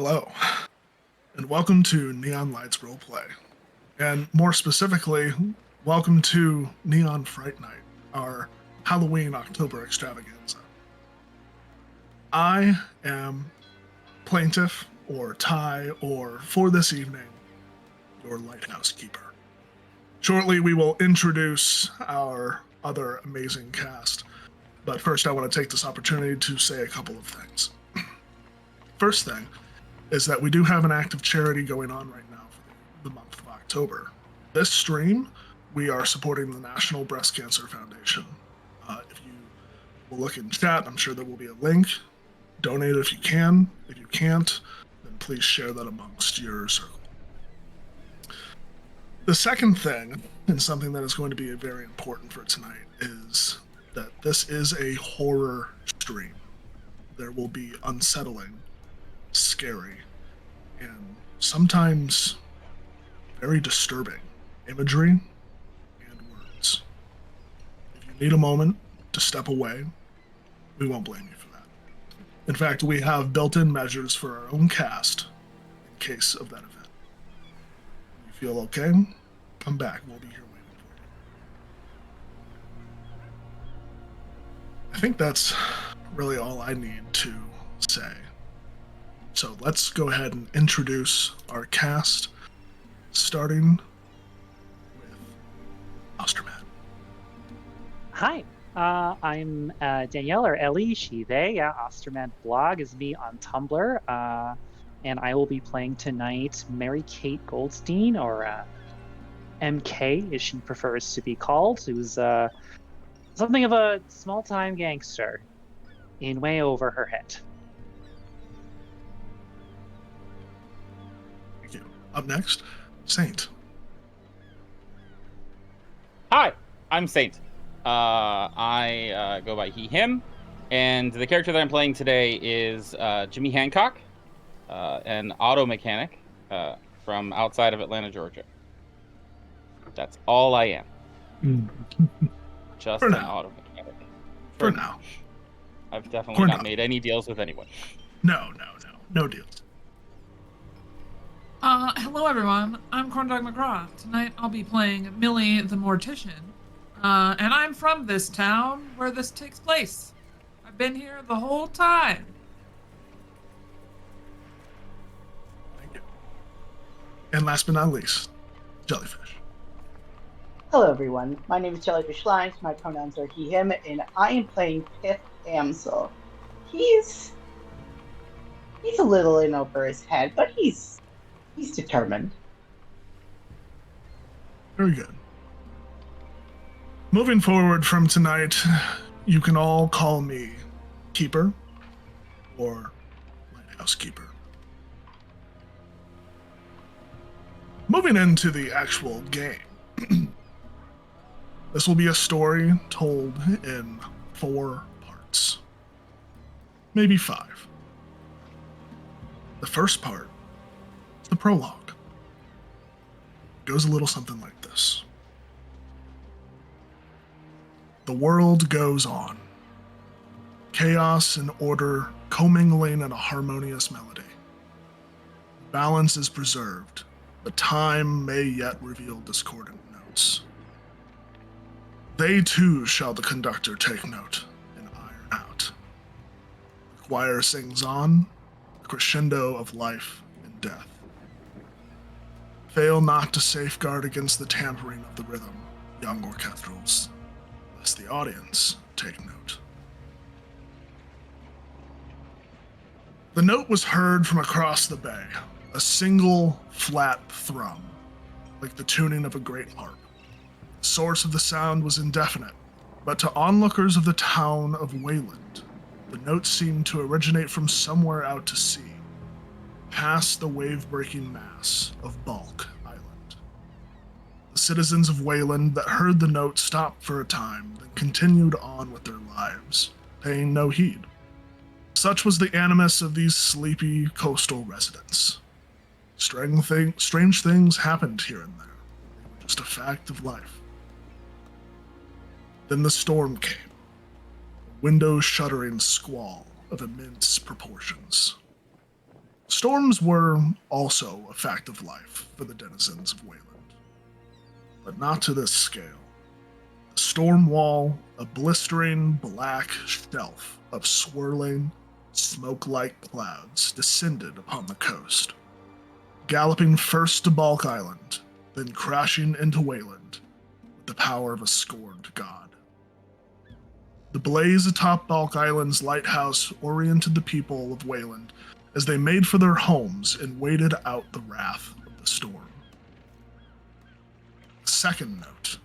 Hello, and welcome to Neon Lights Roleplay. And more specifically, welcome to Neon Fright Night, our Halloween October extravaganza. I am Plaintiff, or Ty, or for this evening, your Lighthouse Keeper. Shortly, we will introduce our other amazing cast, but first, I want to take this opportunity to say a couple of things. First thing is that we do have an active charity going on right now for the month of October. This stream, we are supporting the National Breast Cancer Foundation. If you will look in chat, I'm sure there will be a link. Donate if you can. If you can't, then please share that amongst your circle. The second thing, and something that is going to be very important for tonight, is that this is a horror stream. There will be unsettling, scary, and sometimes very disturbing imagery and words. If you need a moment to step away, we won't blame you for that. In fact, we have built-in measures for our own cast in case of that event. If you feel okay, come back. We'll be here waiting for you. I think that's really all I need to say. So let's go ahead and introduce our cast, starting with Osterman. Hi, I'm Danielle, or Ellie, she, they. Yeah, Osterman blog is me on Tumblr. And I will be playing tonight Mary Kate Goldstein, or MK, as she prefers to be called, who's something of a small-time gangster in way over her head. Thank you. Up next, Saint. Hi, I'm Saint. I go by he, him, and the character that I'm playing today is Jimmy Hancock, an auto mechanic from outside of Atlanta, Georgia. That's all I am. Just an auto mechanic. For now. I've definitely not made any deals with anyone. No deals. Hello everyone, I'm Corndog McGraw. Tonight I'll be playing Millie the Mortician. And I'm from this town where this takes place. I've been here the whole time. Thank you. And last but not least, Jellyfish. Hello everyone, my name is Jellyfish Lines, my pronouns are he, him, and I am playing Pith Amsel. He's a little in over his head, but he's determined. Very good. Moving forward from tonight, you can all call me Keeper or Lighthouse Keeper. Moving into the actual game. This will be a story told in 4 parts. Maybe 5. The first part, the prologue, goes a little something like this. The world goes on. Chaos and order commingling in a harmonious melody. Balance is preserved, but time may yet reveal discordant notes. They too shall the conductor take note and iron out. The choir sings on, the crescendo of life and death. Fail not to safeguard against the tampering of the rhythm, young orchestrals, lest the audience take note. The note was heard from across the bay, a single flat thrum, like the tuning of a great harp. The source of the sound was indefinite, but to onlookers of the town of Wayland, the note seemed to originate from somewhere out to sea, past the wave-breaking mass of Balk Island. The citizens of Wayland that heard the note stopped for a time, then continued on with their lives, paying no heed. Such was the animus of these sleepy coastal residents. Strange things happened here and there. They were just a fact of life. Then the storm came, a window-shuttering squall of immense proportions. Storms were also a fact of life for the denizens of Wayland, but not to this scale. The storm wall, a blistering black shelf of swirling, smoke-like clouds, descended upon the coast, galloping first to Balk Island, then crashing into Wayland with the power of a scorned god. The blaze atop Balk Island's lighthouse oriented the people of Wayland as they made for their homes and waited out the wrath of the storm. The second note,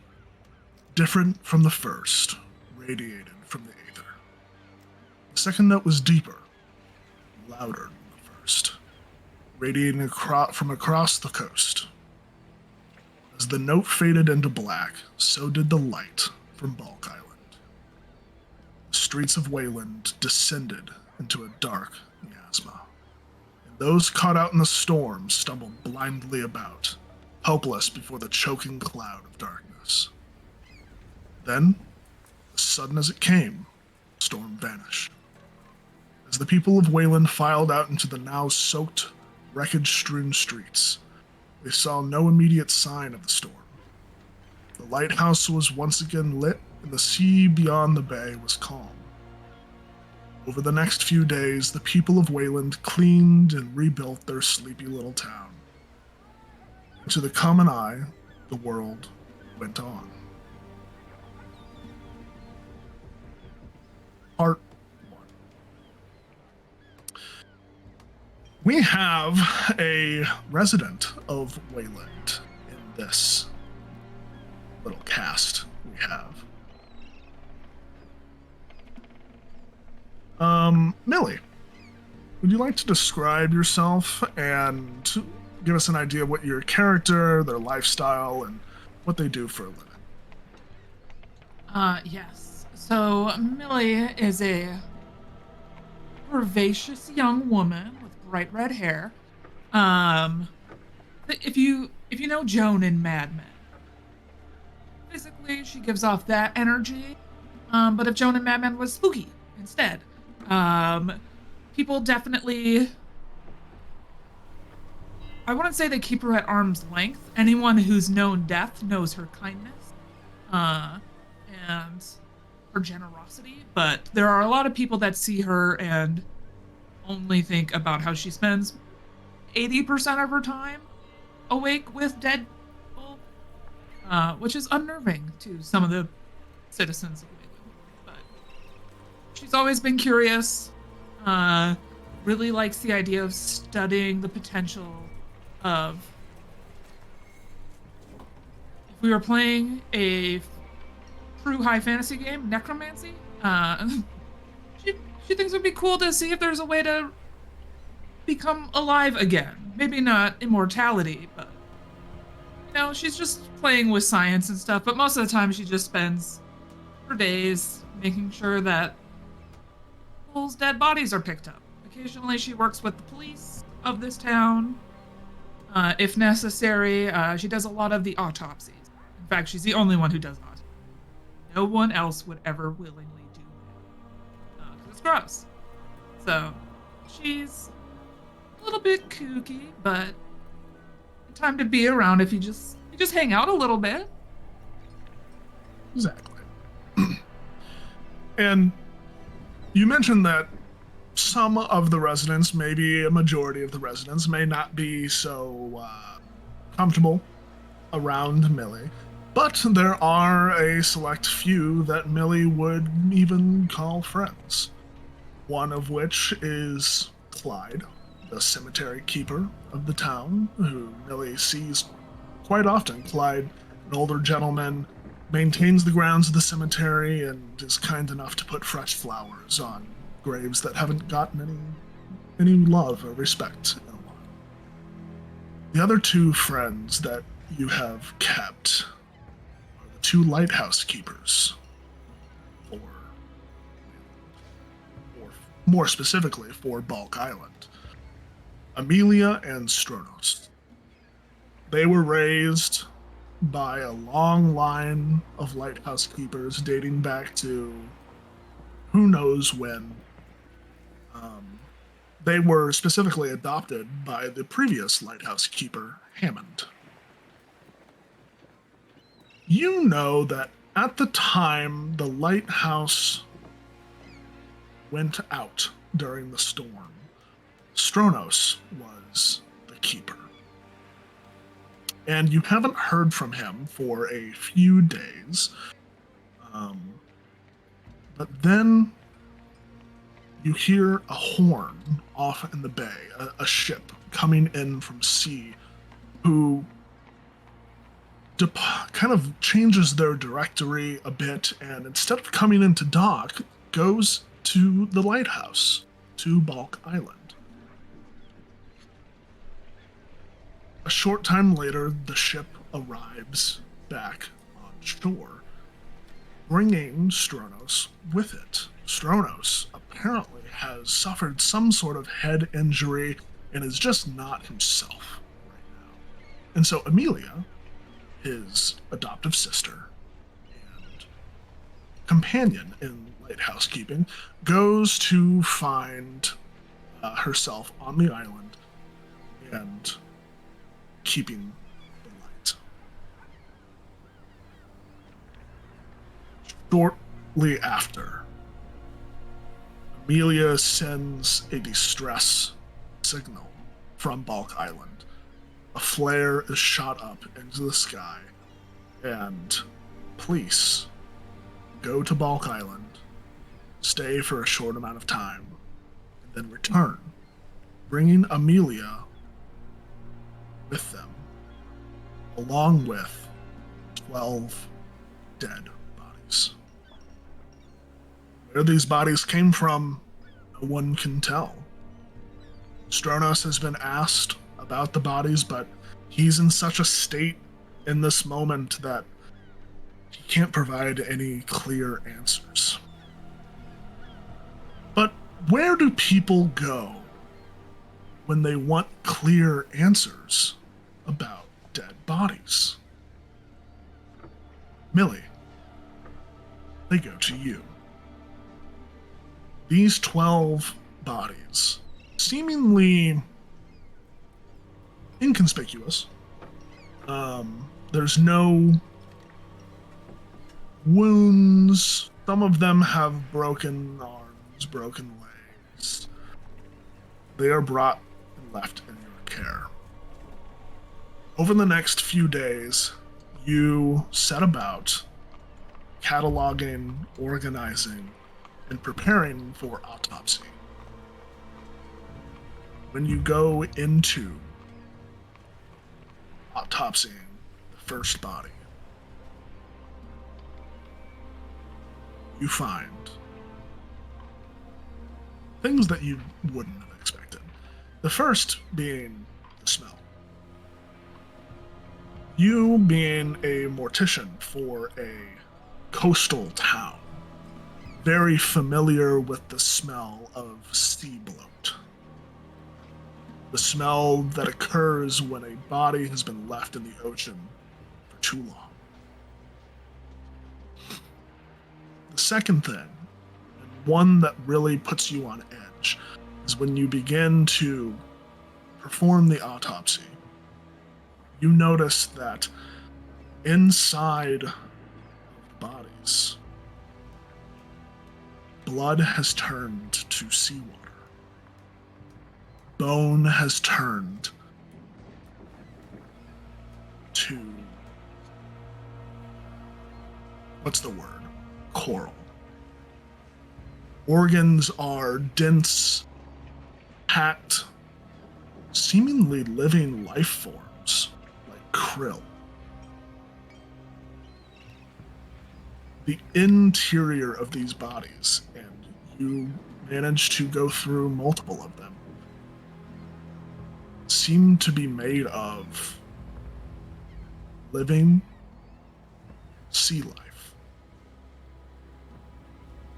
different from the first, radiated from the aether. The second note was deeper, louder than the first, radiating from across the coast. As the note faded into black, so did the light from Balk Island. The streets of Wayland descended into a dark miasma, and those caught out in the storm stumbled blindly about, helpless before the choking cloud of darkness. Then, as sudden as it came, the storm vanished. As the people of Wayland filed out into the now soaked, wreckage-strewn streets, they saw no immediate sign of the storm. The lighthouse was once again lit, and the sea beyond the bay was calm. Over the next few days, the people of Wayland cleaned and rebuilt their sleepy little town. And to the common eye, the world went on. Part 1. We have a resident of Wayland in this little cast we have. Millie, would you like to describe yourself and give us an idea of what your character, their lifestyle, and what they do for a living? Yes. So Millie is a vivacious young woman with bright red hair. If you know Joan in Mad Men, physically she gives off that energy. But if Joan in Mad Men was spooky instead, people definitely, I wouldn't say they keep her at arm's length. Anyone who's known death knows her kindness, and her generosity, but there are a lot of people that see her and only think about how she spends 80% of her time awake with dead people, which is unnerving to some of the citizens of Wayland. But she's always been curious, really likes the idea of studying the potential of, if we were playing a true high fantasy game, necromancy, she thinks it would be cool to see if there's a way to become alive again. Maybe not immortality, but she's just playing with science and stuff. But most of the time, she just spends her days making sure that people's dead bodies are picked up. Occasionally, she works with the police of this town, if necessary. She does a lot of the autopsies. In fact, she's the only one who does autopsies. No one else would ever willingly do that, because it's gross. So she's a little bit kooky, but time to be around if you just hang out a little bit. Exactly. And you mentioned that some of the residents, maybe a majority of the residents, may not be so comfortable around Millie. But there are a select few that Millie would even call friends. One of which is Clyde, the cemetery keeper of the town, who Millie sees quite often. Clyde, an older gentleman, maintains the grounds of the cemetery and is kind enough to put fresh flowers on graves that haven't gotten any love or respect in a while. The other two friends that you have kept are the two lighthouse keepers, or more specifically for Balk Island, Amelia and Stronos. They were raised by a long line of lighthouse keepers dating back to who knows when. They were specifically adopted by the previous lighthouse keeper, Hammond. You know that at the time the lighthouse went out during the storm, Stronos was the keeper. And you haven't heard from him for a few days. But then you hear a horn off in the bay, a ship coming in from sea, who kind of changes their directory a bit, and instead of coming into dock, goes to the lighthouse, to Balk Island. A short time later, the ship arrives back on shore, bringing Stronos with it. Stronos apparently has suffered some sort of head injury and is just not himself right now. And so Amelia, his adoptive sister and companion in lighthouse keeping, goes to find herself on the island and keeping the light. Shortly after, Amelia sends a distress signal from Balk Island. A flare is shot up into the sky, and police go to Balk Island, stay for a short amount of time, and then return, bringing Amelia with them, along with 12 dead bodies. Where these bodies came from, no one can tell. Stronos has been asked about the bodies, but he's in such a state in this moment that he can't provide any clear answers. But where do people go when they want clear answers about dead bodies? Millie, they go to you. These 12 bodies, seemingly inconspicuous. There's no wounds. Some of them have broken arms, broken legs. They are brought and left in your care. Over the next few days, you set about cataloging, organizing, and preparing for autopsy. When you go into autopsying the first body, you find things that you wouldn't have expected. The first being the smell. You, being a mortician for a coastal town, very familiar with the smell of sea bloat. The smell that occurs when a body has been left in the ocean for too long. The second thing, and one that really puts you on edge, is when you begin to perform the autopsy. You notice that inside of the bodies, blood has turned to seawater. Bone has turned to, what's the word? Coral. Organs are dense, packed, seemingly living life forms, like krill. The interior of these bodies, and you manage to go through multiple of them, seem to be made of living sea life.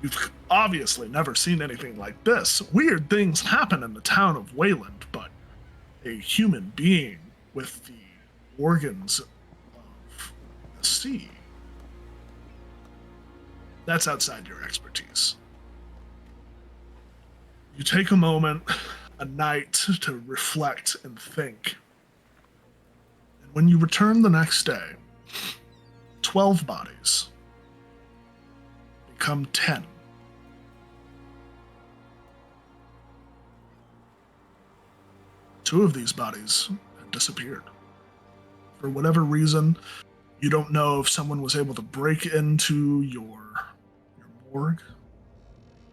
You've obviously never seen anything like this. Weird things happen in the town of Wayland, but a human being with the organs of the sea, that's outside your expertise. You take a moment a night to reflect and think. And when you return the next day, 12 bodies become 10. Two of these bodies have disappeared. For whatever reason, you don't know if someone was able to break into your morgue,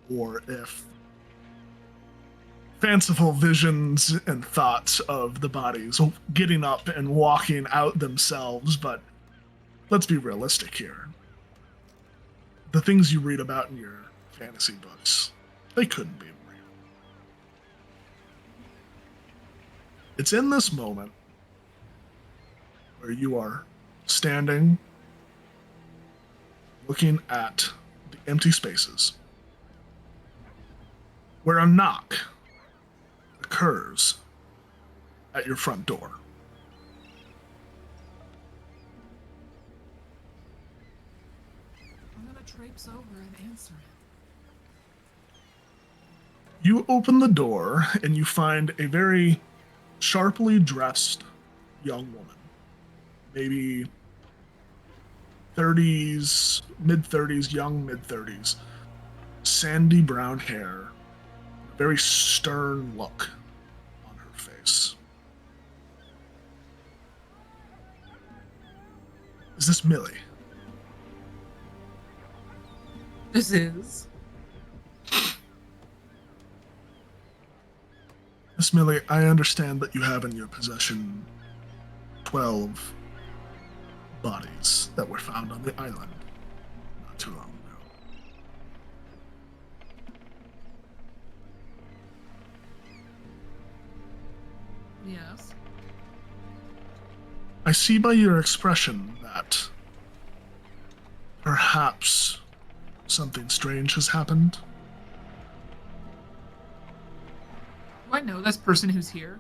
or if fanciful visions and thoughts of the bodies getting up and walking out themselves, but let's be realistic here. The things you read about in your fantasy books, they couldn't be real. It's in this moment where you are standing, looking at the empty spaces, where a knock occurs at your front door. I'm gonna traipse over and answer it. You open the door and you find a very sharply dressed young woman, maybe 30s, mid-30s, young mid-30s, sandy brown hair, very stern look on her face. Is this Millie? This is. Miss Millie, I understand that you have in your possession 12 bodies that were found on the island not too long ago. Yes. I see by your expression that perhaps something strange has happened. Do I know this person who's here?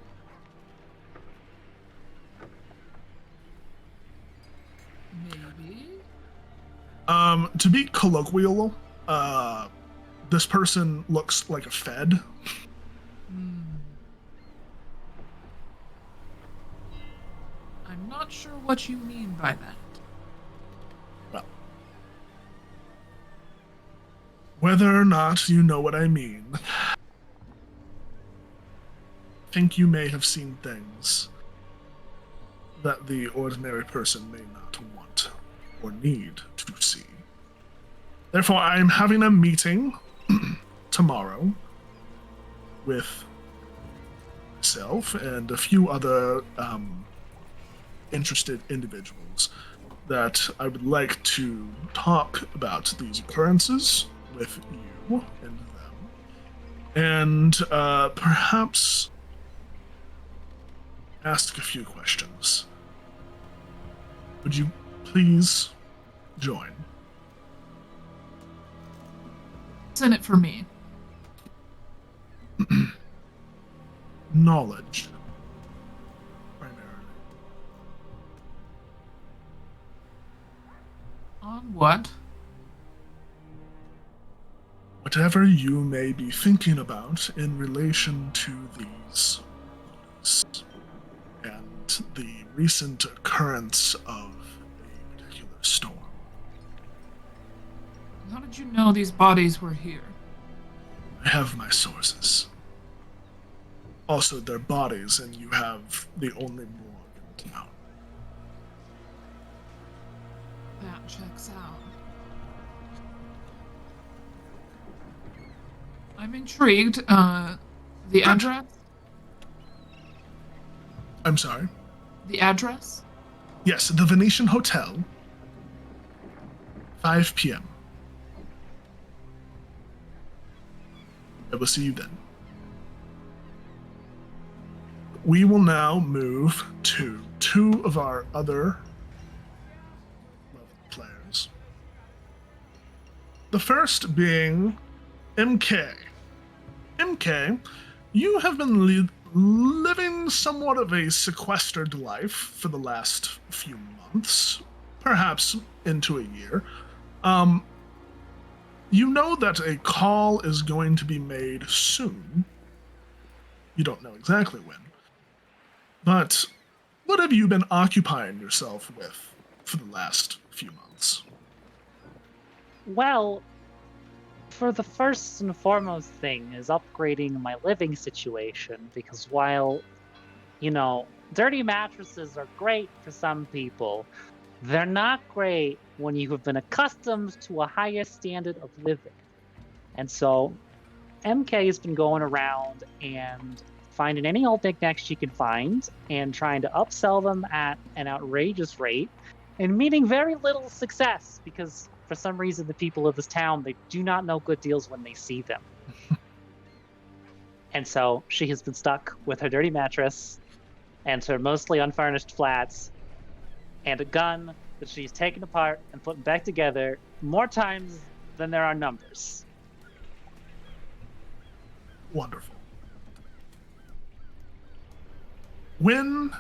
Maybe. To be colloquial, this person looks like a Fed. I'm not sure what you mean by that. Well, whether or not you know what I mean, I think you may have seen things that the ordinary person may not want or need to see. Therefore, I am having a meeting tomorrow with myself and a few other interested individuals that I would like to talk about these occurrences with you and them, and perhaps ask a few questions. Would you please join? What's in it for me? Knowledge, primarily. On what? Whatever you may be thinking about in relation to these bodies and the recent occurrence of a particular storm. How did you know these bodies were here? I have my sources. Also, they're bodies, and you have the only morgue in town. That checks out. I'm intrigued. The address? I'm sorry? The address? Yes, the Venetian Hotel, 5 p.m. I will see you then. We will now move to two of our other level players. The first being MK. MK, you have been living somewhat of a sequestered life for the last few months, perhaps into a year. You know that a call is going to be made soon You don't know exactly when. But what have you been occupying yourself with for the last few months? Well, for the first and foremost thing is upgrading my living situation because while, dirty mattresses are great for some people, they're not great when you have been accustomed to a higher standard of living. And so MK has been going around and finding any old knickknacks she can find and trying to upsell them at an outrageous rate and meeting very little success because for some reason the people of this town, they do not know good deals when they see them. And so she has been stuck with her dirty mattress and her mostly unfurnished flats and a gun that she's taken apart and put back together more times than there are numbers. Wonderful. When,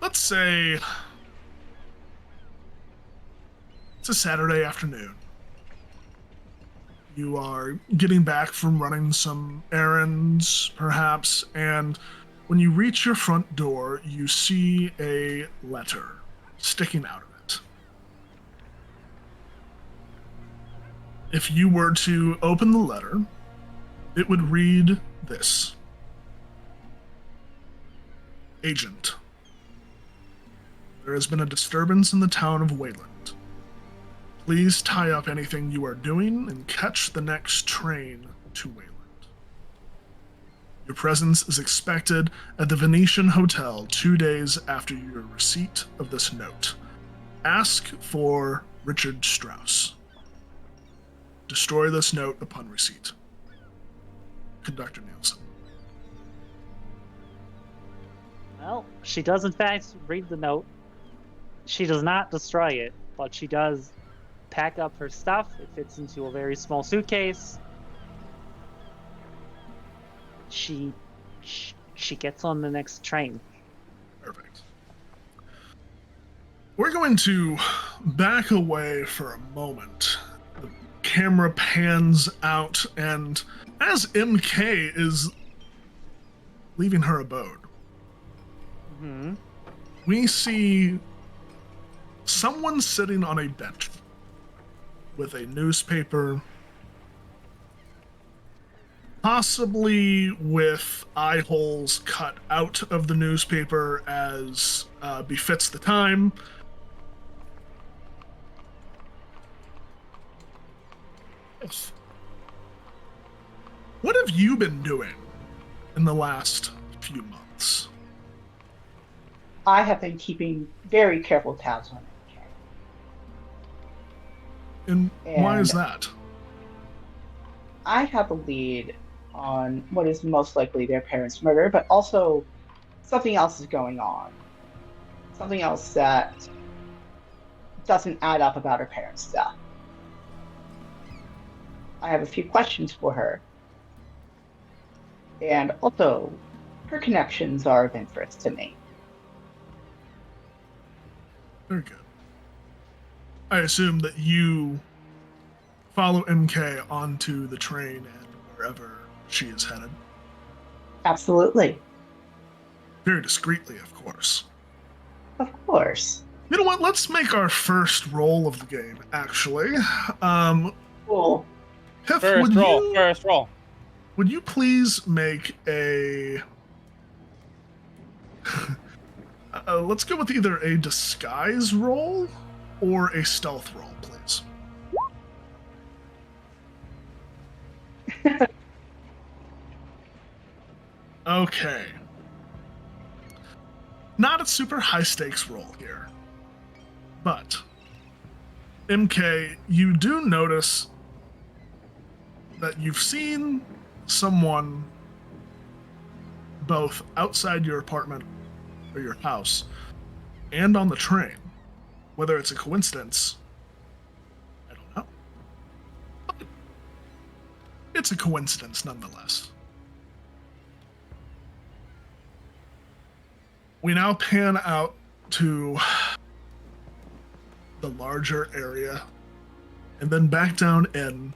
let's say, it's a Saturday afternoon. You are getting back from running some errands, perhaps, and when you reach your front door, you see a letter sticking out of it. If you were to open the letter, it would read this. Agent, there has been a disturbance in the town of Wayland. Please tie up anything you are doing and catch the next train to Wayland. Your presence is expected at the Venetian Hotel 2 days after your receipt of this note. Ask for Richard Strauss. Destroy this note upon receipt. Conductor Nielsen. Well, she does in fact read the note. She does not destroy it, but she does pack up her stuff. It fits into a very small suitcase. She gets on the next train. Perfect. We're going to back away for a moment. The camera pans out, and as MK is leaving her abode, we see someone sitting on a bench with a newspaper, possibly with eye holes cut out of the newspaper as befits the time. What have you been doing in the last few months? I have been keeping very careful tabs on MK. And why is And that? I have a lead on what is most likely their parents' murder, but also something else is going on. Something else that doesn't add up about her parents' death. I have a few questions for her. And also, her connections are of interest to me. Very good. I assume that you follow MK onto the train and wherever she is headed. Absolutely. Very discreetly, of course. Of course. You know what? Let's make our first roll of the game, actually. Cool. Piff, First roll. Would you please make a... let's go with either a disguise roll or a stealth roll, please. Okay. Not a super high stakes roll here. But, MK, you do notice that you've seen someone both outside your apartment or your house and on the train. Whether it's a coincidence, I don't know. But it's a coincidence nonetheless. We now pan out to the larger area and then back down in.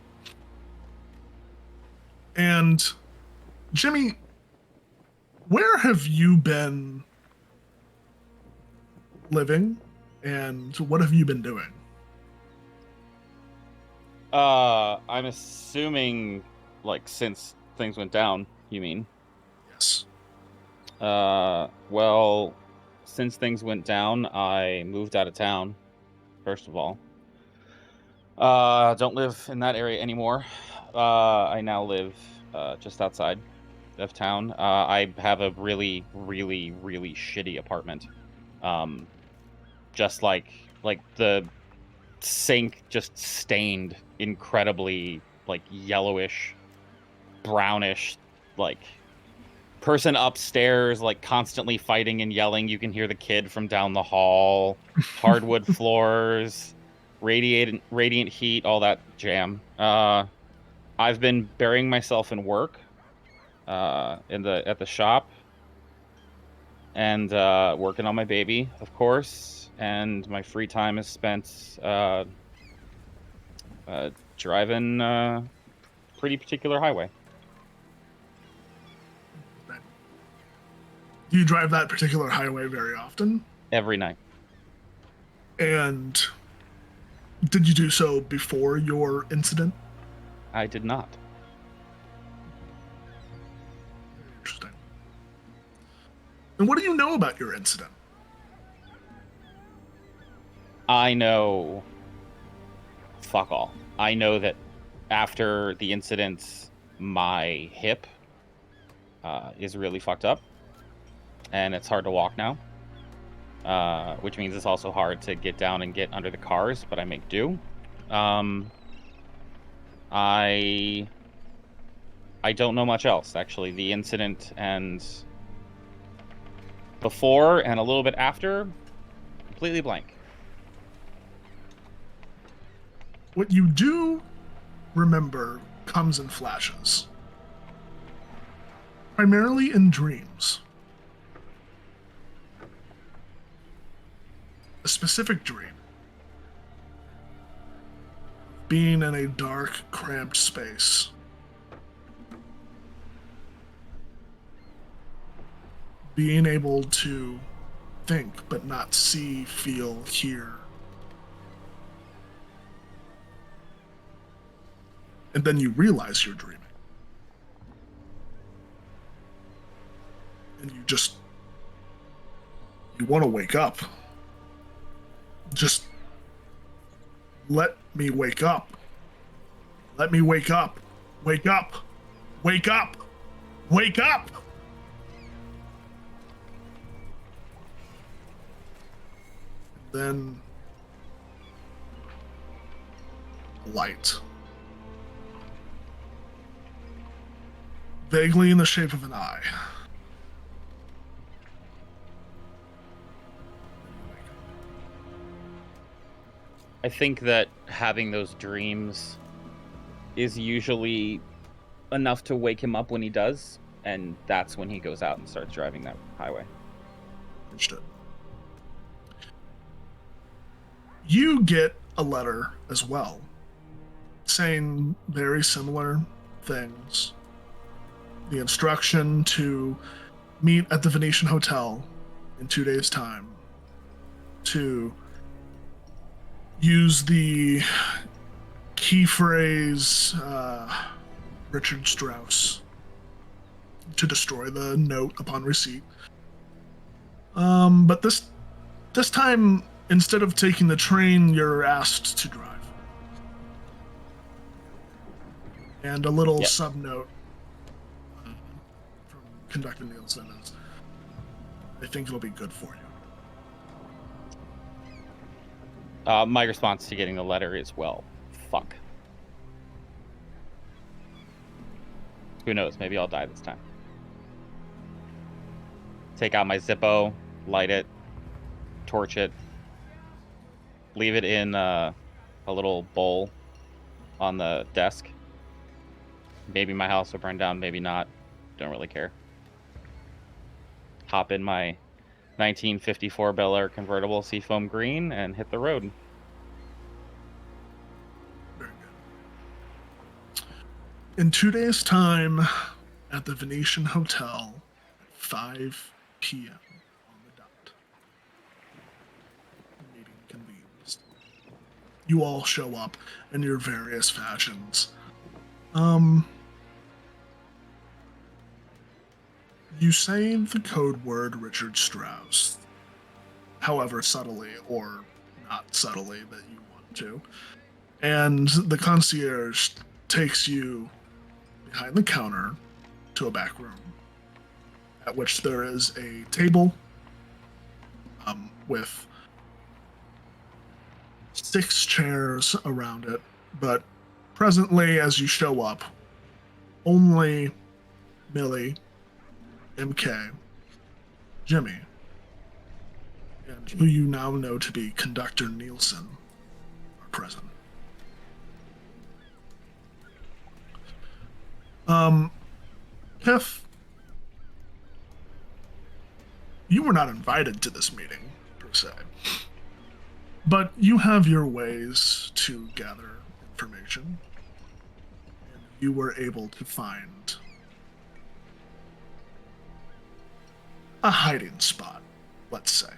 And Jimmy, where have you been living, and what have you been doing? I'm assuming, like, since things went down, you mean? Yes. Well, since things went down, I moved out of town, first of all. Don't live in that area anymore. I now live just outside of town. I have a really, really, really shitty apartment. Just like the sink just stained incredibly like yellowish, brownish, like person upstairs like constantly fighting and yelling. You can hear the kid from down the hall. Hardwood floors, radiant heat, all that jam. I've been burying myself in work at the shop, and working on my baby, of course. And my free time is spent driving pretty particular highway. Do you drive that particular highway very often? Every night. And did you do so before your incident? I did not. Interesting. And what do you know about your incident? I know fuck all. I know that after the incident, my hip is really fucked up, and it's hard to walk now, which means it's also hard to get down and get under the cars, but I make do. I don't know much else, actually. The incident and before and a little bit after, completely blank. What you do remember comes in flashes, primarily in dreams. A specific dream. Being in a dark, cramped space. Being able to think but not see, feel, hear. And then you realize you're dreaming. And you want to wake up. Just let me wake up. Let me wake up. Wake up. Wake up. Wake up. Then light. Vaguely in the shape of an eye. I think that having those dreams is usually enough to wake him up when he does, and that's when he goes out and starts driving that highway. Understood. You get a letter as well, saying very similar things. The instruction to meet at the Venetian Hotel in 2 days' time, to use the key phrase Richard Strauss to destroy the note upon receipt. But this time, instead of taking the train, you're asked to drive. And a little sub-note from Conductor Nielsen is, I think it'll be good for you. My response to getting the letter is, well, fuck. Who knows? Maybe I'll die this time. Take out my Zippo, light it, torch it, leave it in a little bowl on the desk. Maybe my house will burn down, maybe not. Don't really care. Hop in my 1954 Bel Air convertible seafoam green and hit the road. Very good. In 2 days' time, at the Venetian Hotel at 5 p.m. on the dot. The meeting convenes. You all show up in your various fashions. You say the code word Richard Strauss, however subtly or not subtly that you want to, and the concierge takes you behind the counter to a back room, at which there is a table with 6 chairs around it, but presently, as you show up, only Millie, MK, Jimmy, and who you now know to be Conductor Nielsen are present. Tiff, you were not invited to this meeting, per se, but you have your ways to gather information, and you were able to find a hiding spot, let's say,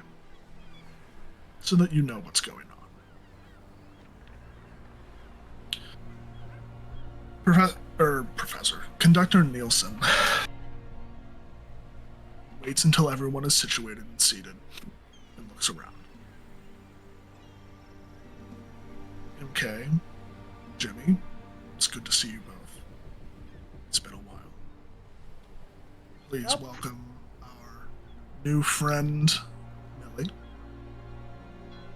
so that you know what's going on. Professor, Conductor Nielsen waits until everyone is situated and seated and looks around. MK, Jimmy, it's good to see you both. It's been a while. Please welcome our new friend, Millie.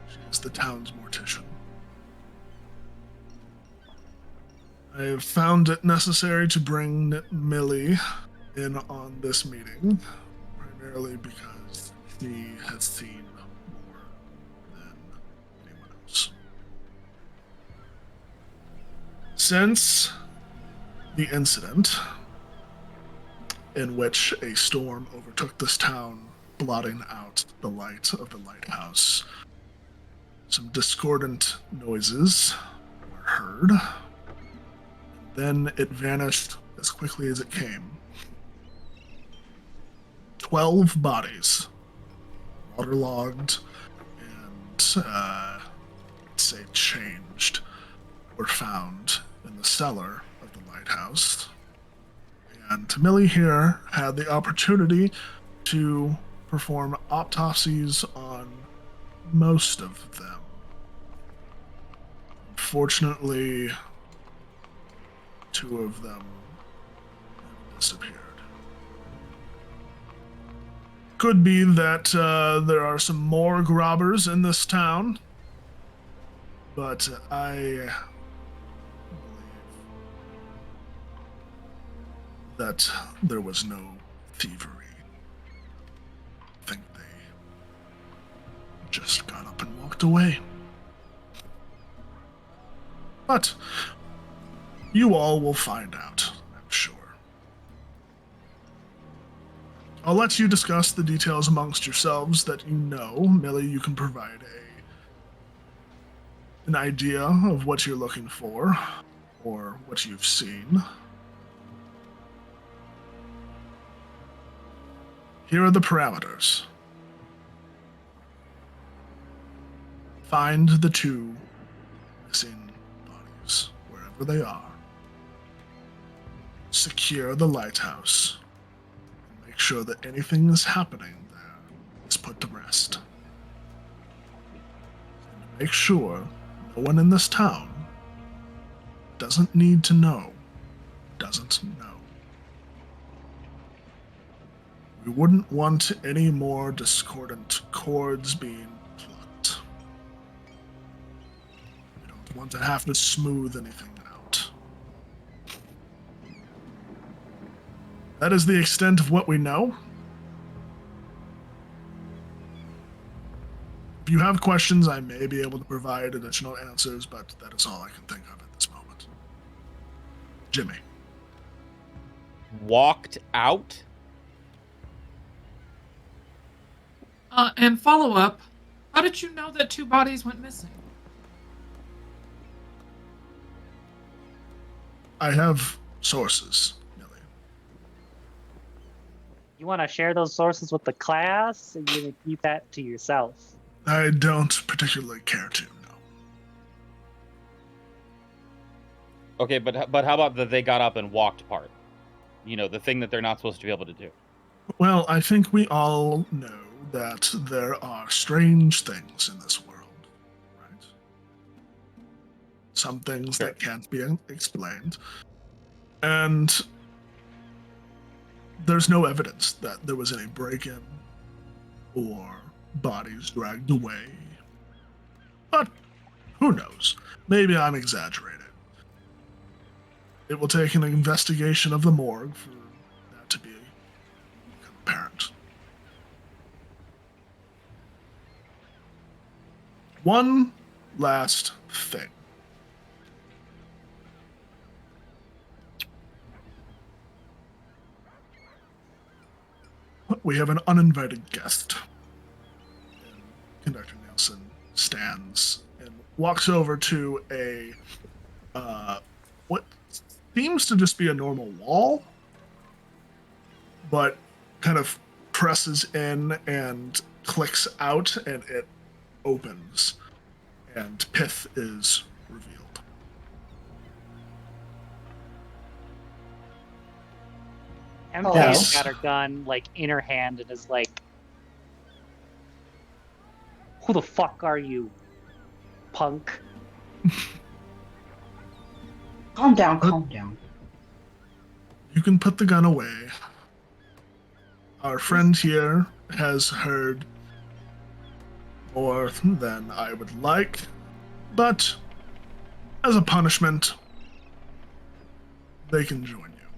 She is the town's mortician. I have found it necessary to bring Millie in on this meeting, primarily because she has seen more than anyone else. Since the incident in which a storm overtook this town, blotting out the light of the lighthouse, some discordant noises were heard. Then it vanished as quickly as it came. 12 bodies, waterlogged and, say, changed, were found in the cellar of the lighthouse. And Millie here had the opportunity to perform autopsies on most of them. Unfortunately, 2 of them have disappeared. Could be that there are some more robbers in this town, but I believe that there was no thievery. I think they just got up and walked away. But you all will find out, I'm sure. I'll let you discuss the details amongst yourselves that you know. Millie, you can provide an idea of what you're looking for, or what you've seen. Here are the parameters. Find the 2 missing bodies, wherever they are. Secure the lighthouse, and make sure that anything that's happening there is put to rest. And make sure no one in this town doesn't need to know, doesn't know. We wouldn't want any more discordant chords being plucked. We don't want to have to smooth anything out. That is the extent of what we know. If you have questions, I may be able to provide additional answers, but that is all I can think of at this moment. Jimmy. Walked out? And follow up, how did you know that 2 bodies went missing? I have sources, Millie. You want to share those sources with the class, or you gonna keep that to yourself? I don't particularly care to, no. Okay, but how about that they got up and walked part? You know, the thing that they're not supposed to be able to do. Well, I think we all know that there are strange things in this world, right? Some things Sure. that can't be explained. And there's no evidence that there was any break-in or bodies dragged away. But who knows? Maybe I'm exaggerating. It will take an investigation of the morgue for that to be apparent. One last thing. We have an uninvited guest. And Conductor Nielsen stands and walks over to a what seems to just be a normal wall, but kind of presses in and clicks out, and it opens, and Pith is revealed. MK's Hello. got her gun like in her hand and is like, "Who the fuck are you, punk?" Calm down, calm down. You can put the gun away. Our friend here has heard more than I would like, but as a punishment, they can join you.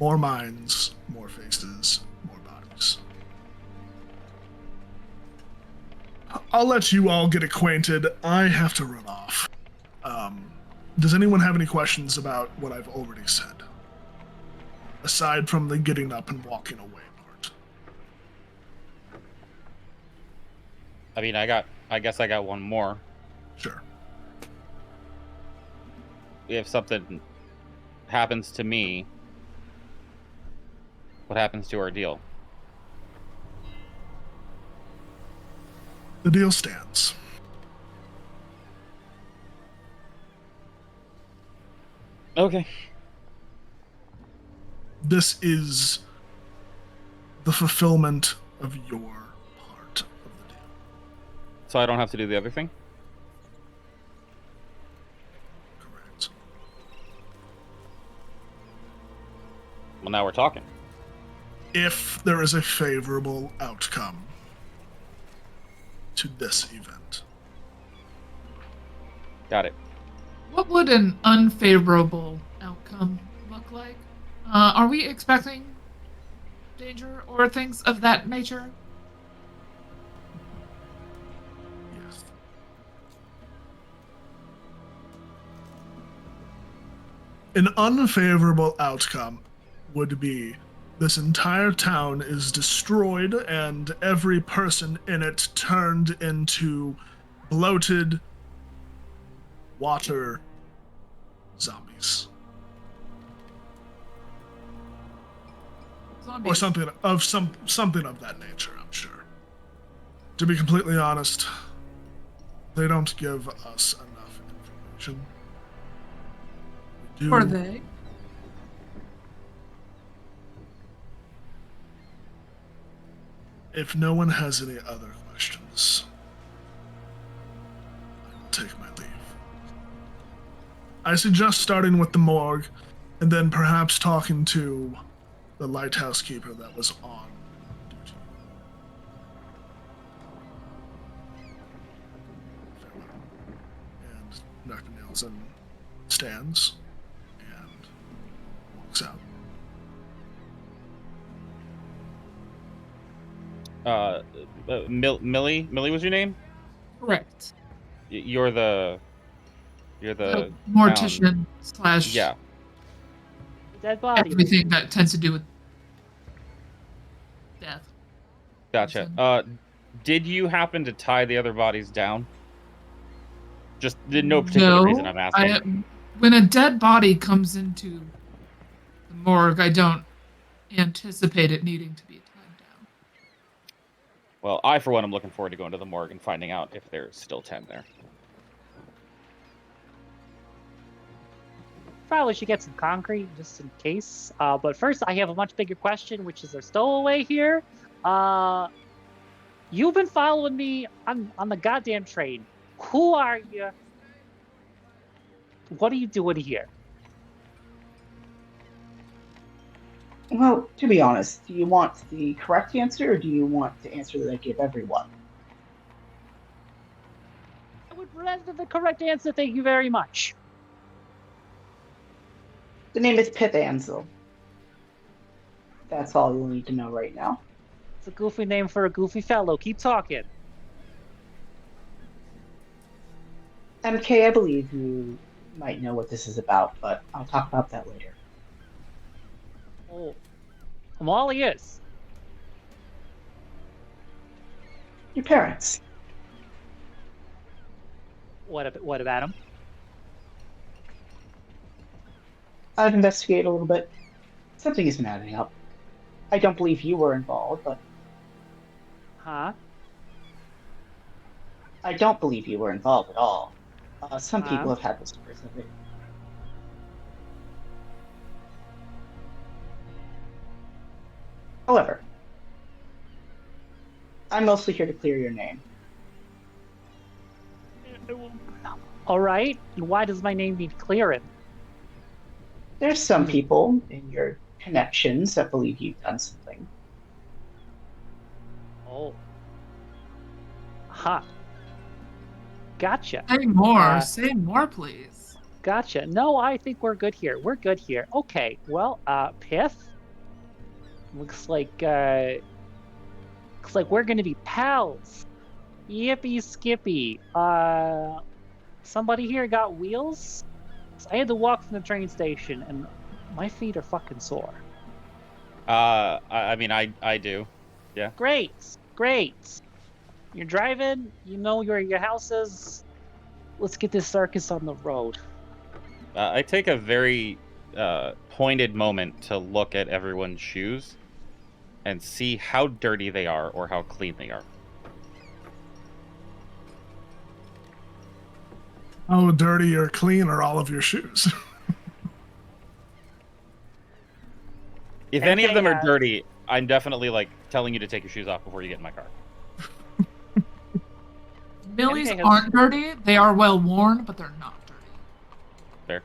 More minds, more faces, more bodies. I'll let you all get acquainted. I have to run off. Does anyone have any questions about what I've already said? Aside from the getting up and walking away part. I mean, I guess I got one more. Sure. If something happens to me, what happens to our deal? The deal stands. Okay. This is the fulfillment of your part of the deal. So I don't have to do the other thing? Correct. Well, now we're talking. If there is a favorable outcome to this event. Got it. What would an unfavorable outcome look like? Are we expecting danger or things of that nature? Yes. An unfavorable outcome would be this entire town is destroyed and every person in it turned into bloated water zombies. Zombies. Or something of that nature, I'm sure. To be completely honest, they don't give us enough information. We do. Or they? If no one has any other questions, I will take my leave. I suggest starting with the morgue, and then perhaps talking to the lighthouse keeper that was on duty. And Dr. Nielsen stands and walks out. Millie was your name? Correct. You're the Mortician slash yeah. Dead body. everything that tends to do with death. Gotcha. Did you happen to tie the other bodies down? Just no particular reason I'm asking. When a dead body comes into the morgue, I don't anticipate it needing to be tied down. Well, I, for one, am looking forward to going to the morgue and finding out if there's still 10 there. Probably should get some concrete just in case. But first, I have a much bigger question, which is there stowaway here? You've been following me on the goddamn train. Who are you? What are you doing here? Well, to be honest, do you want the correct answer or do you want the answer that I give everyone? I would rather the correct answer. Thank you very much. The name is Pip Ansel. That's all you'll need to know right now. It's a goofy name for a goofy fellow. Keep talking. MK, I believe you might know what this is about, but I'll talk about that later. Oh, I'm all ears. Your parents. What about him? I've investigated a little bit. Something isn't adding up. I don't believe you were involved, but Huh? I don't believe you were involved at all. Some Huh? people have had whispers of it. However, I'm mostly here to clear your name. All right. Why does my name need clearing? There's some people in your connections that believe you've done something. Oh. Huh. Gotcha. Say more, please. Gotcha. No, I think we're good here. We're good here. Okay. Well, Piff. Looks like we're gonna be pals. Yippee skippy. Somebody here got wheels? So I had to walk from the train station and my feet are fucking sore. I mean, I do. Yeah. Great. You're driving, you know where your house is. Let's get this circus on the road. I take a very pointed moment to look at everyone's shoes and see how dirty they are or how clean they are. How dirty or clean are all of your shoes? If any of them are dirty, I'm definitely like telling you to take your shoes off before you get in my car. Millie's MK has- aren't dirty. They are well worn, but they're not dirty. Fair.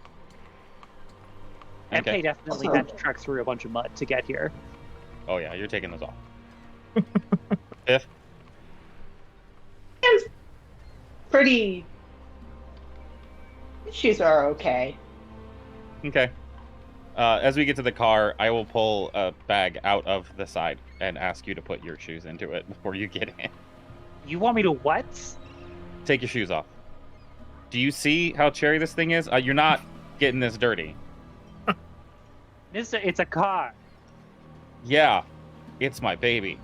MK Okay. definitely Also- had to trek through a bunch of mud to get here. Oh yeah, you're taking those off. Fifth. Pretty. His shoes are okay. Okay. As we get to the car, I will pull a bag out of the side and ask you to put your shoes into it before you get in. You want me to what? Take your shoes off. Do you see how cherry this thing is? You're not getting this dirty. Mister, it's a car. Yeah, it's my baby.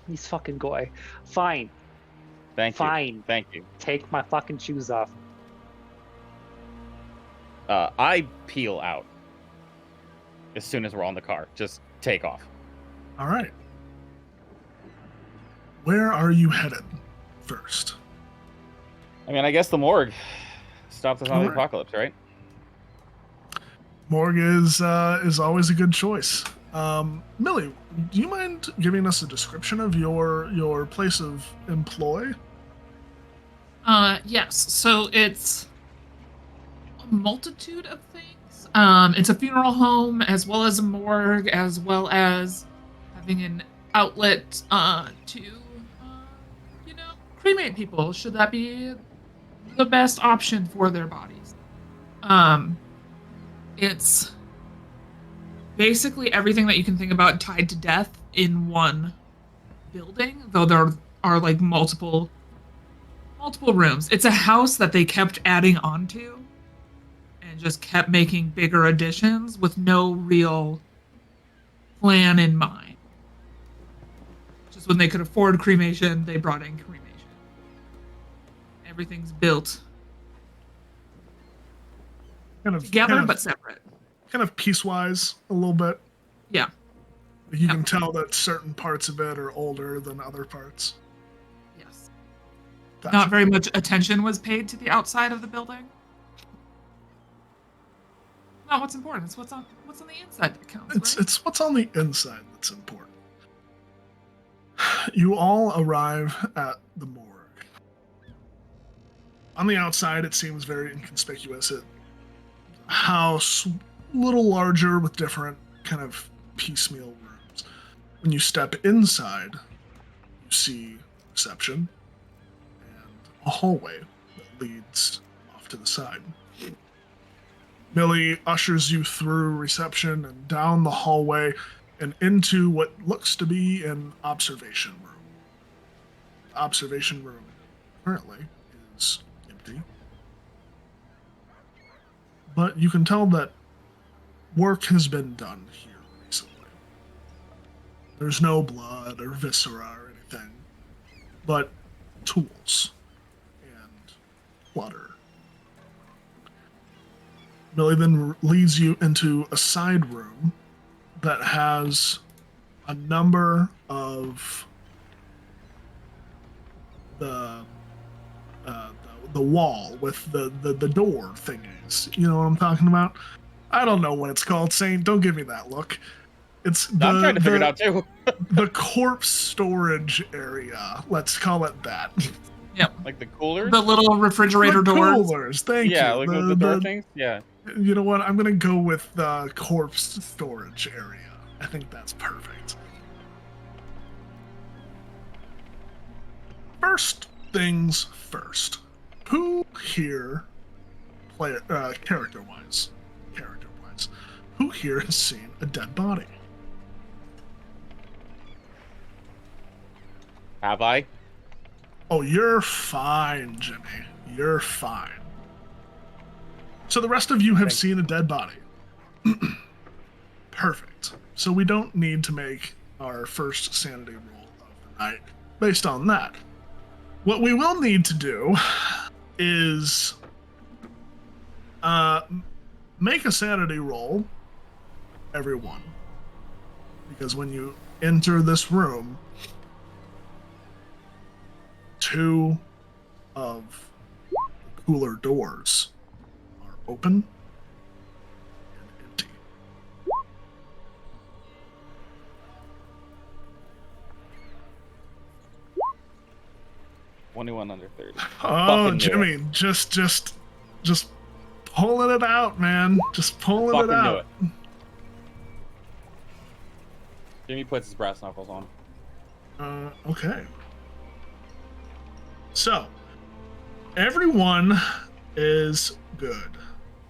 He's fucking goy. Fine. Thank you. Fine. Thank you. Take my fucking shoes off. I peel out as soon as we're on the car. Just take off. All right. Where are you headed first? I mean, I guess the morgue. Stop the zombie Alright. apocalypse, right? Morgue is always a good choice. Millie, do you mind giving us a description of your place of employ? Yes. So it's a multitude of things. It's a funeral home as well as a morgue, as well as having an outlet to, cremate people. Should that be the best option for their bodies? It's basically everything that you can think about tied to death in one building, though there are like multiple rooms. It's a house that they kept adding onto and just kept making bigger additions with no real plan in mind. Just when they could afford cremation, they brought in cremation. Everything's built Together but separate. kind of piecewise a little bit. Yeah. You can tell that certain parts of it are older than other parts. Yes. Gotcha. Not very much attention was paid to the outside of the building. Not what's important. It's what's on the inside that counts. It's what's on the inside that's important. You all arrive at the morgue. On the outside, it seems very inconspicuous. It's a house, a little larger with different kind of piecemeal rooms. When you step inside, you see reception and a hallway that leads off to the side. Millie ushers you through reception and down the hallway and into what looks to be an observation room. The observation room currently is empty. But you can tell that work has been done here recently. There's no blood or viscera or anything, but tools and clutter. Millie then leads you into a side room that has a number of the wall with the door thingies. You know what I'm talking about? I don't know what it's called, Saint. Don't give me that look. It's I'm trying to figure it out too. The corpse storage area. Let's call it that. Yep. Like the coolers? The little refrigerator The doors. coolers. Thank you. Yeah, like the door things? Yeah. You know what? I'm going to go with the corpse storage area. I think that's perfect. First things first. Who here, character-wise, who here has seen a dead body? Have I? Oh, you're fine, Jimmy. You're fine. So the rest of you have seen a dead body. Perfect. So we don't need to make our first sanity roll of the night based on that. What we will need to do is make a sanity roll, everyone. Because when you enter this room, two of the cooler doors are open and empty. $21 under 30. Oh, Fucking knew Jimmy, it. just pulling it out, man. Just pulling Fucking it knew out. it. Jimmy puts his brass knuckles on. Okay. So, everyone is good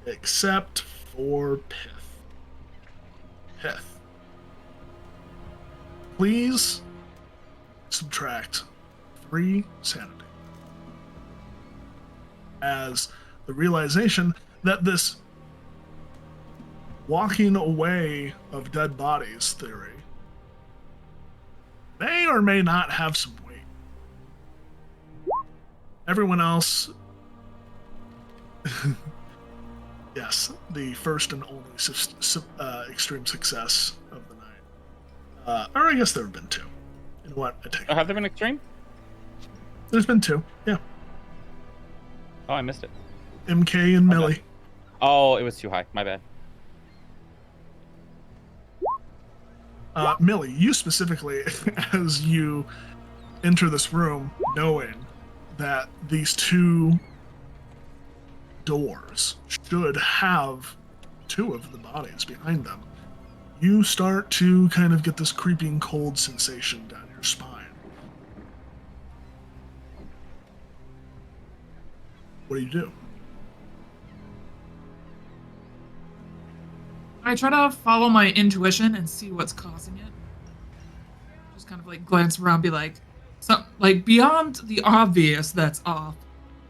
except for Pith. Pith, please subtract 3 sanity. As the realization that this walking away of dead bodies theory may or may not have some weight. Everyone else, yes, the first and only extreme success of the night. Or I guess there have been 2. You know what? I take it. Have there been extreme? There's been 2, yeah. Oh, I missed it. MK and Millie. Okay. Oh, it was too high. My bad. Millie, you specifically, as you enter this room, knowing that these 2 doors should have 2 of the bodies behind them, you start to kind of get this creeping cold sensation down your spine. What do? I try to follow my intuition and see what's causing it. Just kind of like glance around, be like, beyond the obvious that's off,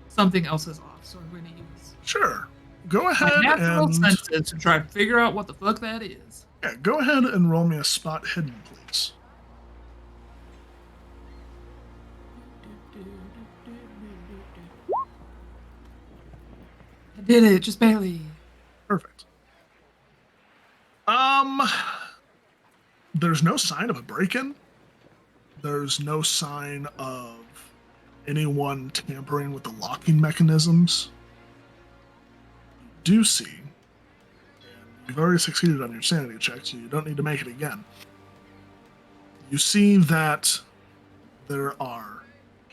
something else is off. So I'm going to use Sure. Go ahead my natural and senses to try to figure out what the fuck that is. yeah, go ahead and roll me a spot hidden, please. I did it, just barely. Perfect. There's no sign of a break-in. There's no sign of anyone tampering with the locking mechanisms. You do see, and you've already succeeded on your sanity check, so you don't need to make it again. You see that there are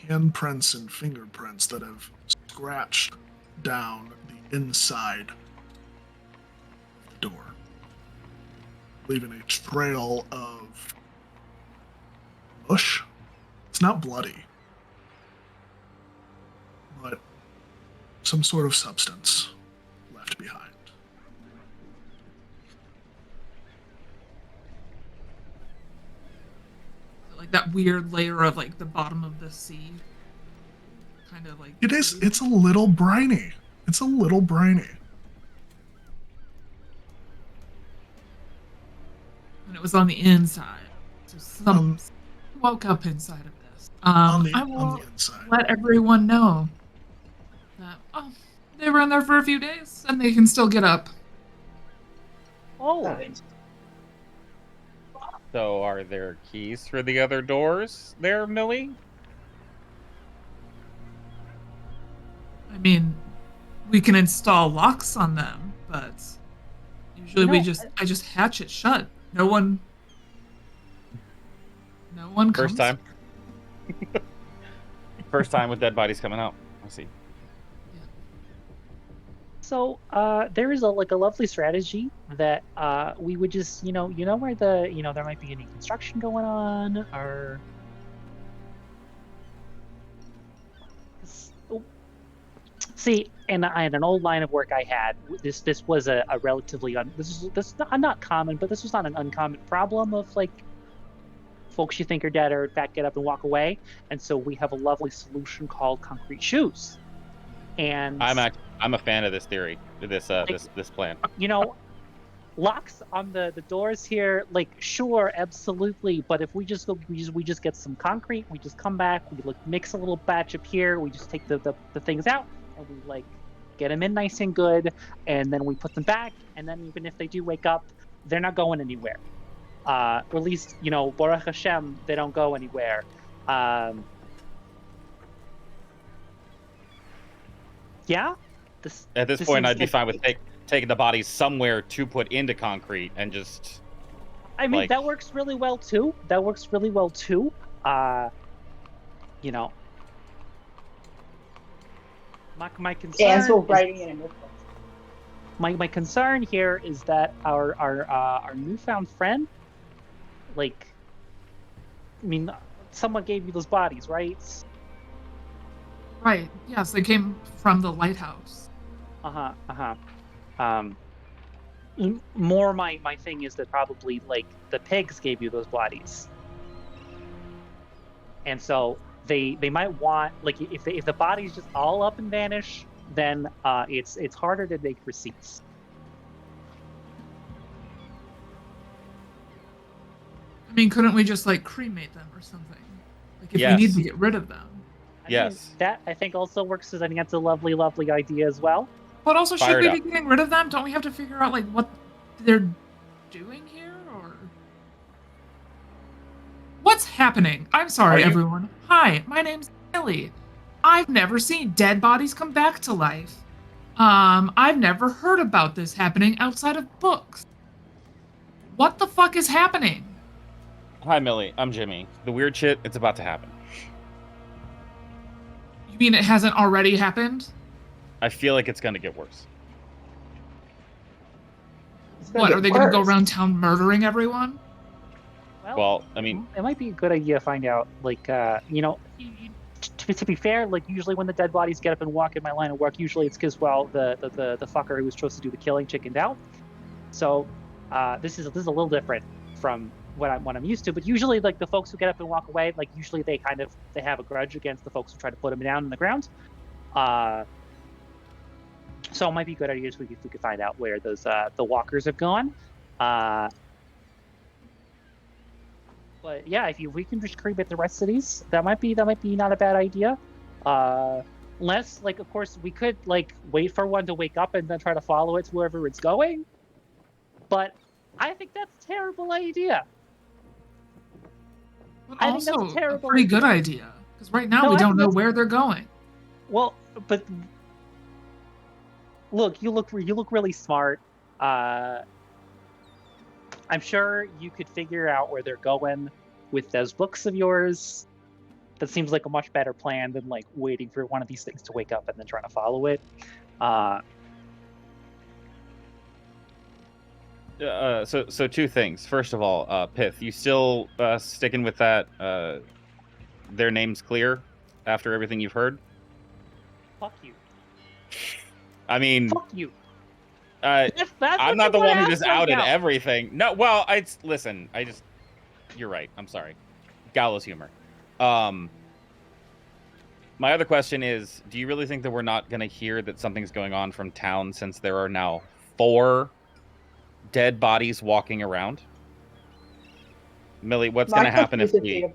handprints and fingerprints that have scratched down the inside of the door, leaving a trail of mush. It's not bloody, but some sort of substance left behind. Like that weird layer of like the bottom of the sea. Kind of like It's a little briny. It's a little briny. And it was on the inside. So some woke up inside of this. On I the will inside. let everyone know that they were in there for a few days and they can still get up. Oh, So are there keys for the other doors there, Millie? I mean, we can install locks on them, but usually I just hatch it shut. No one First comes. time. First time with dead bodies coming out. I see. so there is a lovely strategy that we would just where there might be any construction going on or. See, in an old line of work I had, this was a relatively not common, but this was not an uncommon problem of like folks you think are dead or in fact get up and walk away, and so we have a lovely solution called concrete shoes. And I'm a fan of this theory, this plan. Locks on the doors here, like sure, absolutely, but if we just get some concrete, we just come back, we mix a little batch up here, we just take the things out and we get them in nice and good, and then we put them back, and then even if they do wake up, they're not going anywhere. Or at least, Baruch Hashem, they don't go anywhere. Yeah. At this point, I'd be fine with taking the bodies somewhere to put into concrete and just. I mean, that works really well too. My concern. Writing in a notebook. My concern here is that our newfound friend, someone gave you those bodies, right? Right. Yes, they came from the lighthouse. More my thing is that probably the pigs gave you those bodies, and so they might want if the bodies just all up and vanish, then it's harder to make receipts. I mean, couldn't we just cremate them or something? If Yes. we need to get rid of them. Yes. That I think also works, because I think that's a lovely idea as well. But also, should Fired we up. be getting rid of them? Don't we have to figure out what they're doing here, or what's happening? I'm sorry, everyone. Hi, my name's Ellie. I've never seen dead bodies come back to life. I've never heard about this happening outside of books. What the fuck is happening? Hi, Millie. I'm Jimmy. The weird shit, it's about to happen. You mean it hasn't already happened? I feel like it's gonna get worse. What, are they going to go around town murdering everyone? Well, I mean, it might be a good idea to find out, to be fair, usually when the dead bodies get up and walk in my line of work, usually it's because, the fucker who was supposed to do the killing chickened out. So, this is a little different from what I'm used to, but usually, the folks who get up and walk away, usually they have a grudge against the folks who try to put them down in the ground. So it might be a good idea if we could find out where those the walkers have gone. But yeah, if we can just cremate the rest of these, that might be not a bad idea. Unless, like, of course, we could, like, wait for one to wake up and then try to follow it to wherever it's going. But I think that's a terrible idea. But I think that's a also a terrible pretty good idea. idea. Because right now No, we I don't think know that's where they're going. well, but look, you look really smart. I'm sure you could figure out where they're going with those books of yours. That seems like a much better plan than like waiting for one of these things to wake up and then trying to follow it. So two things. First of all, Pith, you still sticking with that? Their name's clear after everything you've heard. Fuck you. I mean, Fuck you. that's I'm what not you the wanna one who ask just right outed now. everything. No, well, listen. You're right. I'm sorry. Gallows humor. My other question is, do you really think that we're not going to hear that something's going on from town since there are now 4 dead bodies walking around? Millie, what's going to happen if we...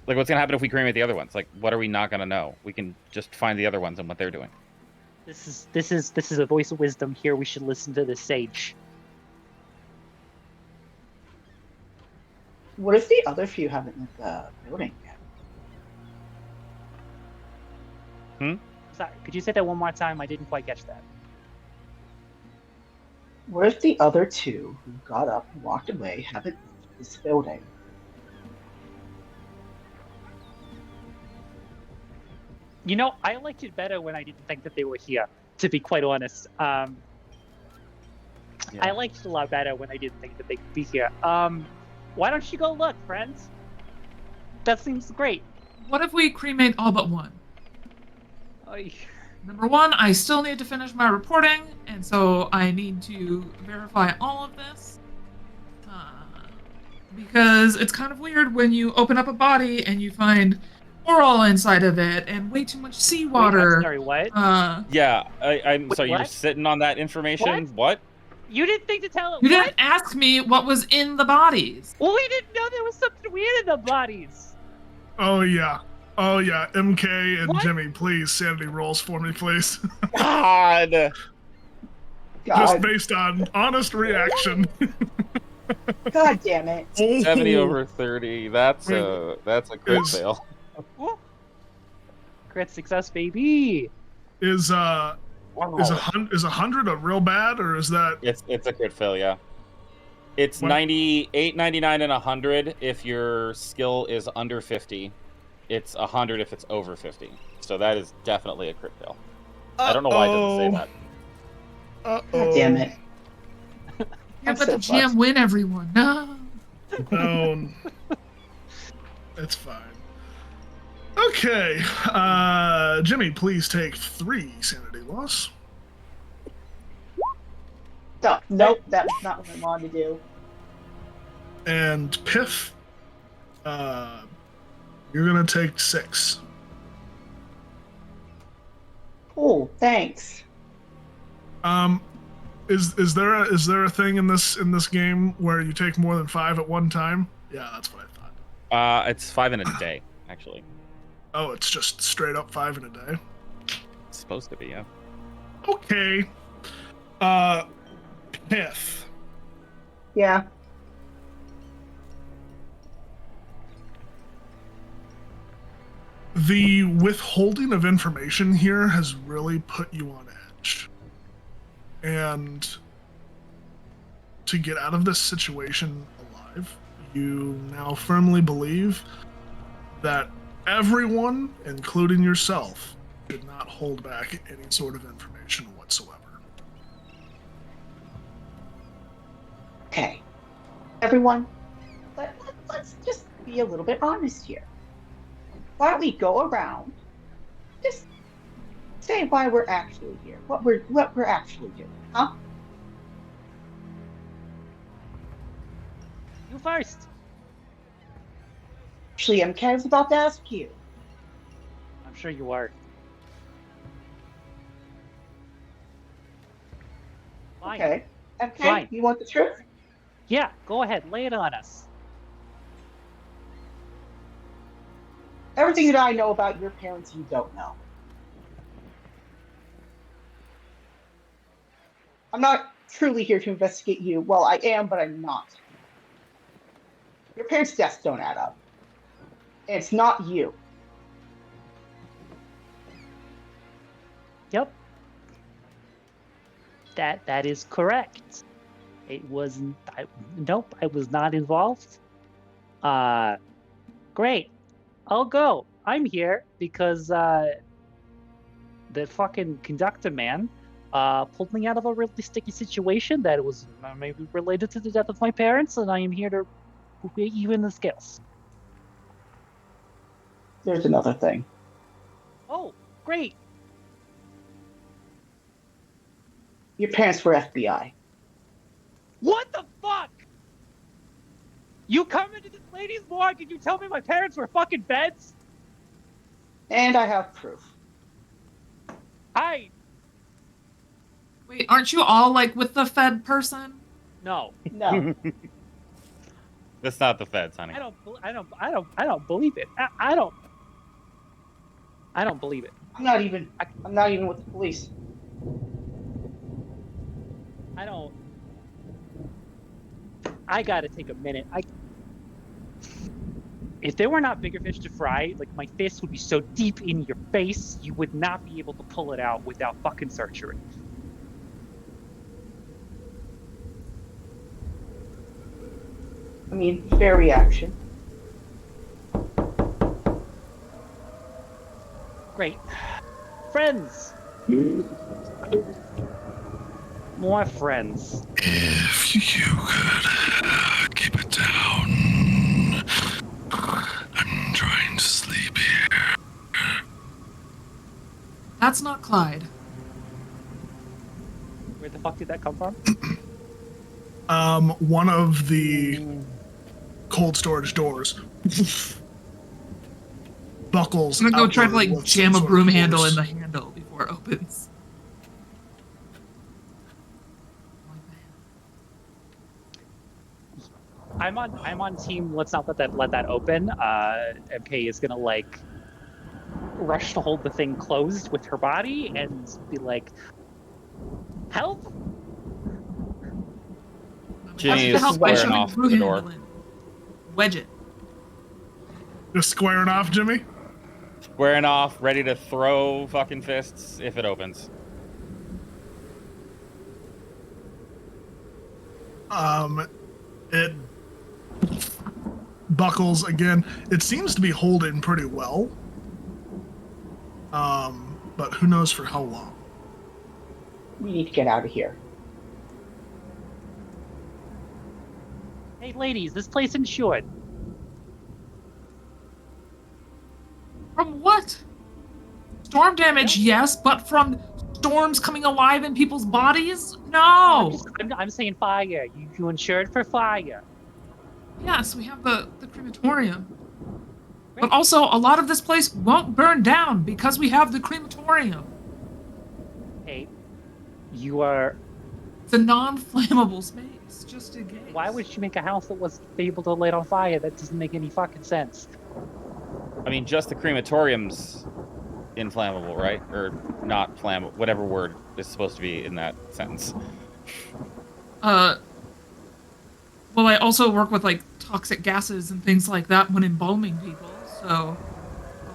Like, what's going to happen if we cremate the other ones? Like, what are we not going to know? We can just find the other ones and what they're doing. This is a voice of wisdom here. We should listen to the sage. What if the other few haven't left the building yet? Sorry, could you say that one more time? I didn't quite catch that. What if the other 2 who got up and walked away haven't left this building? You know, I liked it better when I didn't think that they were here, to be quite honest. I liked it a lot better when I didn't think that they could be here. Why don't you go look, friends? That seems great. What if we cremate all but one? Oy. Number 1, I still need to finish my reporting, and so I need to verify all of this. Because it's kind of weird when you open up a body and you find oral inside of it and way too much seawater. Wait, I'm sorry, what? Yeah, I'm Wait, sorry, you were what? sitting on that information? What? You didn't think to tell it. You what? didn't ask me what was in the bodies. Well, we didn't know there was something weird in the bodies. Oh yeah. MK and What? Jimmy, please sanity rolls for me, please. God! Just God, based on honest reaction. God damn it. 70 over 30. That's a crit Is- fail. Ooh. Crit success, baby. Is 100 a real bad, or is that? It's a crit fail, yeah. It's What? 98, 99, and 100 if your skill is under 50. It's 100 if it's over 50. So that is definitely a crit fail. I don't know why it doesn't say that. God damn it. Yeah, I'm but so the GM fucked. win everyone. No. No. It's fine. Okay. Jimmy, please take 3 sanity loss. Nope, that was not what I wanted to do. And Piff, you're gonna take 6. Cool, thanks. Is there a thing in this game where you take more than 5 at one time? Yeah, that's what I thought. It's 5 in a day, actually. Oh, it's just straight up 5 in a day. It's supposed to be, yeah. Okay. Piff. Yeah. The withholding of information here has really put you on edge. And to get out of this situation alive, you now firmly believe that everyone, including yourself, should not hold back any sort of information whatsoever. Okay. Everyone, let's just be a little bit honest here. Why don't we go around, just say why we're actually here, what we're actually doing, huh? You first. Actually, MK, I was about to ask you. I'm sure you are. Fine. Okay. MK, Fine. you want the truth? Yeah, go ahead, lay it on us. Everything that I know about your parents, you don't know. I'm not truly here to investigate you. Well, I am, but I'm not. Your parents' deaths don't add up. And it's not you. Yep. That is correct. It wasn't. Nope, I was not involved. Great. I'll go. I'm here because the fucking conductor man pulled me out of a really sticky situation that was maybe related to the death of my parents, and I am here to weigh you in the scales. There's another thing. Oh, great. Your parents were FBI. What the fuck? You come into this lady's morgue and you tell me my parents were fucking feds? And I have proof. I Wait, aren't you all like with the Fed person? no. No. That's not the feds, honey. I don't believe it. I don't believe it. I'm not even with the police. I gotta take a minute. If there were not bigger fish to fry, like my fist would be so deep in your face, you would not be able to pull it out without fucking surgery. I mean, fair reaction. Great. Friends! More friends. If you could keep it down. I'm trying to sleep here. That's not Clyde. Where the fuck did that come from? One of the cold storage doors buckles. I'm gonna go try to outward like with jam a some sort broom of handle force. in the handle before it opens. I'm on team. Let's not let that open. MK is gonna like rush to hold the thing closed with her body and be like, "Help!" Ginny That's is to help by squaring shoving off broom the door. handle in. Wedge it. Just squaring off, Jimmy. Squaring off, ready to throw fucking fists if it opens. It buckles again. It seems to be holding pretty well. But who knows for how long? We need to get out of here. Hey, ladies, this place insured. From what? Storm damage, yes, but from storms coming alive in people's bodies? No! I'm saying fire. You insured for fire. Yes, we have the crematorium. But also, a lot of this place won't burn down because we have the crematorium. Hey, you are. It's a non-flammable space, just in case. Why would you make a house that was able to light on fire? That doesn't make any fucking sense. I mean, just the crematorium's inflammable, right? Or not flammable, whatever word is supposed to be in that sentence. Well, I also work with, like, toxic gases and things like that when embalming people, so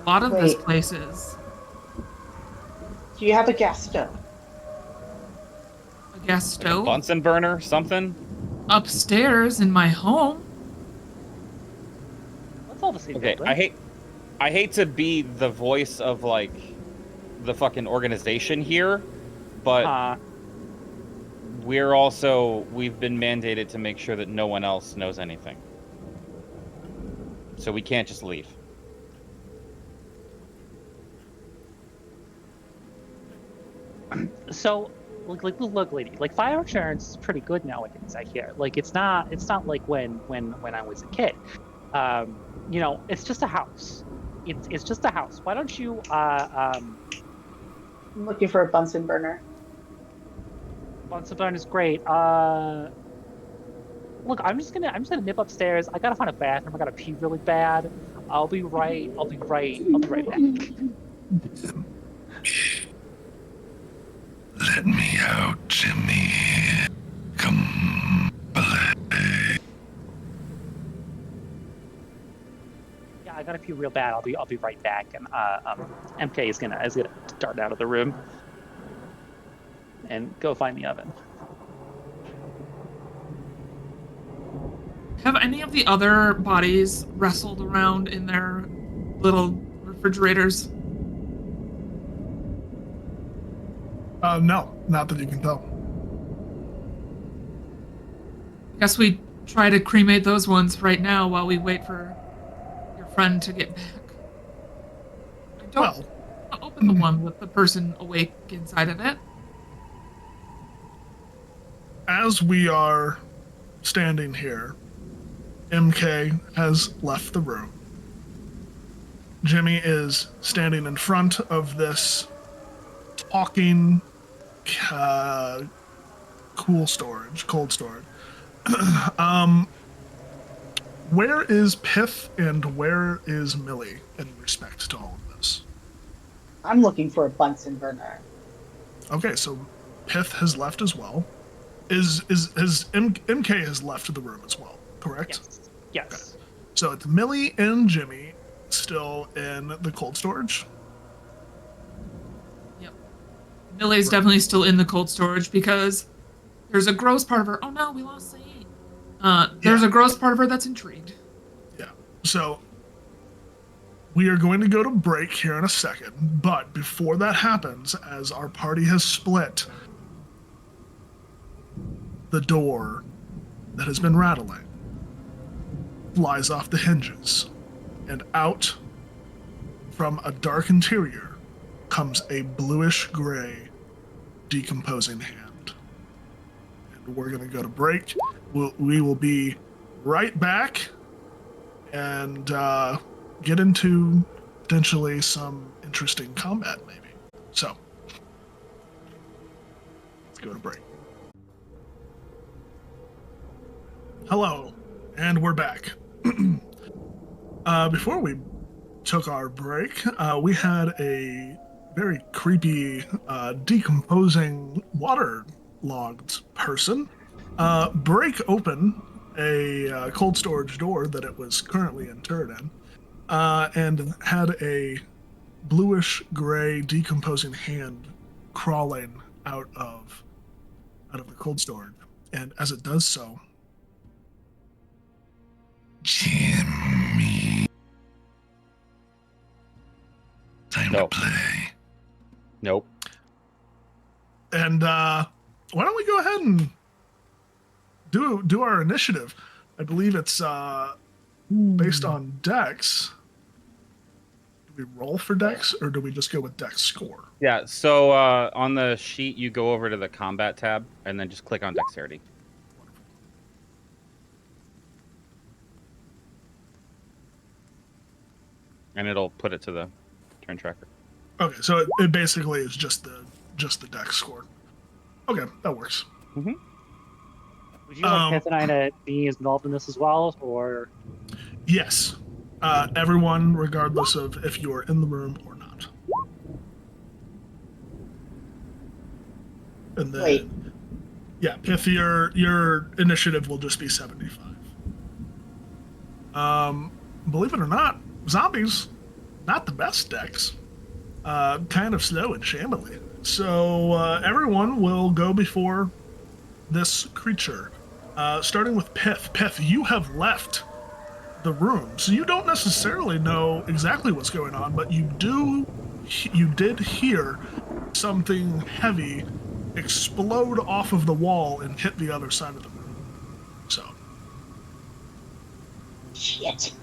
a lot of this Wait. place is Do you have a gas stove? a gas stove Bunsen burner, something? upstairs in my home. That's all the same. Okay, building. I hate to be the voice of, like, the fucking organization here, but we've been mandated to make sure that no one else knows anything. So we can't just leave. So, look, lady. Like, fire insurance is pretty good nowadays. I hear. Like, it's not like when I was a kid. You know, it's just a house. It's just a house. Why don't you I'm looking for a Bunsen burner. Bunsen burner is great. Look, I'm just gonna nip upstairs. I gotta find a bathroom. I gotta pee really bad. I'll be right back. Let me out, Jimmy. Come play. Yeah, I gotta pee real bad. I'll be right back. And MK is gonna dart out of the room and go find the oven. Have any of the other bodies wrestled around in their little refrigerators? No, not that you can tell. I guess we try to cremate those ones right now while we wait for your friend to get back. I don't Well, wanna open the one with the person awake inside of it. as we are standing here, MK has left the room. Jimmy is standing in front of this talking cold storage. Where is Pith and where is Millie in respect to all of this? I'm looking for a Bunsen burner. Okay, so Pith has left as well. MK has left the room as well, correct? Yes. So it's Millie and Jimmy still in the cold storage. Yep. Millie's definitely still in the cold storage because there's a gross part of her. Oh no, we lost Saeed. There's a gross part of her that's intrigued. Yeah. So we are going to go to break here in a second, but before that happens, as our party has split, the door that has been rattling flies off the hinges, and out from a dark interior comes a bluish gray decomposing hand. And we're going to go to break. We will be right back and get into potentially some interesting combat, maybe. So, let's go to break. Hello, and we're back. Before we took our break, we had a very creepy, decomposing, waterlogged person break open a cold storage door that it was currently interred in, and had a bluish gray decomposing hand crawling out of the cold storage. And as it does so, Jimmy. Time Nope. to play. Nope. and why don't we go ahead and do our initiative? I believe it's based on Dex. Do we roll for Dex, or do we just go with Dex score? Yeah, so on the sheet, you go over to the combat tab and then just click on dexterity. And it'll put it to the turn tracker. Okay, so it basically is just the Dex score. Okay, that works. Would you like Pith and I to be involved in this as well, or? Yes, everyone, regardless of if you are in the room or not. And then, Wait. yeah, Pith, your initiative will just be 75. Believe it or not, zombies, not the best Dex. Kind of slow and shambly. So everyone will go before this creature. Starting with Pith. Pith, you have left the room, so you don't necessarily know exactly what's going on, but you did hear something heavy explode off of the wall and hit the other side of the room. So. Shit.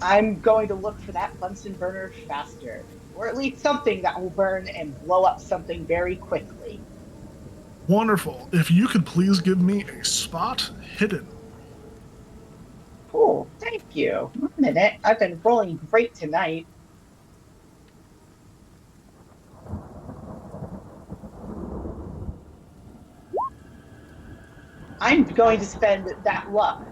I'm going to look for that Bunsen burner faster. Or at least something that will burn and blow up something very quickly. Wonderful. If you could please give me a spot hidden. Cool, thank you. 1 minute, I've been rolling great tonight. I'm going to spend that luck.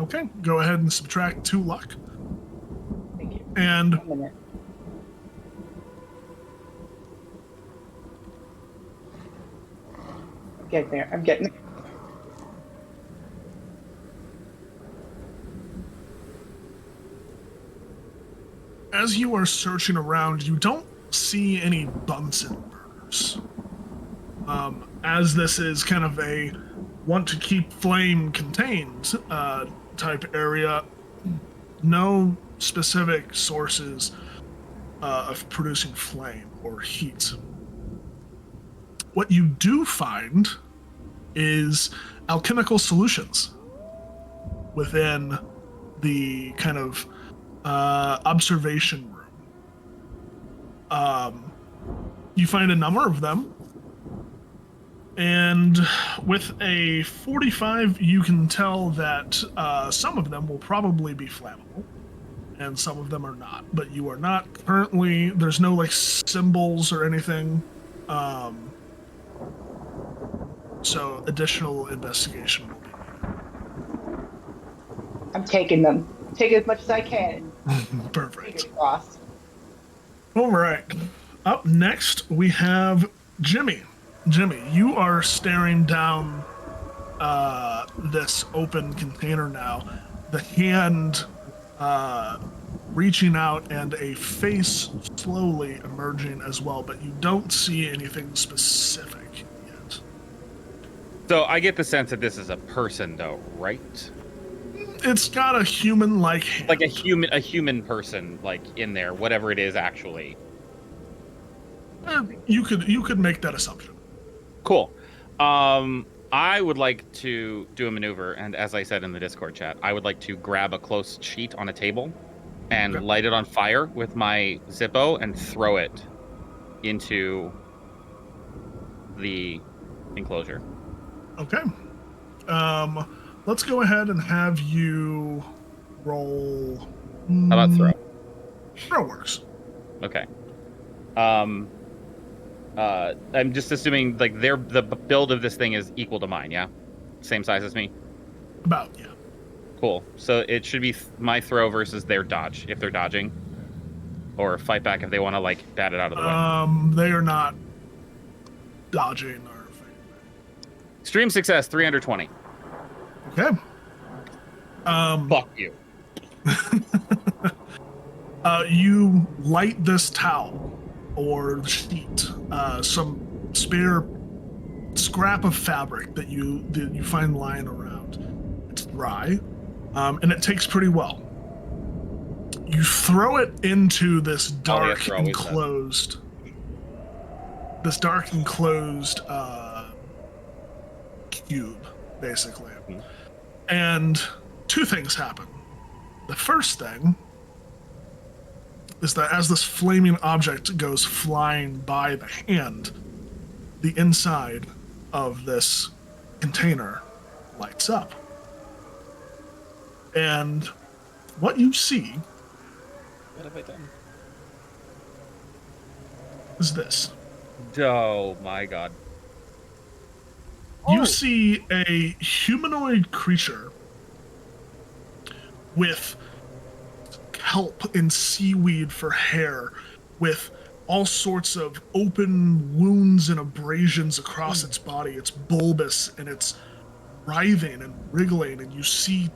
Okay, go ahead and subtract 2 luck. Thank you. And 1 minute. I'm getting there. I'm getting there. as you are searching around, you don't see any Bunsen burners. As this is kind of a want to keep flame contained type area, no specific sources of producing flame or heat. What you do find is alchemical solutions within the kind of observation room. You find a number of them, and with a 45, you can tell that some of them will probably be flammable, and some of them are not. But you are not currently, there's no like symbols or anything. So additional investigation will be needed. I'm taking them. Take as much as I can. Perfect. Fingers crossed. All right. Up next, we have Jimmy. Jimmy, you are staring down this open container now. The hand reaching out and a face slowly emerging as well, but you don't see anything specific yet. So I get the sense that this is a person, though, right? It's got a human-like hand. Like a human person, like in there, whatever it is, actually. You could make that assumption. Cool. I would like to do a maneuver, and as I said in the Discord chat, I would like to grab a close sheet on a table and Okay. light it on fire with my Zippo and throw it into the enclosure. Okay. Let's go ahead and have you roll. How about throw? Throw works. Okay. I'm just assuming like the build of this thing is equal to mine, yeah? Same size as me? About, yeah. Cool. So it should be my throw versus their dodge, if they're dodging. Or fight back if they want to, like, bat it out of the way. They are not dodging or fighting. Extreme success, 320. Okay. Fuck you. You light this towel or sheet, some spare scrap of fabric that you find lying around. It's dry, and it takes pretty well. You throw it into this dark enclosed, cube, basically. Mm-hmm. And 2 things happen. The first thing is that as this flaming object goes flying by the hand, the inside of this container lights up. And what you see What have I done? is this. Oh my god. You see a humanoid creature with kelp and seaweed for hair, with all sorts of open wounds and abrasions across its body. It's bulbous and it's writhing and wriggling, and you see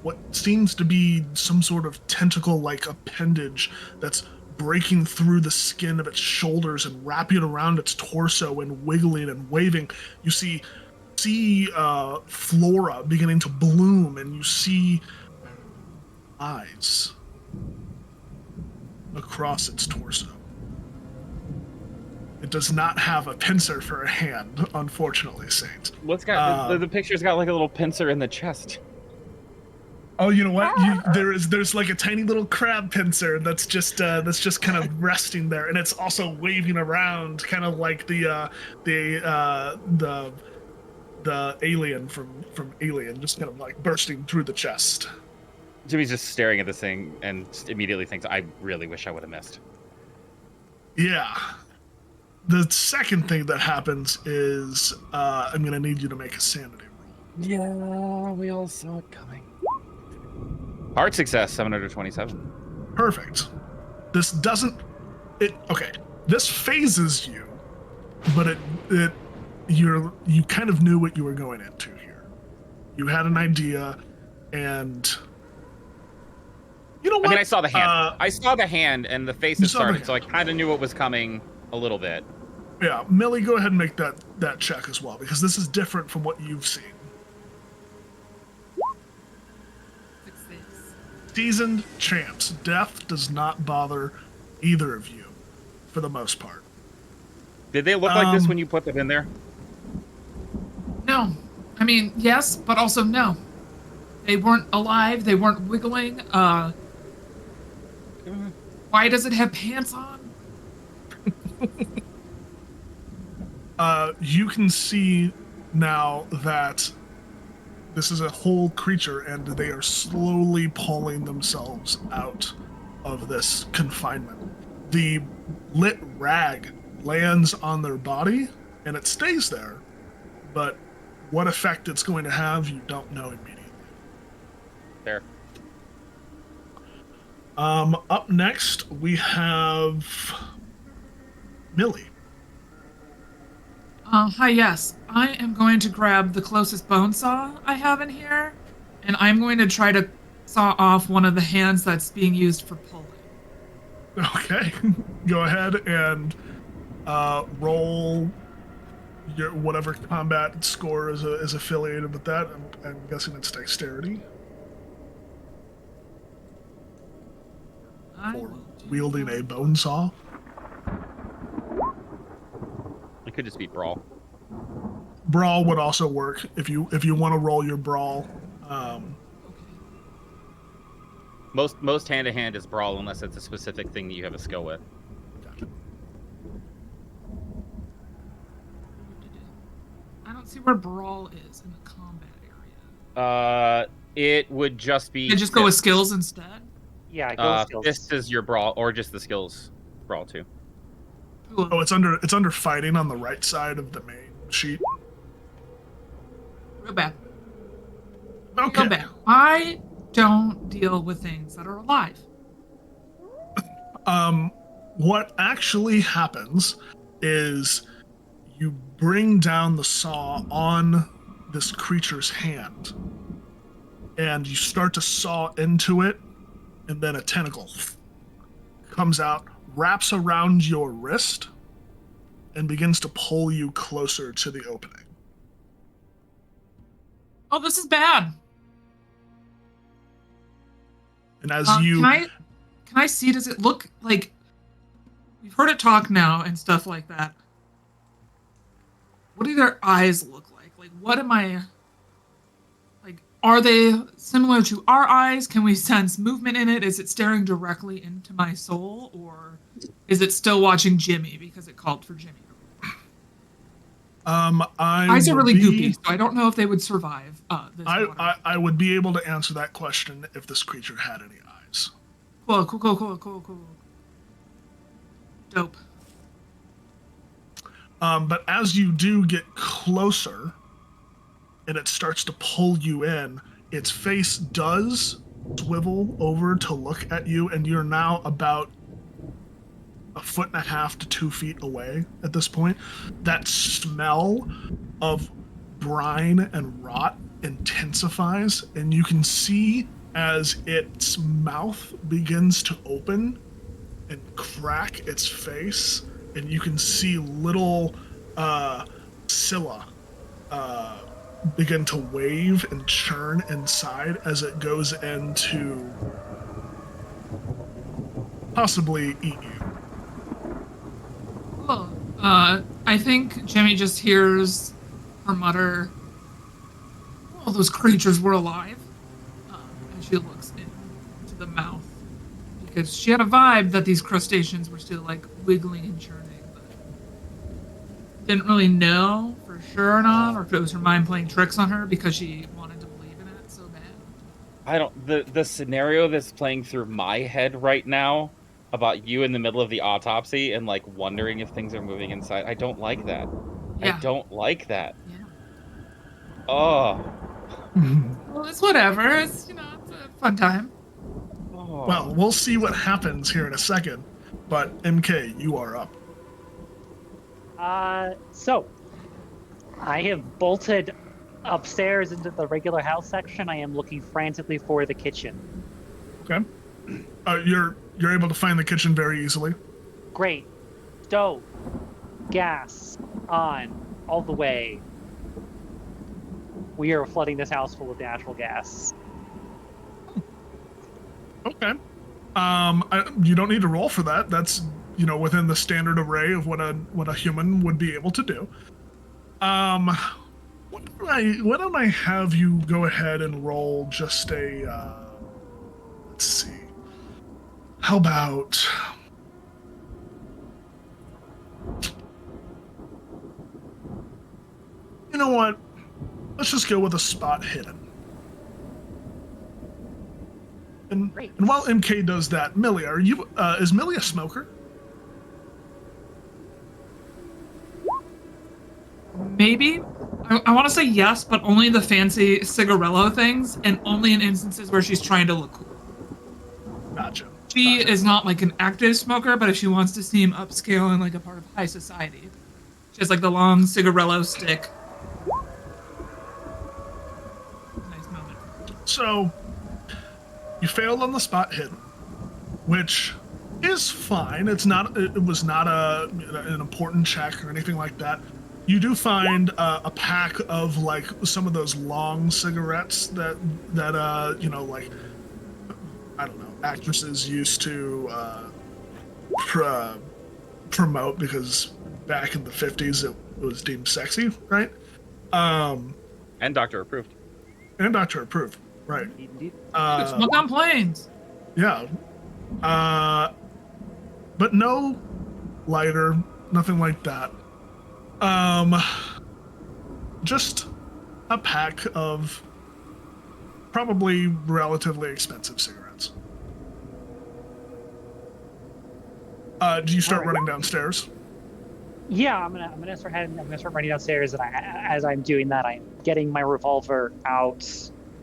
what seems to be some sort of tentacle-like appendage that's breaking through the skin of its shoulders and wrapping around its torso and wiggling and waving. You see flora beginning to bloom, and you see eyes across its torso. It does not have a pincer for a hand, unfortunately, Saint. What's got the picture's got like a little pincer in the chest. Oh, you know what? There's like a tiny little crab pincer that's just kind of resting there, and it's also waving around, kind of like the alien from Alien, just kind of like bursting through the chest. Jimmy's just staring at this thing and immediately thinks, I really wish I would have missed. Yeah. The second thing that happens is I'm gonna need you to make a sanity roll. Yeah, we all saw it coming. Hard success, 727. Perfect. This doesn't. Okay. This phases you, but you kind of knew what you were going into here. You had an idea, and you know what? I mean, I saw the hand. I saw the hand, and the face you had saw the started, hand. so I kind of knew what was coming a little bit. Yeah, Millie, go ahead and make that check as well, because this is different from what you've seen. Success. Seasoned champs. Death does not bother either of you, for the most part. Did they look like this when you put them in there? No. I mean, yes, but also no. They weren't alive. They weren't wiggling. Why does it have pants on? You can see now that this is a whole creature, and they are slowly pulling themselves out of this confinement. The lit rag lands on their body, and it stays there, but what effect it's going to have, you don't know immediately. Fair. Up next, we have Millie. Hi, yes. I am going to grab the closest bone saw I have in here, and I'm going to try to saw off one of the hands that's being used for pulling. Okay, go ahead and roll your whatever combat score is affiliated with that. I'm guessing it's dexterity I for will do wielding that. a bone saw. It could just be brawl. Brawl would also work if you want to roll your brawl. Okay. Most hand to hand is brawl unless it's a specific thing that you have a skill with. I don't see where brawl is in the combat area. It would just be. Can I just go with fists. skills instead? Yeah, go with skills. Fists is your brawl, or just the skills brawl too. Cool. Oh, it's under fighting on the right side of the main sheet. Real bad. Okay. Real bad. I don't deal with things that are alive. What actually happens is you bring down the saw on this creature's hand, and you start to saw into it, and then a tentacle comes out, wraps around your wrist, and begins to pull you closer to the opening. Oh, this is bad. And as Can I see? Does it look like we've heard it talk now and stuff like that? What do their eyes look like? Like, what am I? Like, are they similar to our eyes? Can we sense movement in it? Is it staring directly into my soul, or is it still watching Jimmy because it called for Jimmy? Eyes are really goopy, so I don't know if they would survive this water. I would be able to answer that question if this creature had any eyes. Cool. Dope. But as you do get closer, and it starts to pull you in, its face does swivel over to look at you, and you're now about 1.5 to 2 feet away at this point. That smell of brine and rot intensifies, and you can see as its mouth begins to open and crack its face, and you can see little Scylla begin to wave and churn inside as it goes into possibly eat you. Cool. I think Jimmy just hears her mutter, "Oh, those creatures were alive," and she looks into the mouth because she had a vibe that these crustaceans were still like wiggling and churning, but didn't really know for sure or not, or if it was her mind playing tricks on her because she wanted to believe in it so bad. I don't. The scenario that's playing through my head right now about you in the middle of the autopsy and like wondering if things are moving inside. I don't like that. Yeah. I don't like that. Yeah. Oh. Well, it's whatever. It's it's a fun time. Well, we'll see what happens here in a second. But MK, you are up. So I have bolted upstairs into the regular house section. I am looking frantically for the kitchen. Okay. You're able to find the kitchen very easily. Great. Stove. Gas. On. All the way. We are flooding this house full of natural gas. Okay. You don't need to roll for that. That's within the standard array of what a human would be able to do. Why don't I have you go ahead and roll just a let's see. How about you know what? Let's just go with a spot hidden. And while MK does that, Millie, is Millie a smoker? Maybe. I want to say yes, but only the fancy cigarello things, and only in instances where she's trying to look cool. Gotcha. She is not like an active smoker, but if she wants to seem upscale and like a part of high society, she has like the long cigarello stick. Nice moment. So, you failed on the spot hidden, which is fine. It was not an important check or anything like that. You do find a pack of like some of those long cigarettes that like I don't know, actresses used to promote because back in the 50s it was deemed sexy, right? And doctor approved. And doctor approved, right? Indeed. Smoke on planes. Yeah. But no lighter, nothing like that. Just a pack of probably relatively expensive cigarettes. Do you start running downstairs? Yeah, I'm gonna start running downstairs, and as I'm doing that, I'm getting my revolver out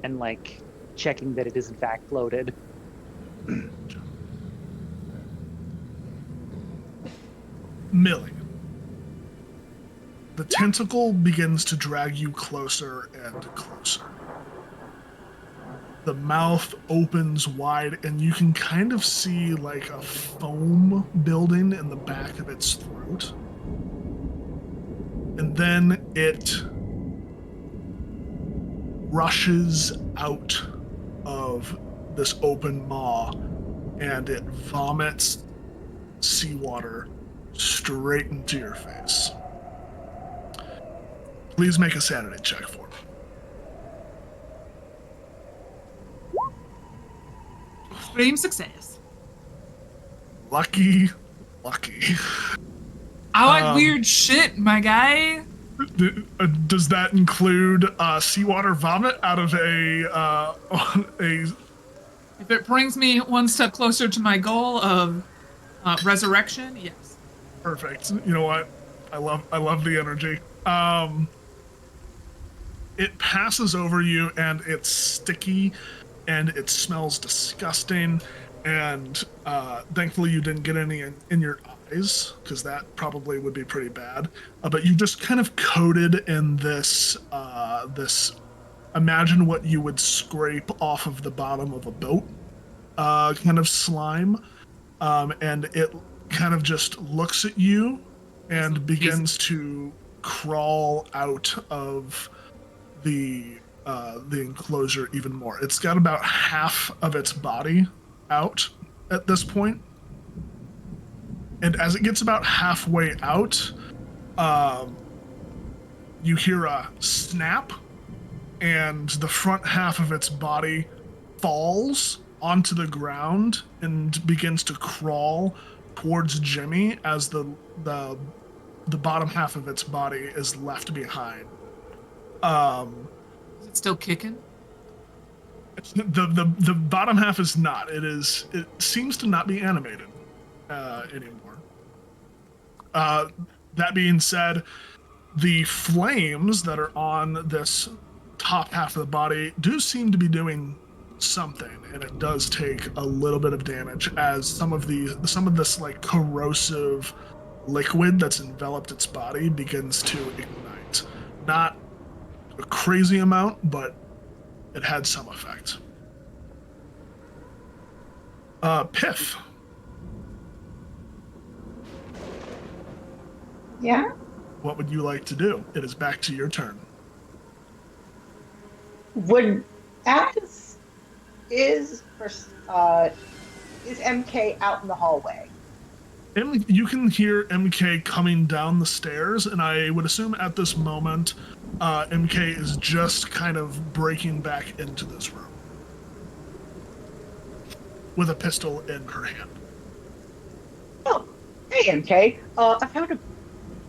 and like checking that it is in fact loaded. Millie. The tentacle begins to drag you closer and closer. The mouth opens wide, and you can kind of see like a foam building in the back of its throat. And then it rushes out of this open maw, and it vomits seawater straight into your face. Please make a sanity check for me. Extreme success. Lucky. I like weird shit, my guy. Does that include seawater vomit out of a If it brings me one step closer to my goal of resurrection, yes. Perfect. You know what? I love the energy. It passes over you, and it's sticky, and it smells disgusting, and thankfully you didn't get any in your eyes, because that probably would be pretty bad. But you just kind of coated in this imagine what you would scrape off of the bottom of a boat kind of slime, and it kind of just looks at you and begins to crawl out of the enclosure even more. It's got about half of its body out at this point, and as it gets about halfway out, you hear a snap, and the front half of its body falls onto the ground and begins to crawl towards Jimmy as the bottom half of its body is left behind. Is it still kicking? The bottom half is not. It seems to not be animated anymore. That being said, the flames that are on this top half of the body do seem to be doing something, and it does take a little bit of damage as some of this like corrosive liquid that's enveloped its body begins to ignite. Not a crazy amount, but it had some effect. Piff. Yeah. What would you like to do? It is back to your turn. Would as is MK out in the hallway? You can hear MK coming down the stairs, and I would assume at this moment, MK is just kind of breaking back into this room with a pistol in her hand. Oh, hey MK. I found a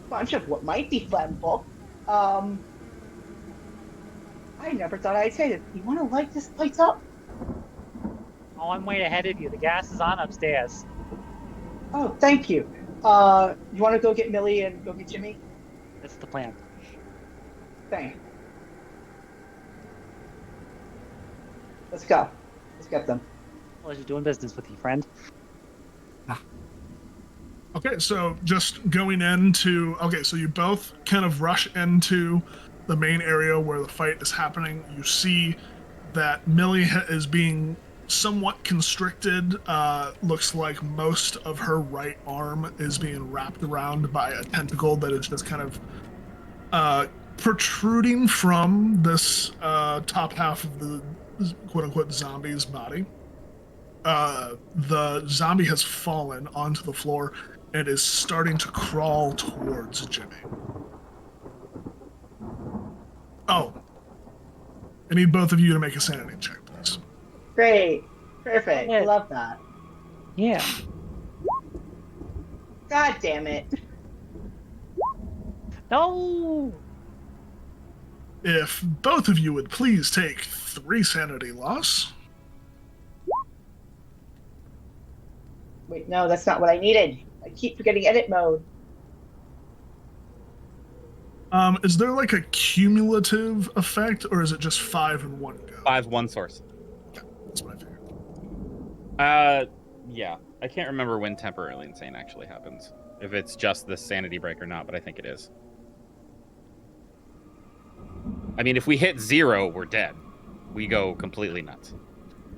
bunch of what might be flammable. I never thought I'd say that. You want to light this place up? Oh, I'm way ahead of you. The gas is on upstairs. Oh, thank you. You want to go get Millie and go get Jimmy? That's the plan. Thanks. Let's go. Let's get them. Pleasure doing business with you, friend. Okay, so just going into... Okay, so you both kind of rush into the main area where the fight is happening. You see that Millie is being somewhat constricted. Looks like most of her right arm is being wrapped around by a tentacle that is just kind of protruding from this top half of the quote-unquote zombie's body. The zombie has fallen onto the floor and is starting to crawl towards Jimmy. Oh. I need both of you to make a sanity check, please. Great. Perfect. Yeah. Love that. Yeah. God damn it. No! If both of you would please take 3 sanity loss. Wait, no, that's not what I needed. I keep forgetting edit mode. Is there like a cumulative effect, or is it just 5 in one go? 5 one source. Okay, that's what I figured. Yeah. I can't remember when temporarily insane actually happens. If it's just the sanity break or not, but I think it is. I mean, if we hit 0, we're dead. We go completely nuts.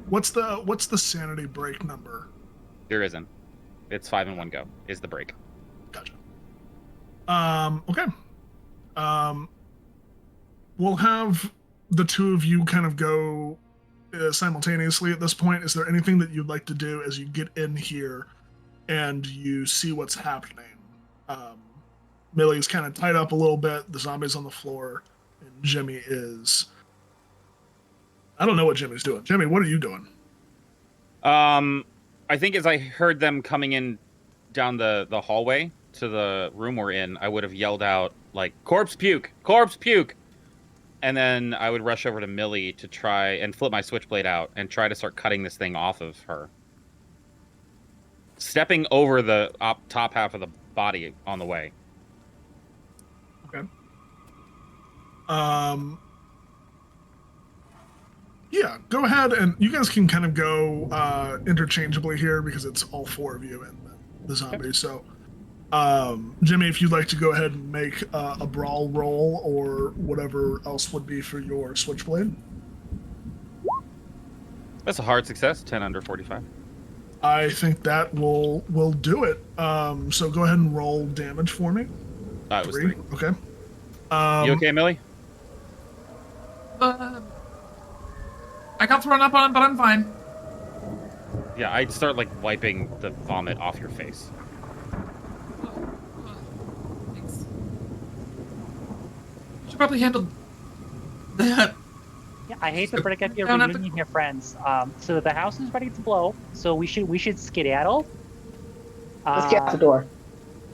What's the sanity break number? There isn't. It's 5 in one go. Is the break. Gotcha. Okay. We'll have the two of you kind of go simultaneously at this point. Is there anything that you'd like to do as you get in here and you see what's happening? Millie's kind of tied up a little bit. The zombie's on the floor, and Jimmy is... I don't know what Jimmy's doing. Jimmy, what are you doing? I think as I heard them coming in down the hallway to the room we're in, I would have yelled out, like, corpse puke! Corpse puke! And then I would rush over to Millie to try and flip my switchblade out and try to start cutting this thing off of her. Stepping over the top half of the body on the way. Okay. Yeah, go ahead, and you guys can kind of go interchangeably here because it's all 4 of you and the zombie. Okay. So, Jimmy, if you'd like to go ahead and make a brawl roll or whatever else would be for your switchblade. That's a hard success, 10 under 45. I think that will do it. So go ahead and roll damage for me. It was 3. Okay. You okay, Millie? I got thrown up on, but I'm fine. Yeah, I'd start, like, wiping the vomit off your face. Thanks. Should probably handle that. Yeah, I hate to break up your Don't have reunion here, friends. So the house is ready to blow. So we should skedaddle. Let's get out the door.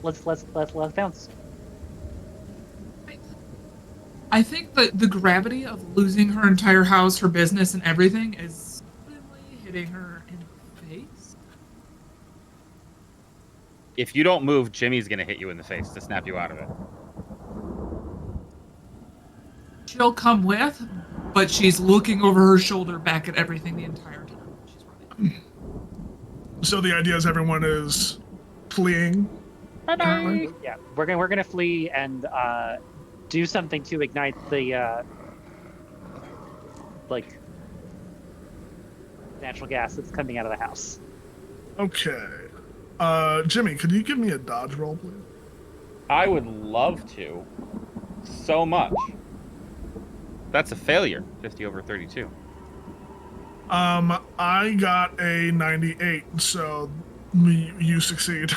Let's bounce. I think that the gravity of losing her entire house, her business, and everything is really hitting her in the face. If you don't move, Jimmy's gonna hit you in the face to snap you out of it. She'll come with, but she's looking over her shoulder back at everything the entire time she's running. So the idea is everyone is fleeing. Currently? Yeah, we're gonna flee and do something to ignite the like natural gas that's coming out of the house. Okay. Jimmy, could you give me a dodge roll, please? I would love to. So much. That's a failure. 50 over 32. I got a 98, so you succeed.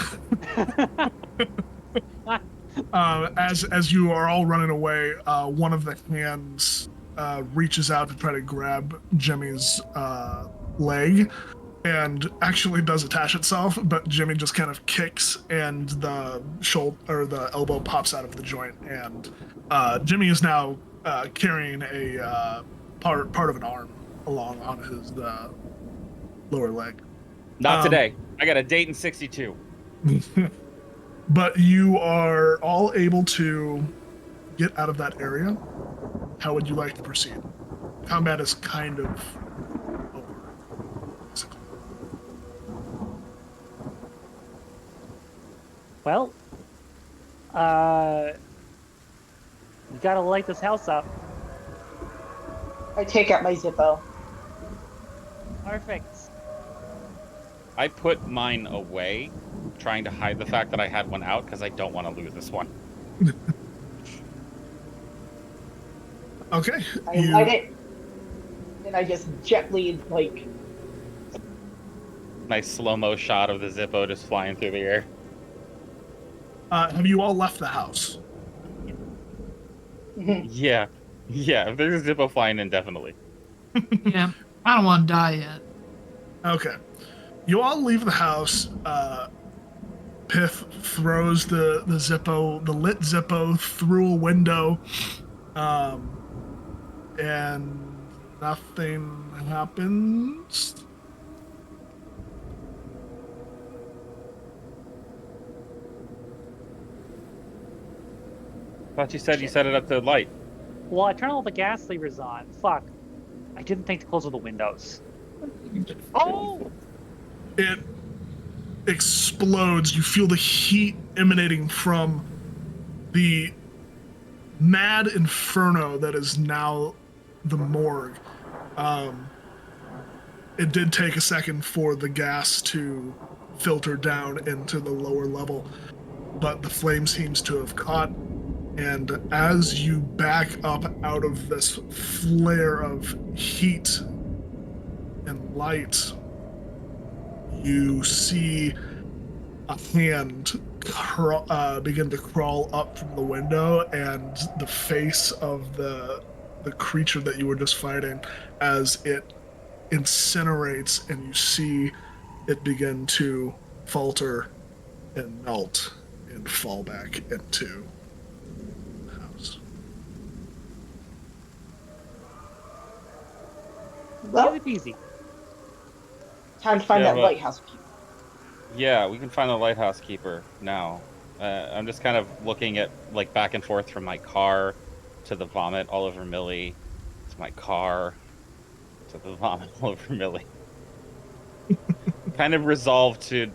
As you are all running away, one of the hands reaches out to try to grab Jimmy's leg, and actually does attach itself, but Jimmy just kind of kicks, and the shoulder or the elbow pops out of the joint, and Jimmy is now carrying a part of an arm along on his lower leg. Not today. I got a date in 62. But you are all able to get out of that area. How would you like to proceed? Combat is kind of over. Well, we gotta light this house up. I take out my Zippo. Perfect. I put mine away, trying to hide the fact that I had one out because I don't want to lose this one. Okay. I light it, and I just gently, like... Nice slow-mo shot of the Zippo just flying through the air. Have you all left the house? Yeah. Yeah, if there's a Zippo flying in, definitely. Yeah, I don't want to die yet. Okay. You all leave the house. Piff throws the Zippo, the lit Zippo, through a window, and nothing happens. Thought you said you set it up to light. Well, I turned all the gas levers on. Fuck. I didn't think to close all the windows. Oh! It explodes. You feel the heat emanating from the mad inferno that is now the morgue. It did take a second for the gas to filter down into the lower level, but the flame seems to have caught. And as you back up out of this flare of heat and light, you see a hand begin to crawl up from the window, and the face of the creature that you were just fighting as it incinerates, and you see it begin to falter and melt and fall back into the house. Well, Easy peasy. time to find Yeah, that but- lighthouse keeper. Yeah, we can find the lighthouse keeper now. I'm just kind of looking at, like, back and forth from my car to the vomit all over Millie, to my car, to the vomit all over Millie. Kind of resolved to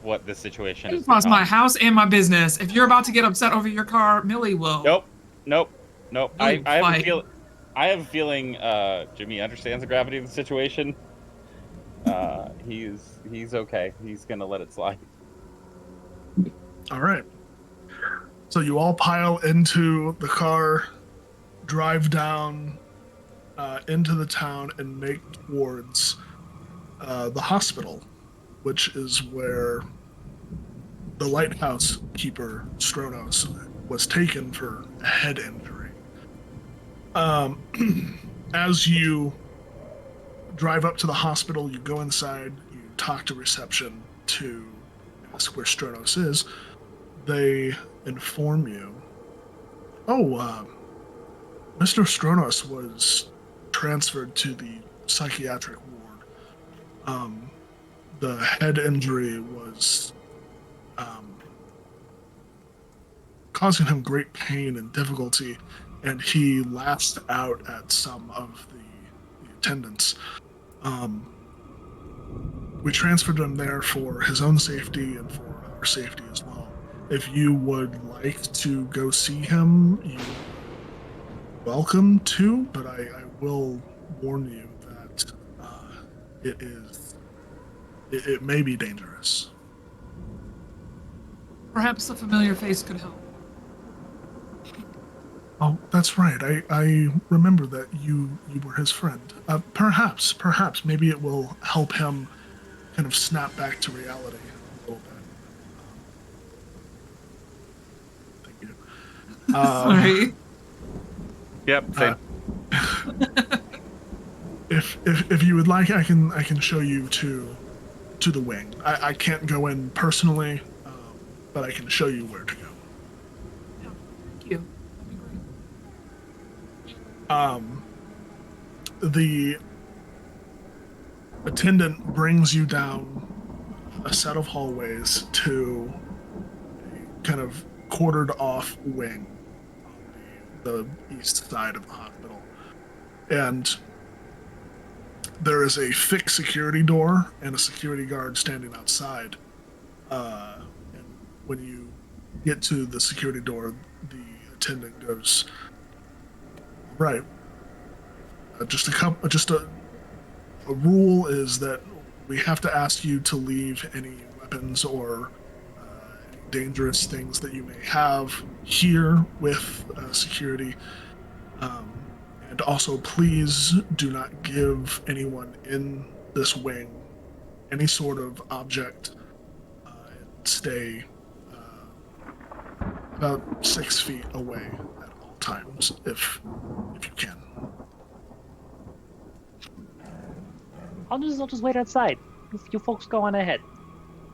what this situation is. Across my house and my business. If you're about to get upset over your car, Millie will. Nope. Millie I have a fight. feel. I have a feeling Jimmy understands the gravity of the situation. He's okay. He's gonna let it slide. All right. So you all pile into the car, drive down into the town, and make towards the hospital, which is where the lighthouse keeper, Stronos, was taken for a head injury. As you drive up to the hospital, you go inside, you talk to reception to ask where Stronos is. They inform you, Mr. Stronos was transferred to the psychiatric ward. The head injury was causing him great pain and difficulty, and he lashed out at some of the attendants. We transferred him there for his own safety and for our safety as well. If you would like to go see him, you're welcome to, but I will warn you that it may be dangerous. Perhaps a familiar face could help. Oh, that's right. I remember that you were his friend. Perhaps, maybe it will help him kind of snap back to reality a little bit. Thank you. Sorry. Yep. Same. If you would like, I can show you to the wing. I can't go in personally, but I can show you where to go. Yeah, thank you. That'd be great. The attendant brings you down a set of hallways to a kind of quartered off wing on the east side of the hospital. And there is a fixed security door and a security guard standing outside. And when you get to the security door, the attendant goes, "Right. A rule is that we have to ask you to leave any weapons or any dangerous things that you may have here with security. And also, please do not give anyone in this wing any sort of object. And stay about 6 feet away at all times, if you can." I'll just wait outside. You folks go on ahead.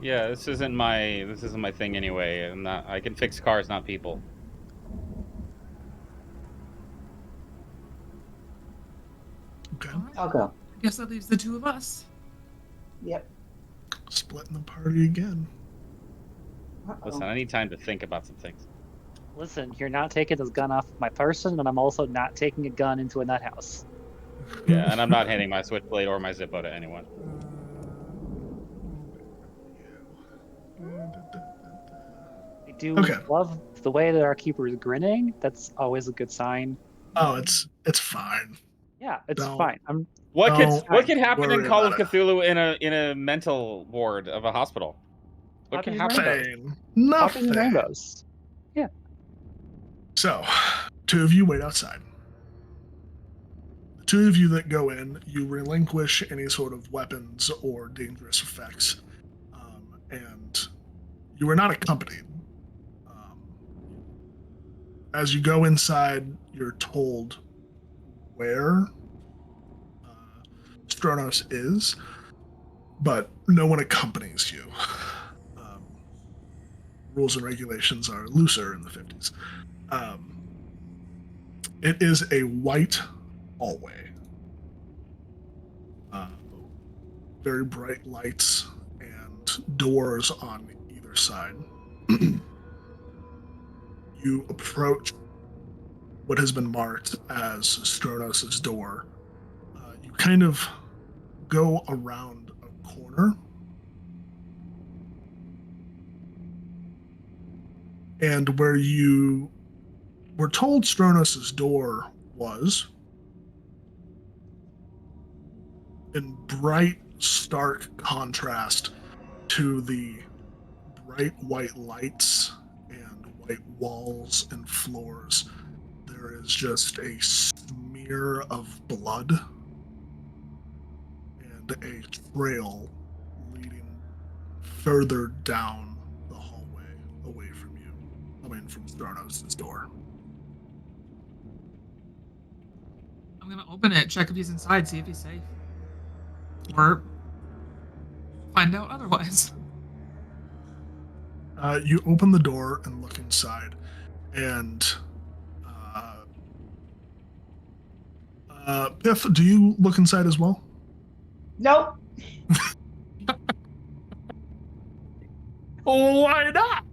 Yeah, this isn't my thing anyway. I can fix cars, not people. Okay. All right. I'll go. I guess that leaves the two of us. Yep. Splitting the party again. Listen, I need time to think about some things. Listen, you're not taking this gun off my person, and I'm also not taking a gun into a nut house. Yeah, and I'm not handing my switchblade or my Zippo to anyone. I do Okay. love the way that our keeper is grinning. That's always a good sign. Oh, it's fine. Yeah, it's Don't- fine. What Don't could happen in worry Call of about it. Cthulhu in a mental ward of a hospital? What can Popping happen? rainbows. Nothing. Popping Nothing. rainbows. So, two of you wait outside. The two of you that go in, you relinquish any sort of weapons or dangerous effects, and you are not accompanied. As you go inside, you're told where Stronos is, but no one accompanies you. Rules and regulations are looser in the 50s. It is a white hallway. Very bright lights and doors on either side. You approach what has been marked as Stronos' door. You kind of go around a corner. And where you were told Stronos' door was, in bright, stark contrast to the bright white lights and white walls and floors, there is just a smear of blood and a trail leading further down the hallway away from you, coming from Stronos' door. I'm gonna open it, check if he's inside, see if he's safe. Or find out otherwise. You open the door and look inside, and Piff, do you look inside as well? Nope. Why not?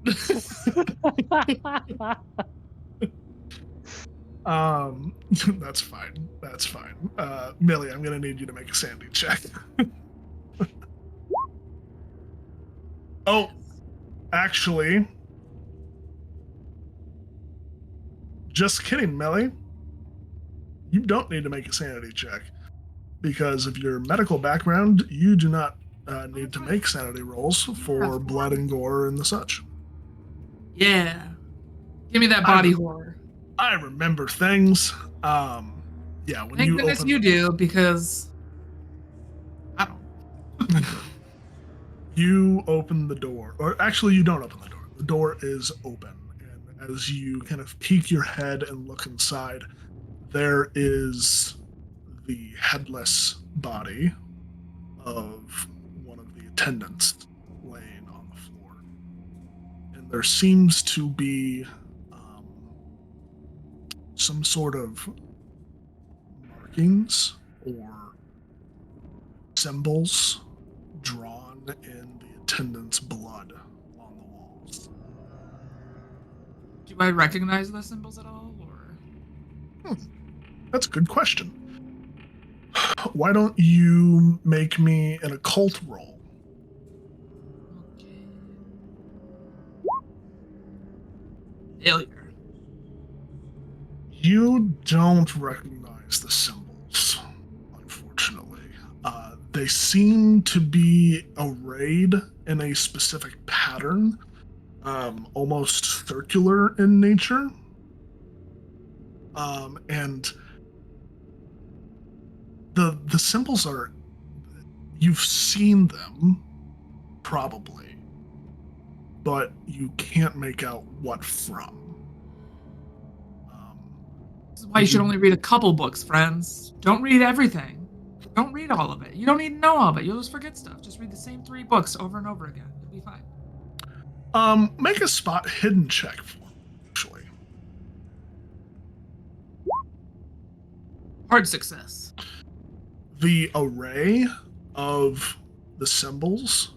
That's fine. That's fine. Millie, I'm gonna need you to make a sanity check. Oh, actually, just kidding, Millie. You don't need to make a sanity check because of your medical background. You do not need to make sanity rolls for blood and gore and the such. Yeah. Give me that body horror. I remember things. Yeah, when Thank you goodness open, you do, because I don't. you open the door, or actually, you don't open the door. The door is open, and as you kind of peek your head and look inside, there is the headless body of one of the attendants laying on the floor, and there seems to be some sort of markings or symbols drawn in the attendant's blood along the walls. Do I recognize the symbols at all, or? That's a good question. Why don't you make me an occult roll? Okay. Failure. You don't recognize the symbols, unfortunately. They seem to be arrayed in a specific pattern, almost circular in nature. And the symbols are, you've seen them, probably, but you can't make out what from. This is why you should only read a couple books, friends. Don't read everything. Don't read all of it. You don't need to know all of it. You'll just forget stuff. Just read the same 3 books over and over again. You'll be fine. Make a spot hidden check for me, actually. Hard success. The array of the symbols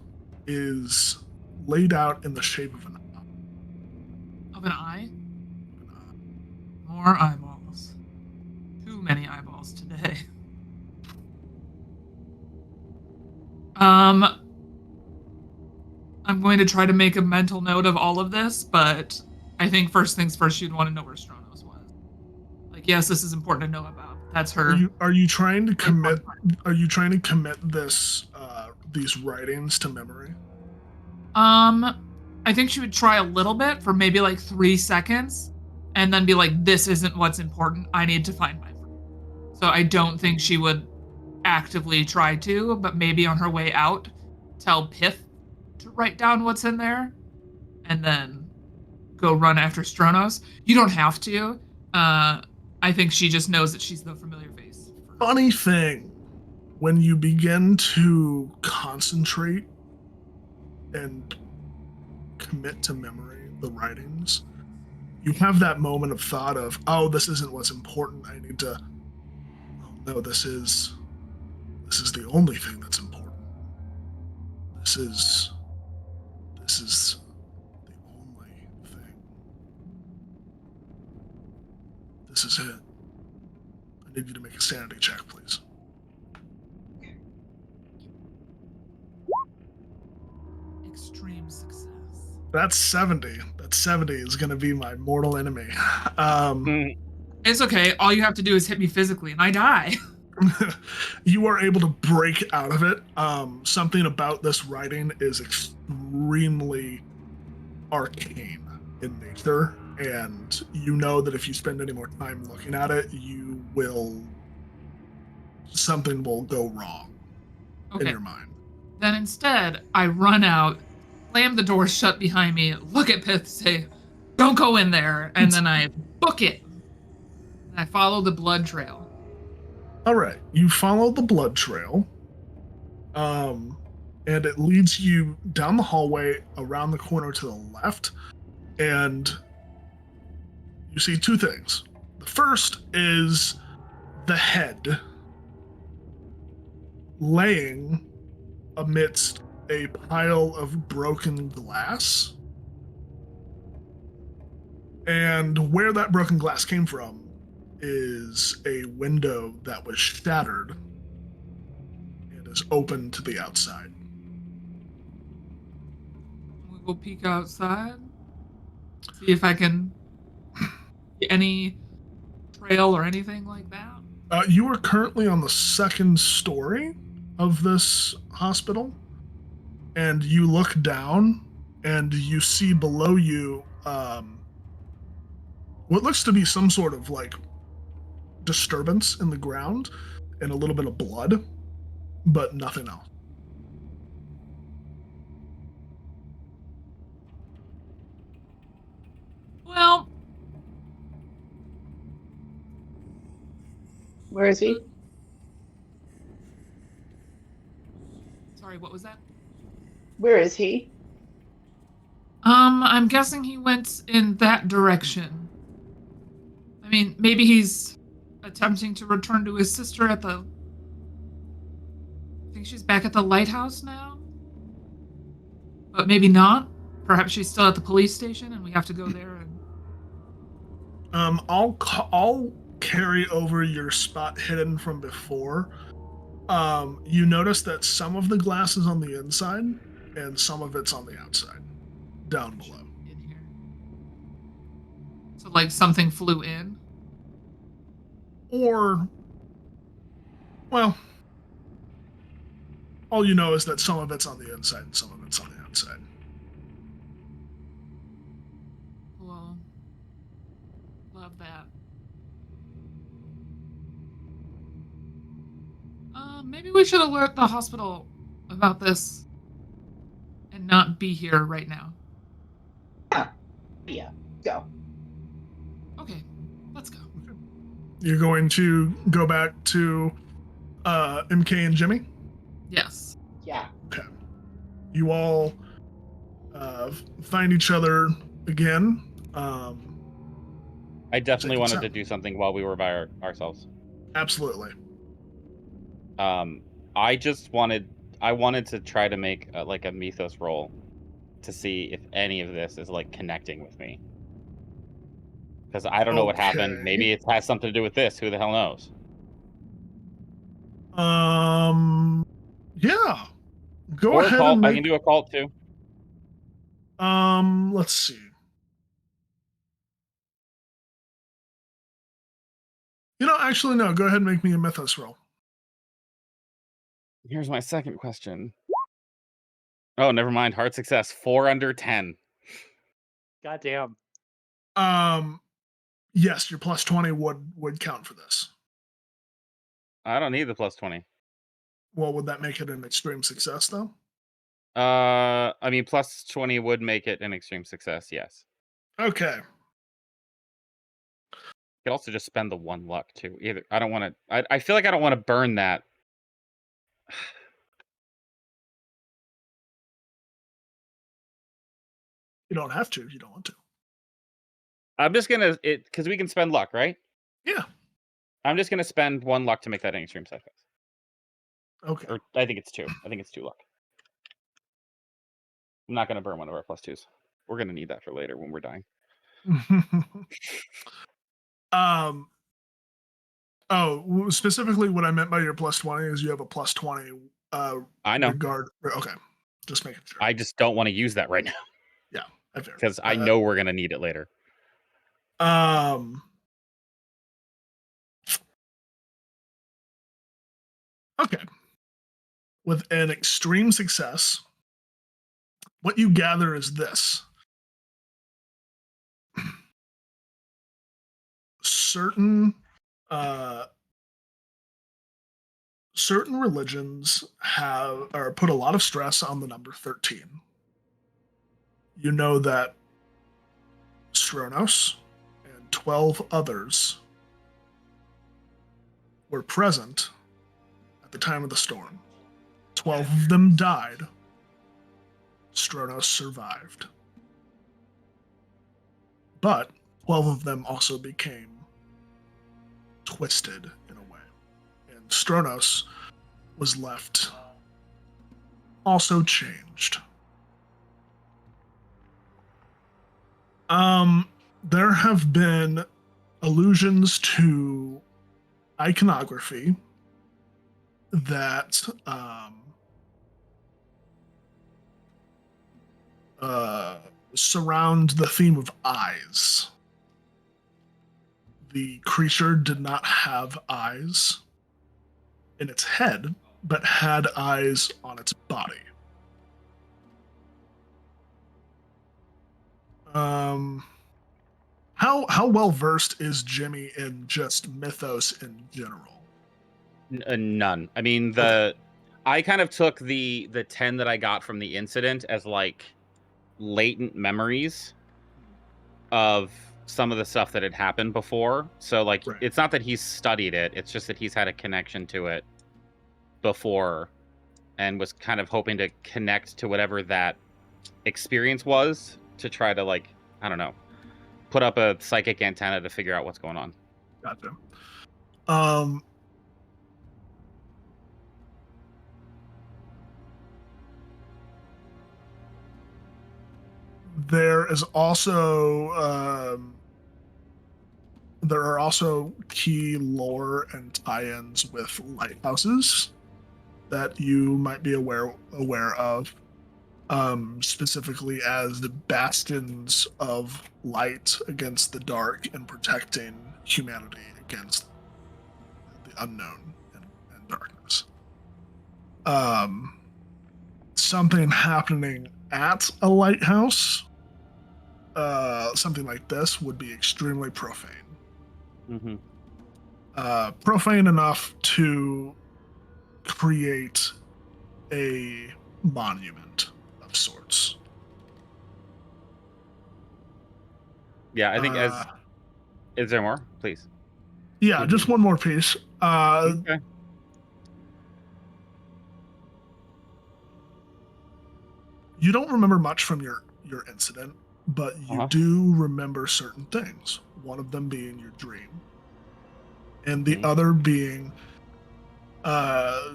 is laid out in the shape of an eye. Of an eye? More eyeballs. Too many eyeballs today. I'm going to try to make a mental note of all of this, but I think first things first, you'd want to know where Stronos was. Like, yes, this is important to know about. That's her. Are you trying to commit? Are you trying to commit this these writings to memory? I think she would try a little bit for maybe like 3 seconds, and then be like, "This isn't what's important. I need to find my friend." So I don't think she would actively try to, but maybe on her way out, tell Pith to write down what's in there, and then go run after Stronos. You don't have to. I think she just knows that she's the familiar face. Funny thing, when you begin to concentrate and commit to memory the writings, you have that moment of thought of, oh, this isn't what's important. I need to. Oh no, this is the only thing that's important. This is the only thing. This is it. I need you to make a sanity check, please. Extreme success. That's 70. That 70 is going to be my mortal enemy. It's okay. All you have to do is hit me physically, and I die. You are able to break out of it. Something about this writing is extremely arcane in nature, and you know that if you spend any more time looking at it, something will go wrong in your mind. Then instead, I run out, slam the door shut behind me, look at Pith, say, "Don't go in there," and then I book it. I follow the blood trail. All right, you follow the blood trail, and it leads you down the hallway, around the corner to the left, and you see 2 things. The first is the head laying amidst a pile of broken glass, And where that broken glass came from is a window that was shattered and is open to the outside. We will peek outside, see if I can see any trail or anything like that. You are currently on the second story of this hospital, and you look down and you see below you what looks to be some sort of like disturbance in the ground and a little bit of blood, but nothing else. Well, Where is he? sorry, what was that? Where is he? I'm guessing he went in that direction. I mean, maybe he's attempting to return to his sister at the. I think she's back at the lighthouse now. But maybe not. Perhaps she's still at the police station and we have to go there and. I'll carry over your spot hidden from before. You notice that some of the glass is on the inside and some of it's on the outside, down below. In here. So, like, something flew in? Or, well, all you know is that some of it's on the inside and some of it's on the outside. Well, love that. Maybe we should alert the hospital about this and not be here right now. Yeah, go. Okay, let's go. You're going to go back to MK and Jimmy? Yes. Yeah. Okay. You all find each other again. I definitely Second wanted time. to do something while we were by ourselves. Absolutely. I wanted to try to make like a mythos roll to see if any of this is like connecting with me. Because I don't know what happened. Okay. Maybe it has something to do with this. Who the hell knows? Yeah. Go Or ahead occult. and I make. can do occult too. Let's see. Actually, no. Go ahead and make me a mythos roll. Here's my second question. Oh, never mind. Hard success. 4 under 10. Goddamn. Yes, your plus 20 would count for this. I don't need the plus 20. Well, would that make it an extreme success, though? I mean, plus 20 would make it an extreme success. Yes. Okay. You could also just spend the 1 luck too. Either I don't want to. I feel like I don't want to burn that. You don't have to if you don't want to. I'm just gonna because we can spend luck, right? Yeah. I'm just gonna spend 1 luck to make that an extreme success. Okay. Or I think it's 2. I think it's 2 luck. I'm not gonna burn one of our plus 2s. We're gonna need that for later when we're dying. Specifically what I meant by your plus 20 is you have a plus 20 I know. Okay. Just making sure. I just don't want to use that right now Yeah, I figured. because I know we're gonna need it later. Okay. With an extreme success, what you gather is this. Certain religions have or put a lot of stress on the number 13. You know that Stronos and 12 others were present at the time of the storm. 12 of them died. Stronos survived. But 12 of them also became twisted in a way. And Stronos was left also changed. there have been allusions to iconography that surround the theme of eyes. The creature did not have eyes in its head, but had eyes on its body. How well versed is Jimmy in just mythos in general? None. I mean, I kind of took the 10 that I got from the incident as like latent memories of some of the stuff that had happened before. So like, Right. it's not that he's studied it; it's just that he's had a connection to it before, and was kind of hoping to connect to whatever that experience was to try to, like, I don't know, put up a psychic antenna to figure out what's going on. Gotcha. There is also there are also key lore and tie-ins with lighthouses that you might be aware of, specifically as the bastions of light against the dark and protecting humanity against the unknown and darkness. Something happening at a lighthouse, something like this would be extremely profane. Mm-hmm. Profane enough to create a monument of sorts. Yeah, I think is there more? Please. Yeah, just one more piece. Okay. You don't remember much from your incident, but you do remember certain things. One of them being your dream, and the other being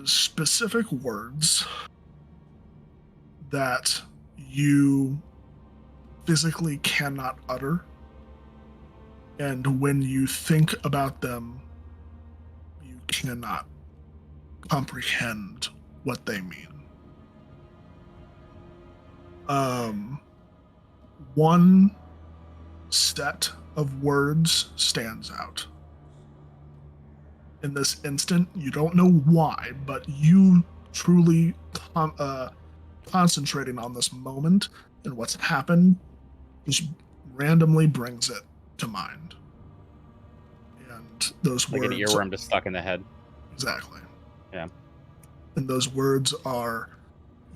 specific words that you physically cannot utter, and when you think about them, you cannot comprehend what they mean. One set of words stands out. In this instant, you don't know why, but you truly concentrating on this moment and what's happened just randomly brings it to mind. And those like words, an earworm just stuck in the head. Exactly. Yeah. And those words are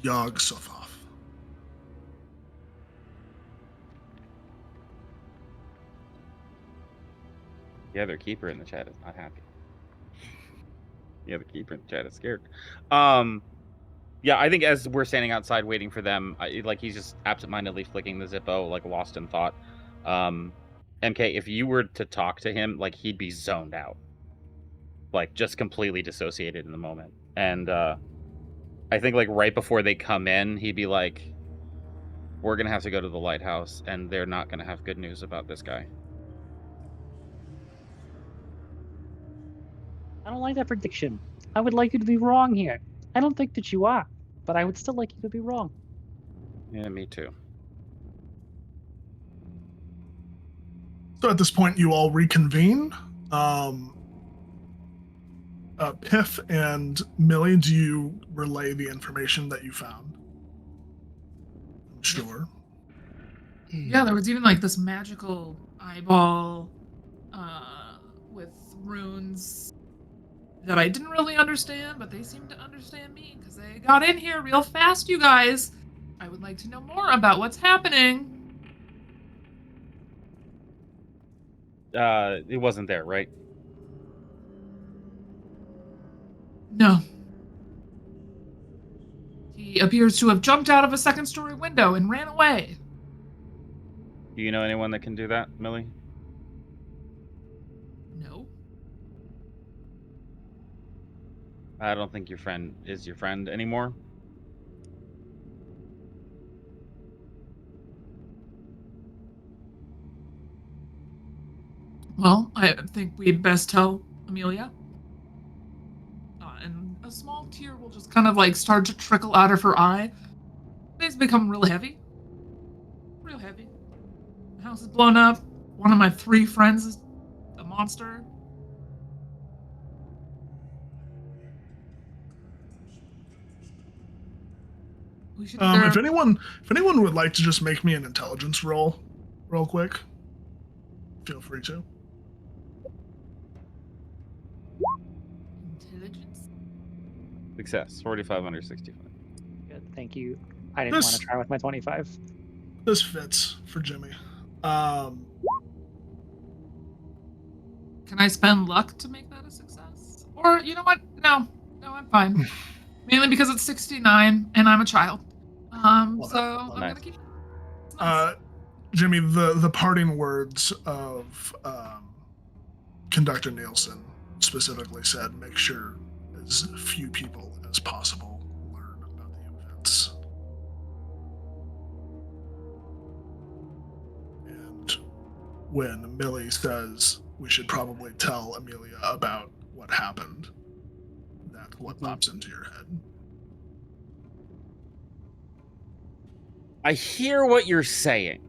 Yog Sothoth. The other keeper in the chat is not happy. The other keeper in the chat is scared. Yeah, I think as we're standing outside waiting for them, like he's just absentmindedly flicking the Zippo, like lost in thought. MK, if you were to talk to him, like he'd be zoned out, like just completely dissociated in the moment. And I think like right before they come in, he'd be like, "We're gonna have to go to the lighthouse, and they're not gonna have good news about this guy." I don't like that prediction. I would like you to be wrong here. I don't think that you are, but I would still like you to be wrong. Yeah, me too. So at this point, you all reconvene. Piff and Millie, do you relay the information that you found? Sure. Yeah, there was even like this magical eyeball with runes that I didn't really understand, but they seemed to understand me because they got in here real fast, you guys. I would like to know more about what's happening. It wasn't there, right? No. He appears to have jumped out of a second-story window and ran away. Do you know anyone that can do that, Millie? No. I don't think your friend is your friend anymore. Well, I think we'd best tell Amelia. And a small tear will just kind of like start to trickle out of her eye. It's become really heavy. Real heavy. The house is blown up. One of my 3 friends is a monster. We should either... If anyone would like to just make me an intelligence roll, real quick, feel free to. Intelligence? Success. 45 under 65. Good, thank you. I didn't want to try with my 25. This fits for Jimmy. Can I spend luck to make that a success? Or, you know what? No, I'm fine. Mainly because it's 69 and I'm a child. So I'm Nice. gonna keep it. It's nice. Jimmy, the parting words of Conductor Nielsen specifically said, make sure as few people as possible learn about the events. And when Millie says we should probably tell Amelia about what happened, that's what pops into your head. I hear what you're saying.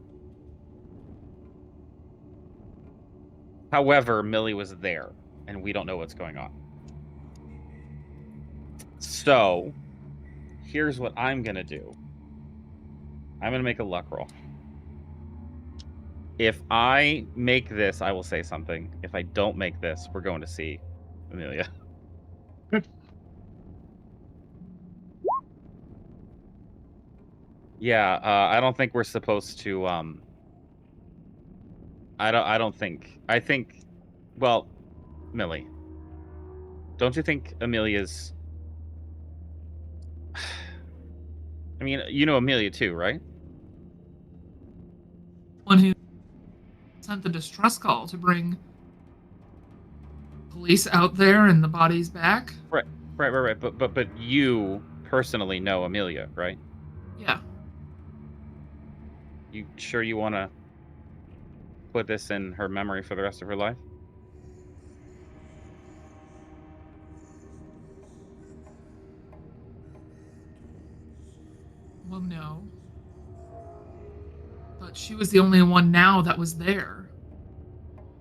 However, Millie was there, and we don't know what's going on. So, here's what I'm going to do. I'm going to make a luck roll. If I make this, I will say something. If I don't make this, we're going to see Amelia. Good. Yeah, I don't think we're supposed to, I think, well, Millie, don't you think Amelia's, I mean, you know Amelia too, right? One who sent the distress call to bring police out there and the bodies back. Right. But you personally know Amelia, right? Yeah. You sure you want to put this in her memory for the rest of her life? Well, no. But she was the only one now that was there.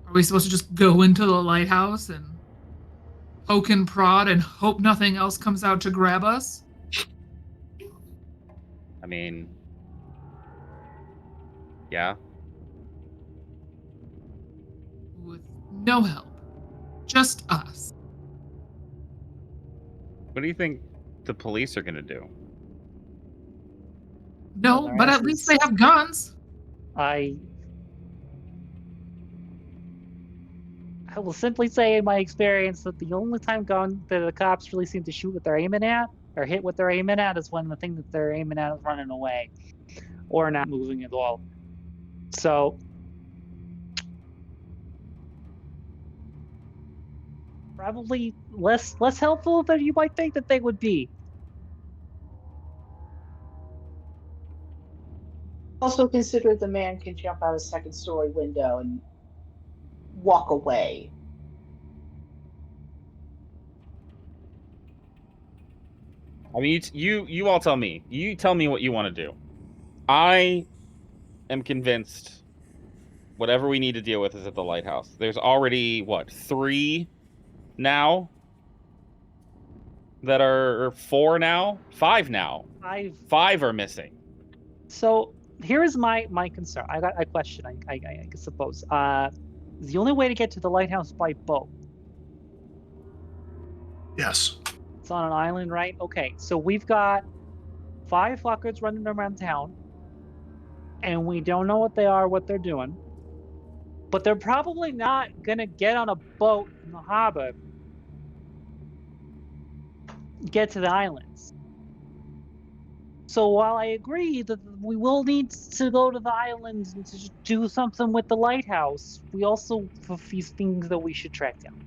Are we supposed to just go into the lighthouse and poke and prod and hope nothing else comes out to grab us? I mean, yeah. With no help. Just us. What do you think the police are going to do? No, Well, but at least they have guns. I will simply say, in my experience, that the only time that the cops really seem to shoot what they're aiming at or hit what they're aiming at is when the thing that they're aiming at is running away or not moving at all. So probably less helpful than you might think that they would be. Also consider the man can jump out a second-story window and walk away. I mean, you all tell me. You tell me what you want to do. I am convinced whatever we need to deal with is at the lighthouse. There's already, what, 3 now? That are 4 now? 5 now. 5 are missing. So here is my concern. I got a question. I suppose. Is the only way to get to the lighthouse by boat? Yes. It's on an island, right? Okay, so we've got 5 fuckers running around town, and we don't know what they are, what they're doing. But they're probably not gonna get on a boat in the harbor, get to the islands. So while I agree that we will need to go to the islands and to do something with the lighthouse, we also have these things that we should track down.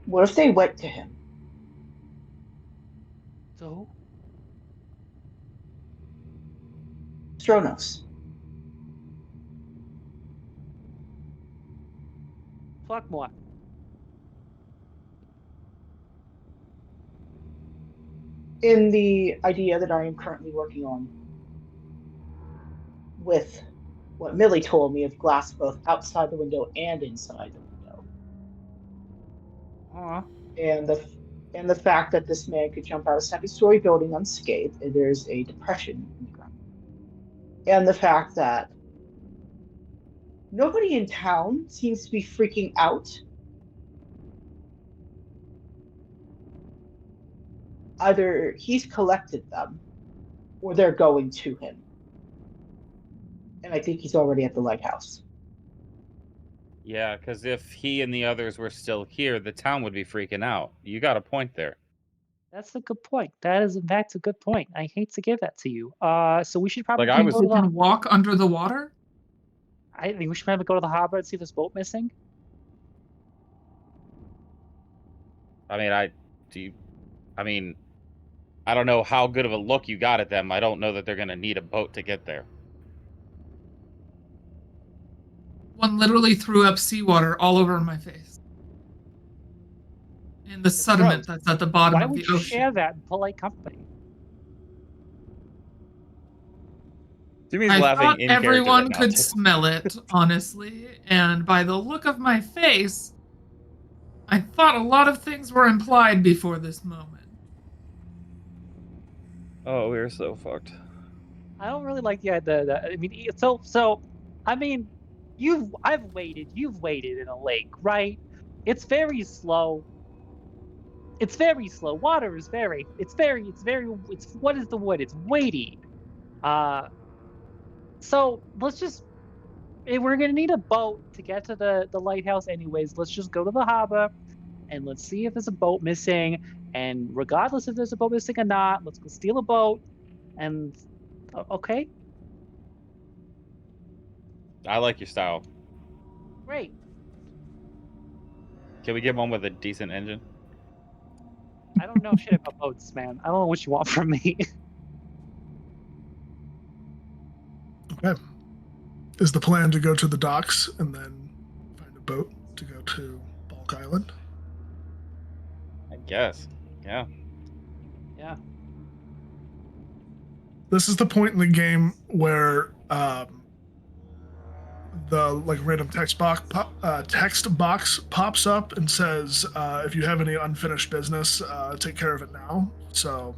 What if they went to him? So Stronos. Fuck more. In the idea that I am currently working on, with what Millie told me of glass both outside the window and inside the window, Aw. and the fact that this man could jump out a second-story building unscathed, and there's a depression in the ground, and the fact that nobody in town seems to be freaking out. Either he's collected them, or they're going to him. And I think he's already at the lighthouse. Yeah, because if he and the others were still here, the town would be freaking out. You got a point there. That's a good point. That is, in fact, a good point. I hate to give that to you. So we should probably I Think was- go we to the. can walk under the water? I think we should probably go to the harbor and see if there's a boat missing. I mean, I don't know how good of a look you got at them. I don't know that they're gonna need a boat to get there. One literally threw up seawater all over my face. And the sediment gross. that's at the bottom Why of would the you ocean. share that in polite company? Jimmy's I laughing thought in character everyone right now, could too. smell it, honestly, and by the look of my face, I thought a lot of things were implied before this moment. Oh, we're so fucked. I don't really like the idea. I mean, I mean, I've waited. You've waited in a lake, right? It's very slow. It's very slow. Water is very. It's what is the word? It's weighty. So let's just. We're gonna need a boat to get to the lighthouse, anyways. Let's just go to the harbor, and let's see if there's a boat missing. And regardless if there's a boat missing or not, let's go steal a boat. And okay, I like your style. great. Can we get one with a decent engine? I don't know shit about boats, man. I don't know what you want from me. Okay. Is the plan to go to the docks and then find a boat to go to Bulk Island? I guess. Yeah. Yeah. This is the point in the game where the random text box pops up and says, if you have any unfinished business, take care of it now. So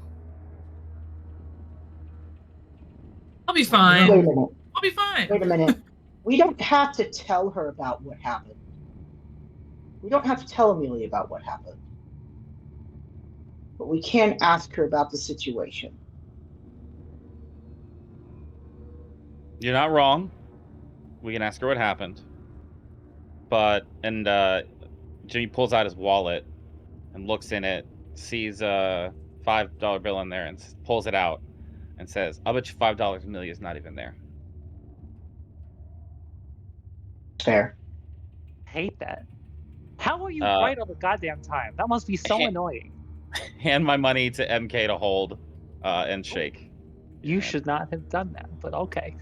I'll be Wait a fine. minute. I'll be fine. Wait a minute. We don't have to tell her about what happened. We don't have to tell Amelia about what happened. But we can ask her about the situation. You're not wrong. We can ask her what happened. Jimmy pulls out his wallet and looks in it, sees a $5 bill in there, and pulls it out and says, "I'll bet you $5 Amelia's not even there." Fair. Hate that. How are you Uh, right all the goddamn time? That must be so ha- annoying. Hand my money to MK to hold and shake. You should not have done that, but okay.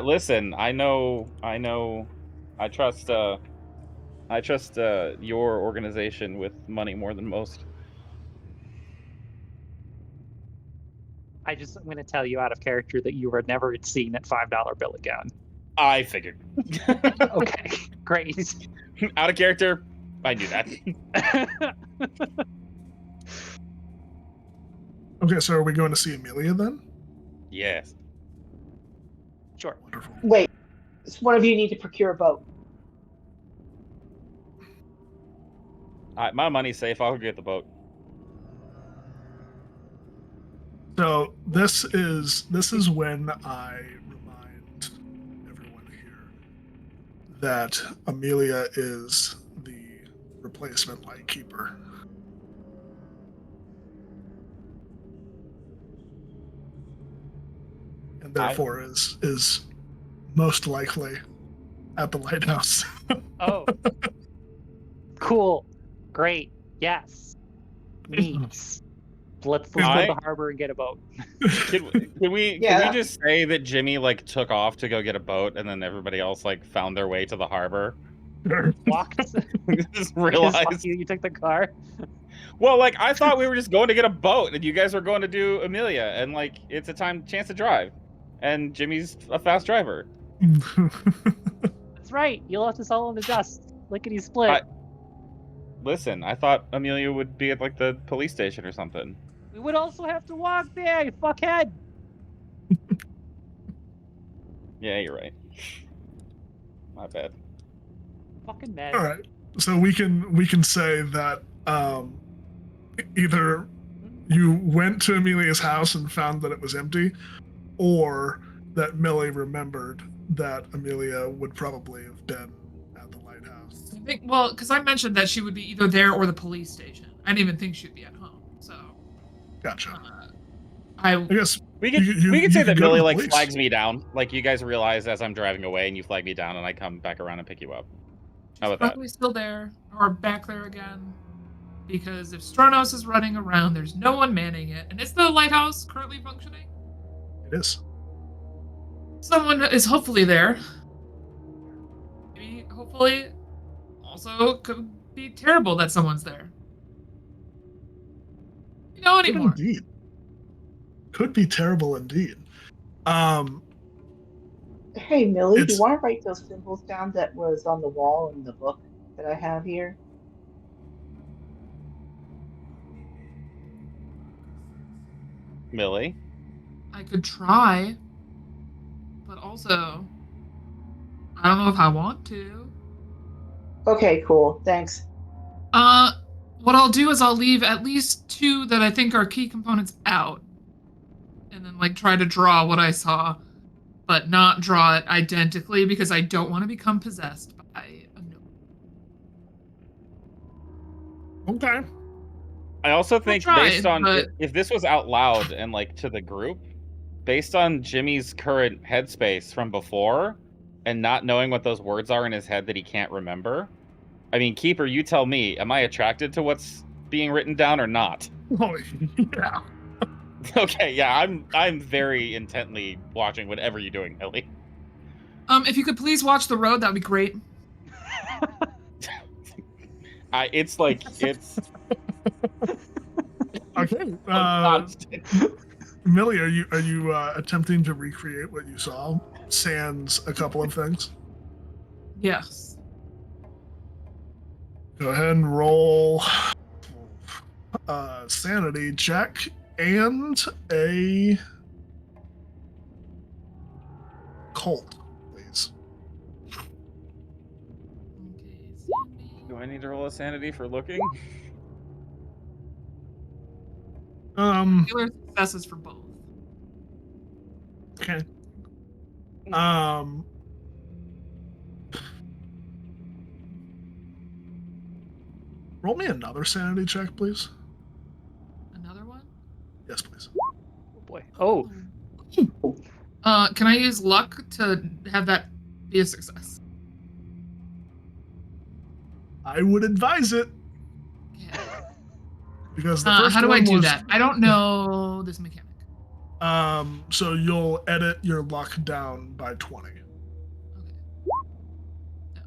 Listen, I know. I trust your organization with money more than most. I'm going to tell you out of character that you were never seen that $5 bill again. I figured. Okay, great. Out of character, I knew that. okay, so are we going to see Amelia then? Yes. Sure. Wonderful. Wait. So one of you need to procure a boat. My money's safe. I'll get the boat. So this is when I remind everyone here that Amelia is the replacement lightkeeper. And therefore is most likely at the lighthouse. Oh. Cool. Great. Yes. Neat. Let's go to the harbor and get a boat. Can we just say that Jimmy took off to go get a boat and then everybody else found their way to the harbor? Walked. Just Because realized. you took the car. Well, like I thought we were just going to get a boat, and you guys were going to do Amelia, and like it's a chance to drive, and Jimmy's a fast driver. That's right. You left us all in the dust. Lickety split. Listen, I thought Amelia would be at like the police station or something. We would also have to walk there, you fuckhead. Yeah, you're right. My bad. Fucking mad. All right. So we can say that either you went to Amelia's house and found that it was empty, or that Millie remembered that Amelia would probably have been at the lighthouse. I think, well, because I mentioned that she would be either there or the police station. I didn't even think she'd be at home. So, Gotcha. I guess We could you say could that go to Millie the like police. flags me down. Like you guys realize as I'm driving away, and you flag me down, and I come back around and pick you up. How about that? probably still there or back there again. Because if Stronos is running around, there's no one manning it, and is the lighthouse currently functioning? It is. Someone is hopefully there. Maybe, hopefully, also could be terrible that someone's there. You know Could anymore. indeed. Could be terrible indeed. Hey, Millie, do It's- you want to write those symbols down that was on the wall in the book that I have here? Millie. I could try, but also, I don't know if I want to. Okay, cool. Thanks. What I'll do is I'll leave at least 2 that I think are key components out, and then like try to draw what I saw, but not draw it identically because I don't want to become possessed by a no. Okay. I also think try, based on but- if this was out loud and like to the group, based on Jimmy's current headspace from before, and not knowing what those words are in his head that he can't remember. I mean, Keeper, you tell me, am I attracted to what's being written down or not? Oh, yeah. Okay, yeah, I'm very intently watching whatever you're doing, Millie. If you could please watch the road, that'd be great. It's Okay. constant. Millie, are you attempting to recreate what you saw? Sans a couple of things. Yes. Go ahead and roll sanity check and a cult, please. Okay, Do I need to roll a sanity for looking? Regular successes for both. Okay. Roll me another sanity check, please. Another one? Yes, please. Oh boy. Oh, Can I use luck to have that be a success? I would advise it Okay. because the first How do I one do was, that? I don't know this mechanic. So you'll edit your luck down by 20. Okay.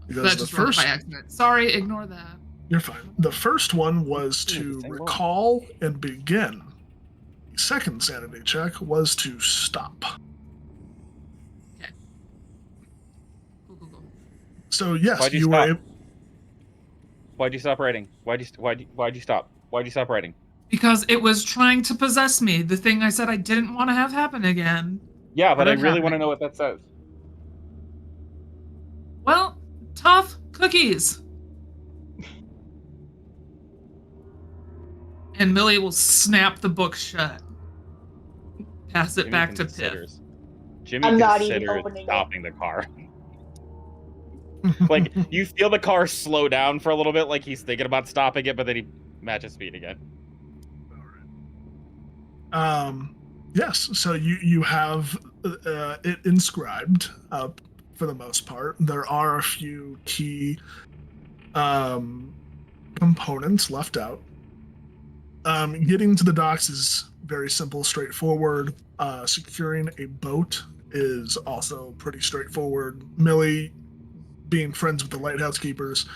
Because That the just rolled first- by accident. Sorry, ignore that. You're fine. The first one was to Interesting roll. recall and begin. The second sanity check was to stop. Cool. So yes, Why'd you you were stop? able, Why'd you stop writing? Why'd you stop? Why'd you stop writing? Because it was trying to possess me, the thing I said I didn't want to have happen again. Yeah, but I What really happened? want to know what that says. Well, tough cookies. And Millie will snap the book shut. Pass it Jimmy back to Piff. considers- Jimmy I'm not even considers opening it. stopping the car. Like you feel the car slow down for a little bit, like he's thinking about stopping it, but then he matches speed again. Yes, so you have it inscribed for the most part. There are a few key components left out. Getting to the docks is very simple, straightforward. Securing a boat is also pretty straightforward. Millie, being friends with the lighthouse keepers,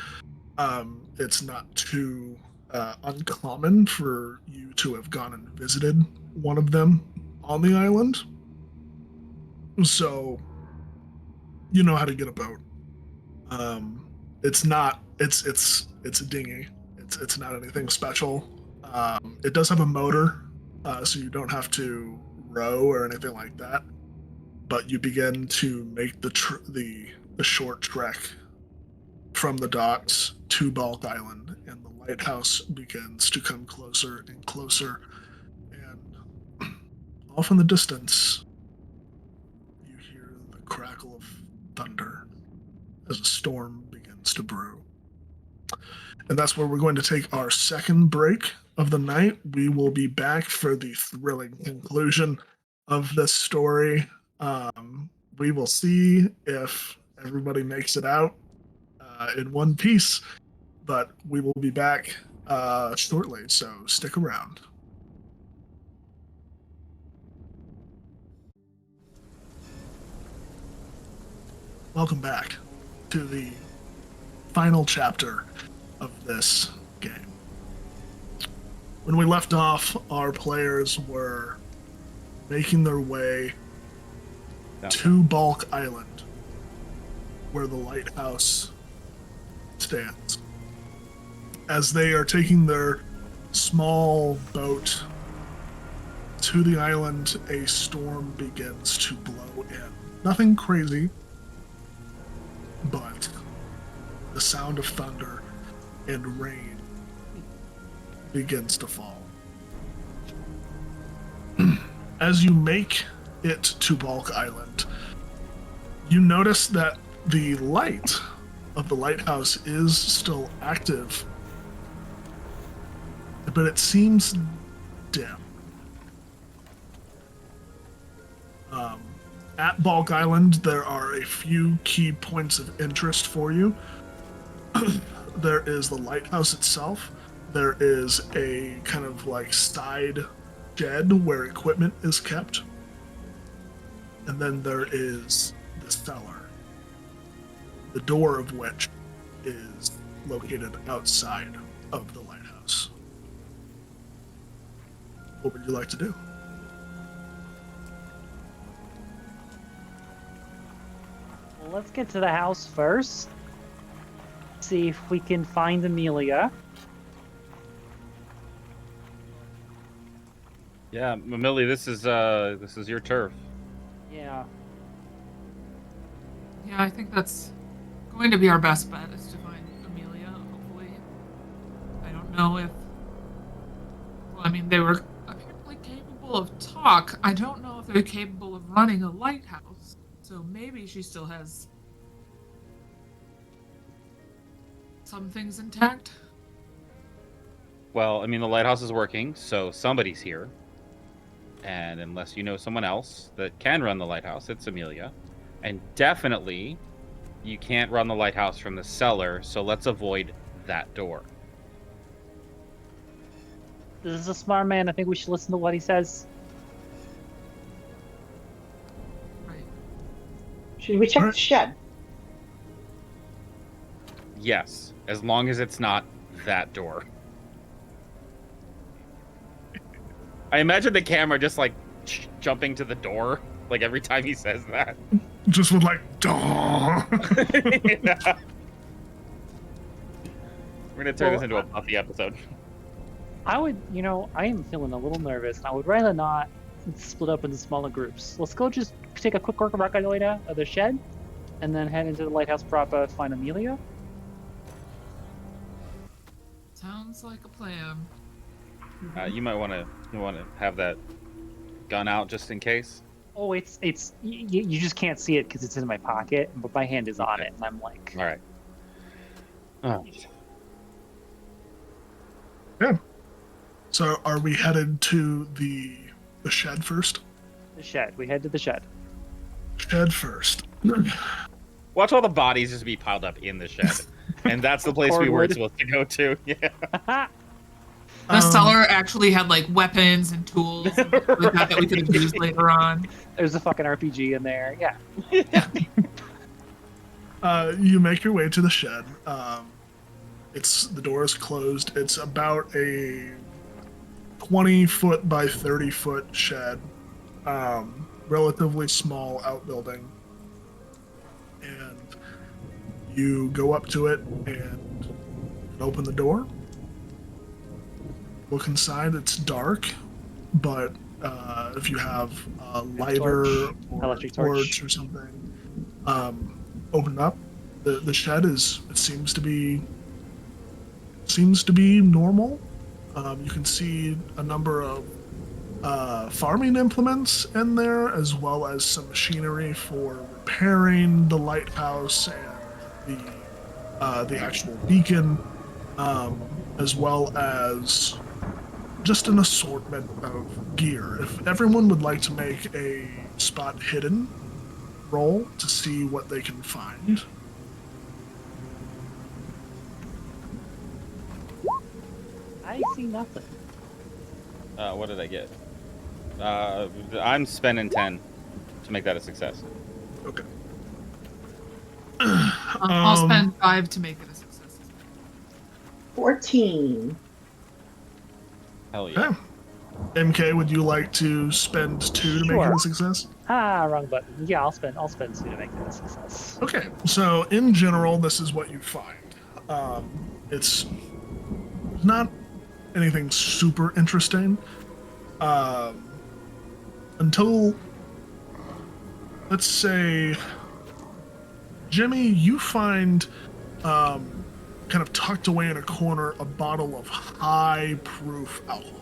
it's not too uncommon for you to have gone and visited one of them on the island. So you know how to get a boat. It's a dinghy. It's not anything special. It does have a motor, so you don't have to row or anything like that. But you begin to make the short trek from the docks to Bulk Island, and the lighthouse begins to come closer and closer. And off in the distance, you hear the crackle of thunder as a storm begins to brew. And that's where we're going to take our second break of the night. We will be back for the thrilling conclusion of this story. We will see if everybody makes it out in one piece, but we will be back shortly, so stick around. Welcome back to the final chapter of this game. When we left off, our players were making their way to Bulk Island, where the lighthouse stands. As they are taking their small boat to the island, a storm begins to blow in. Nothing crazy, but the sound of thunder and rain begins to fall. As you make it to Bulk Island, you notice that the light of the lighthouse is still active, but it seems dim. At Bulk Island, there are a few key points of interest for you. There is the lighthouse itself. There is a kind of like side shed where equipment is kept. And then there is the cellar, the door of which is located outside of the lighthouse. What would you like to do? Well, let's get to the house first. See if we can find Amelia. Yeah, Amelia, this is your turf. Yeah. Yeah, I think that's going to be our best bet, is to find Amelia, hopefully. I don't know if... Well, I mean, they were apparently capable of talk. I don't know if they're capable of running a lighthouse. So maybe she still has some things intact. Well, I mean, the lighthouse is working, so somebody's here. And unless you know someone else that can run the lighthouse, it's Amelia. And definitely, you can't run the lighthouse from the cellar, so let's avoid that door. This is a smart man. I think we should listen to what he says. Right. Should we check the shed? Yes, as long as it's not that door. I imagine the camera just like jumping to the door, like every time he says that. Just with like, duh. Yeah. We're gonna turn this into a Buffy episode. I would, I am feeling a little nervous, and I would rather not split up into smaller groups. Let's go just take a quick reconnoiter of the shed, and then head into the lighthouse proper to find Amelia. Sounds like a plan. You might want to have that gun out just in case. Oh, you just can't see it because it's in my pocket, but my hand is on it, and I'm like... All right. Oh. Yeah. So are we headed to the shed first? The shed. We head to the shed. Shed first. Watch all the bodies just be piled up in the shed. And that's the place we were supposed to go to. Yeah. The cellar actually had like weapons and tools and like that we could have used later on. There's a fucking RPG in there. Yeah. You make your way to the shed. The door is closed. It's about a 20-foot by 30-foot shed, relatively small outbuilding. And you go up to it and open the door. Look inside. It's dark, but if you have a lighter or Electric torch torch or something, open up. The shed seems to be normal. You can see a number of farming implements in there, as well as some machinery for repairing the lighthouse and the actual beacon, as well as just an assortment of gear. If everyone would like to make a spot hidden roll to see what they can find. I see nothing. What did I get? I'm spending 10 to make that a success. Okay. I'll spend 5 to make it a success. 14. Hell yeah. Okay. MK, would you like to spend 2 to make it Sure. a success? Wrong button. Yeah, I'll spend 2 to make that a success. Okay, so in general, this is what you find. It's not anything super interesting. Until, let's say, Jimmy, you find, kind of tucked away in a corner, a bottle of high-proof alcohol.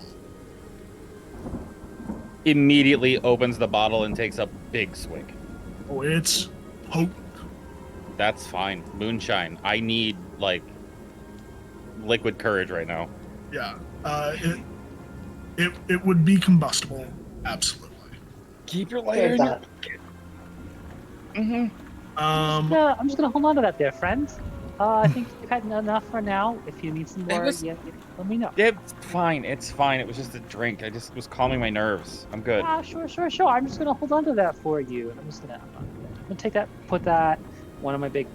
Immediately opens the bottle and takes a big swig. Oh, it's potent. That's fine. Moonshine. I need, like, liquid courage right now. Yeah. It would be combustible. Absolutely. Keep your Here's that. Mm-hmm. I'm just gonna hold on to that there, friend. I think you've had enough for now. If you need some more, was- yeah, let me know. It's fine. It's fine. It was just a drink. I just was calming my nerves. I'm good. Sure. I'm just gonna hold on to that for you, and I'm gonna take that, put that in one of my big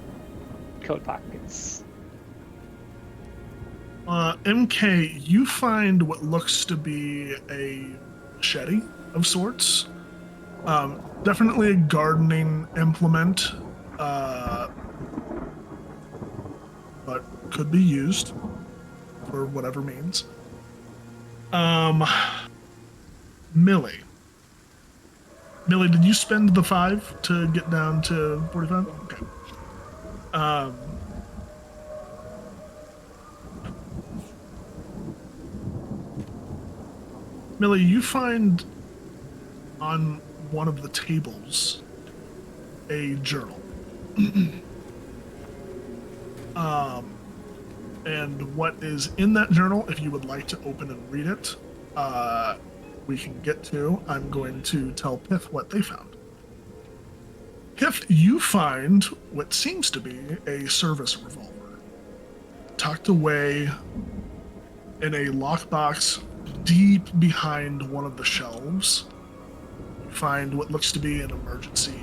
coat pockets. MK, you find what looks to be a machete of sorts. Definitely a gardening implement, but could be used for whatever means. Millie, did you spend the 5 to get down to 45? Okay. Millie, you find on one of the tables a journal. And what is in that journal, if you would like to open and read it, we can get to. I'm going to tell Pith what they found. Pith, you find what seems to be a service revolver tucked away in a lockbox deep behind one of the shelves. You find what looks to be an emergency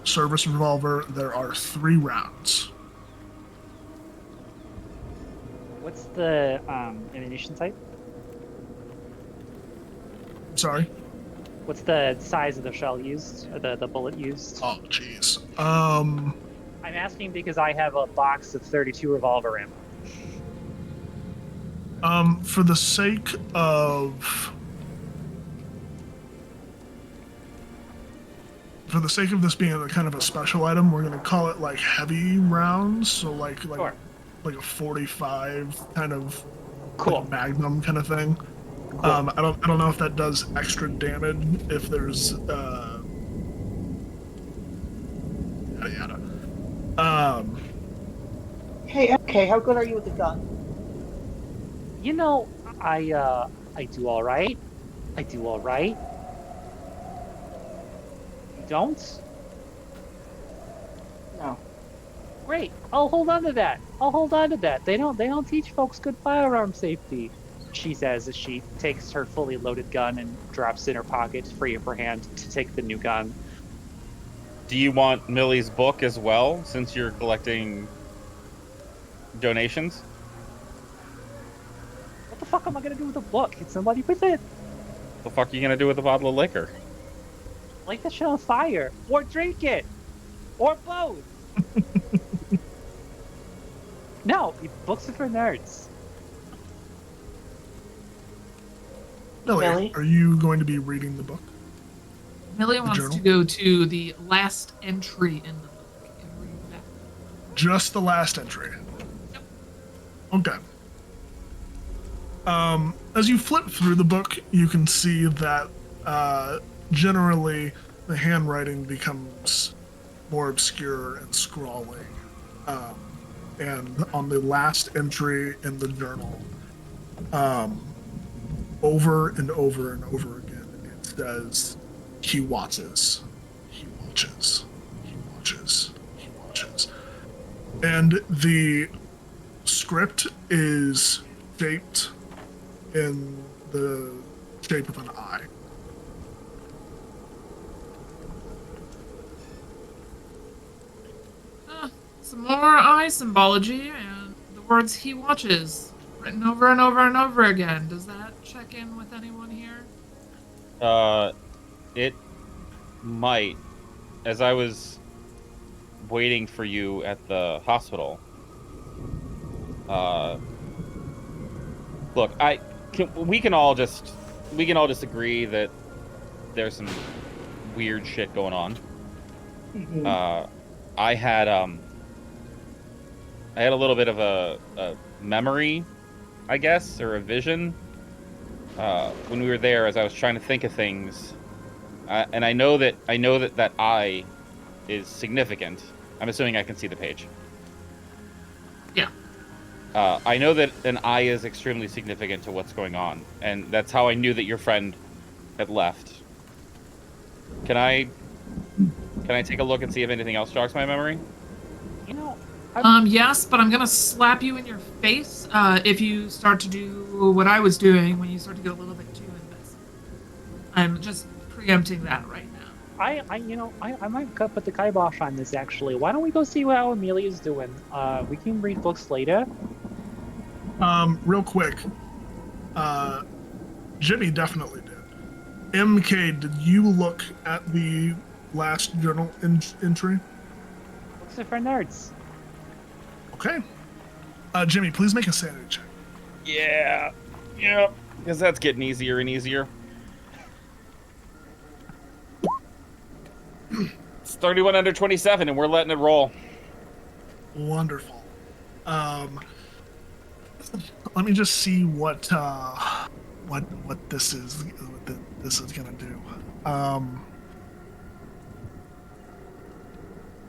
service revolver. There are 3 rounds. What's the ammunition type? Sorry? What's the size of the shell used, or the bullet used? Oh, jeez. I'm asking because I have a box of 32 revolver ammo. For the sake of this being a kind of a special item, we're gonna call it like heavy rounds. So like Sure. like a 45 kind of Cool. like Magnum kind of thing. Cool. I don't know if that does extra damage if there's yada yada. Hey, okay, how good are you with the gun? You know, I do all right. I do all right. You don't? No. Great. I'll hold on to that. They don't teach folks good firearm safety. She says as she takes her fully loaded gun and drops it in her pocket, free of her hand to take the new gun. Do you want Millie's book as well, since you're collecting donations? What the fuck am I gonna do with a book? Hit somebody with it? What the fuck are you gonna do with a bottle of liquor? Light that shit on fire. Or drink it. Or both. No, books are for nerds. Millie, Millie? are you going to be reading the book? Millie wants journal? to go to the last entry in the book and read that. Just the last entry. Yep. Okay. As you flip through the book, you can see that generally the handwriting becomes more obscure and scrawly. And on the last entry in the journal, over and over and over again, it says, "He watches, he watches, he watches, he watches." And the script is shaped in the shape of an eye. Some more eye symbology and the words "he watches" written over and over and over again. Does that check in with anyone here? It might. As I was waiting for you at the hospital, look, we can all just agree that there's some weird shit going on. Mhm. I had a little bit of a memory, I guess, or a vision when we were there, as I was trying to think of things, and I know that that eye is significant. I'm assuming I can see the page. Yeah. I know that an eye is extremely significant to what's going on, and that's how I knew that your friend had left. Can I take a look and see if anything else jogs my memory? You know, Yes, but I'm gonna slap you in your face if you start to do what I was doing when you start to get a little bit too invested. I'm just preempting that right now. I might put the kibosh on this actually. Why don't we go see how Amelia's doing? We can read books later. Real quick, Jimmy definitely did. MK, did you look at the last journal entry? Books are for nerds. Okay. Jimmy, please make a sanity check. Yeah, because that's getting easier and easier. It's 31 under 27, and we're letting it roll. Wonderful. Let me just see what this is gonna do.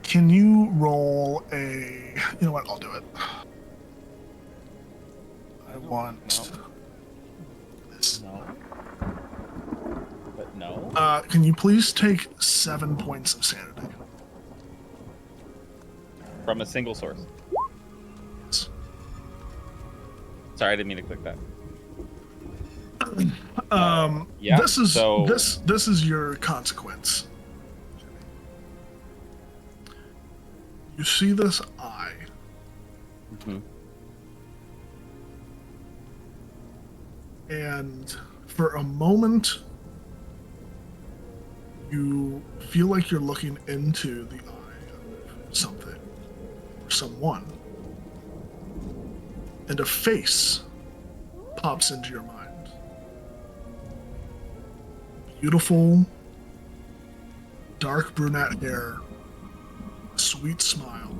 Can you roll a? You know what? I'll do it. I want this. No. But no. Can you please take 7 points of sanity? From a single source. Yes. Sorry, I didn't mean to click that. Yeah, This is so- this is your consequence. You see this eye. Mm-hmm. And for a moment, you feel like you're looking into the eye of something or someone. And a face pops into your mind. Beautiful, dark brunette hair, sweet smile.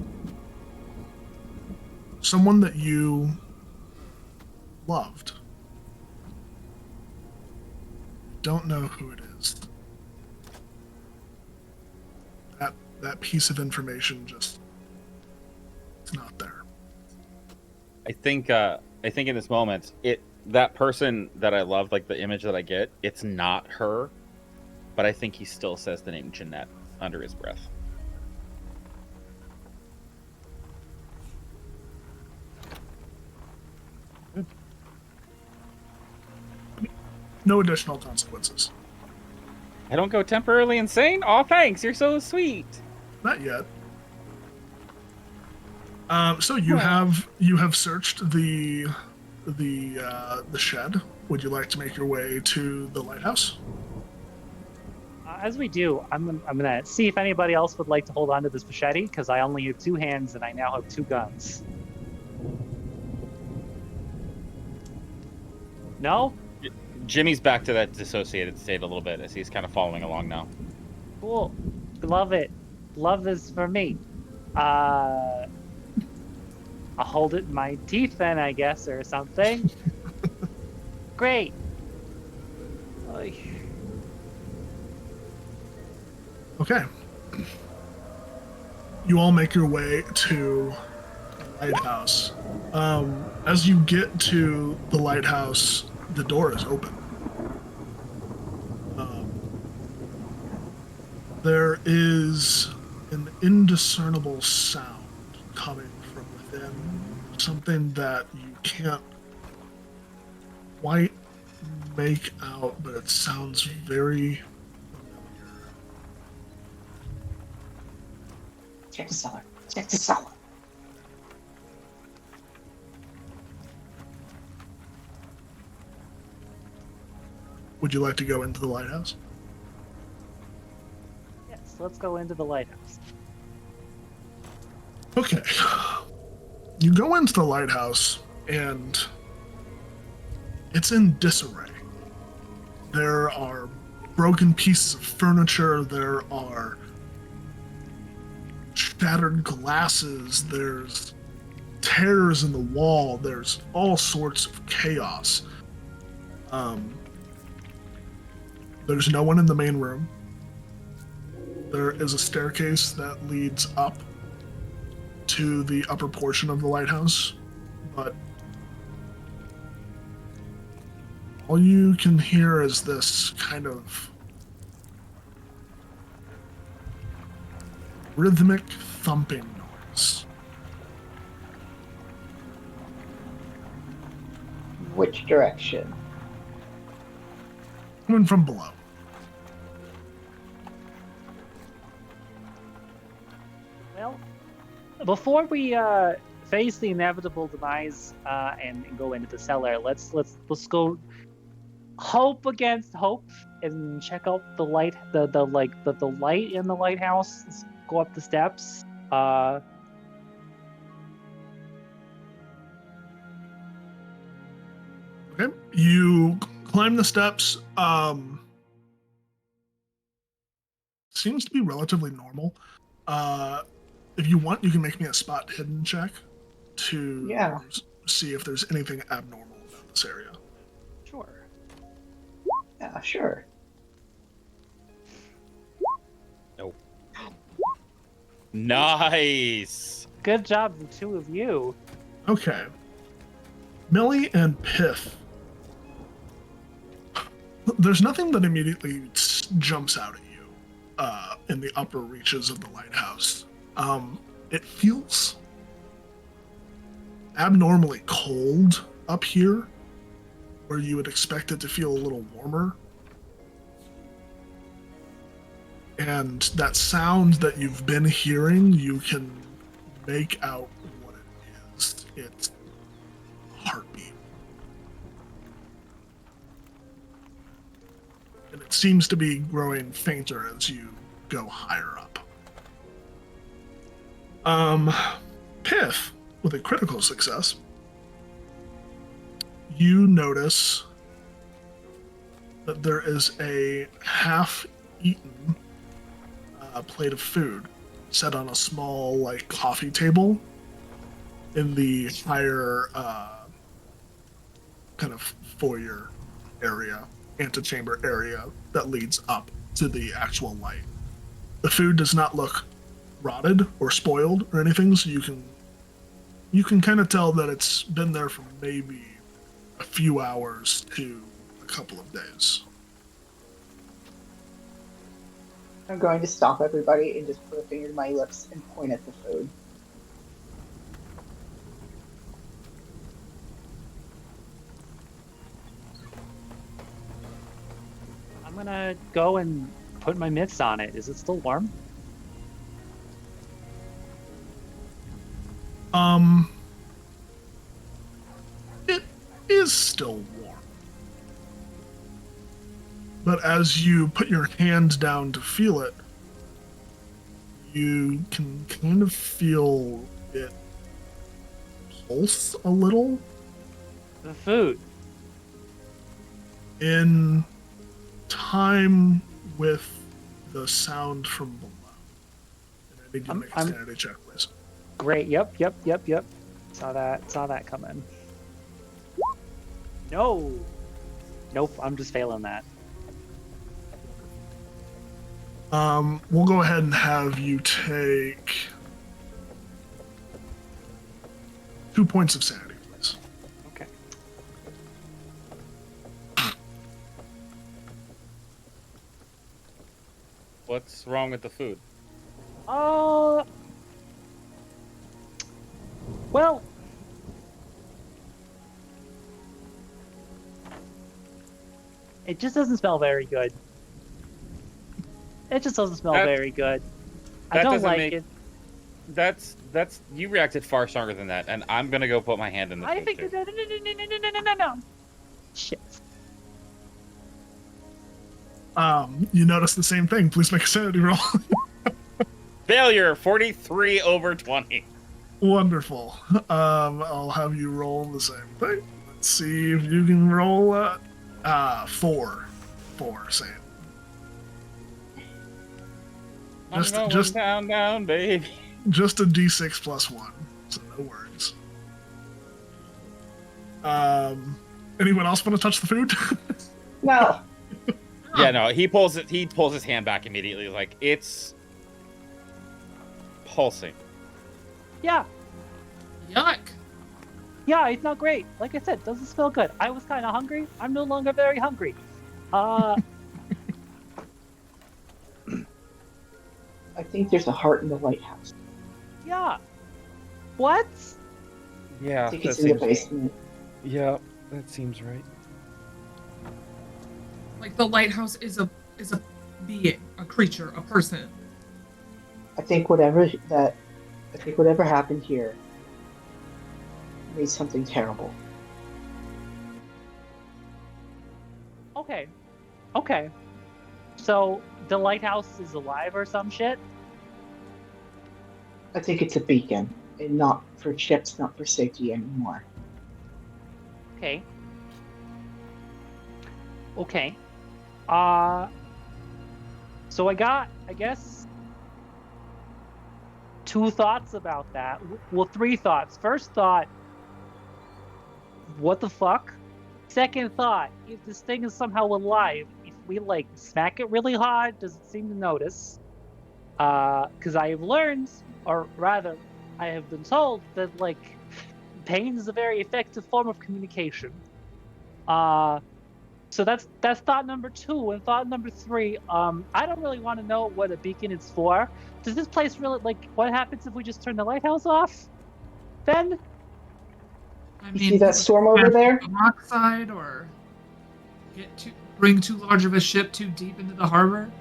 Someone that you loved. Don't know who it is. That piece of information just it's not there. I think in this moment, that person that I love, like the image that I get, it's not her, but I think he still says the name Jeanette under his breath. No additional consequences. I don't go temporarily insane? Aw, thanks, you're so sweet. Not yet. So you have searched the shed. Would you like to make your way to the lighthouse? As we do, I'm gonna see if anybody else would like to hold on to this machete, because I only have 2 hands and I now have 2 guns. No? Jimmy's back to that dissociated state a little bit as he's kind of following along now. Cool. Love it. Love is for me. I'll hold it in my teeth then, I guess, or something. Great. Oy. Okay. You all make your way to the lighthouse. As you get to the lighthouse, the door is open. There is an indiscernible sound coming from within, something that you can't quite make out, but it sounds very familiar. Check the cellar. Check the cellar. Would you like to go into the lighthouse? Yes, let's go into the lighthouse. Okay. You go into the lighthouse, and it's in disarray. There are broken pieces of furniture, there are shattered glasses, there's tears in the wall, there's all sorts of chaos. There's no one in the main room. There is a staircase that leads up to the upper portion of the lighthouse, but all you can hear is this kind of rhythmic thumping noise. Which direction? Coming from below. Well, before we face the inevitable demise and go into the cellar, let's go hope against hope and check out the light, the light in the lighthouse. Let's go up the steps. Okay, you climb the steps. Seems to be relatively normal. If you want, you can make me a spot hidden check to see if there's anything abnormal about this area. Sure. Yeah, sure. Nope. Nice. Good job, the 2 of you. Okay. Millie and Piff. There's nothing that immediately jumps out at you in the upper reaches of the lighthouse. It feels abnormally cold up here, where you would expect it to feel a little warmer. And that sound that you've been hearing, you can make out what it is. It's a heartbeat. And it seems to be growing fainter as you go higher up. Piff, with a critical success, you notice that there is a half-eaten plate of food set on a small, coffee table in the higher kind of foyer area, antechamber area that leads up to the actual light. The food does not look rotted or spoiled or anything, so you can kind of tell that it's been there for maybe a few hours to a couple of days. I'm going to stop everybody and just put a finger to my lips and point at the food. I'm gonna go and put my mitts on it. Is it still warm? is still warm. But as you put your hand down to feel it, you can kind of feel it pulse a little. The food. In time with the sound from below. And I need you to make a sanity check, please. Great. Yep. Saw that coming. No. Nope. I'm just failing that. We'll go ahead and have you take 2 points of sanity, please. Okay. What's wrong with the food? Well, it just doesn't smell very good. It just doesn't smell very good. I don't like it. That's you reacted far stronger than that, and I'm gonna go put my hand in the food too. No. Shit. You notice the same thing. Please make a sanity roll. Failure, 43 over 20. Wonderful. I'll have you roll the same thing. Let's see if you can roll 4. 4, same. Just down, baby. Just a d6 plus 1, so no worries. Anyone else want to touch the food? No. Yeah, no. He pulls his hand back immediately, like it's pulsing. Yeah. Yuck. Yeah, it's not great. Like I said, doesn't smell good. I was kind of hungry. I'm no longer very hungry. I think there's a heart in the lighthouse. Yeah. What? Yeah, I think it's in the basement. Yeah, that seems right. Like the lighthouse is a being, a creature, a person. I think whatever happened here made something terrible. Okay. So the lighthouse is alive or some shit? I think it's a beacon, and not for ships, not for safety anymore. Okay. So I guess, 2 thoughts about that. Well, 3 thoughts. First thought, what the fuck? Second thought, if this thing is somehow alive, if we, like, smack it really hard, does it seem to notice? Because I have learned, or rather, I have been told that, like, pain is a very effective form of communication. So that's thought number 2. And thought number 3, I don't really want to know what a beacon is for. Does this place really, like, what happens if we just turn the lighthouse off? Then? I You see that storm over there? The rock side, or bring too large of a ship too deep into the harbor?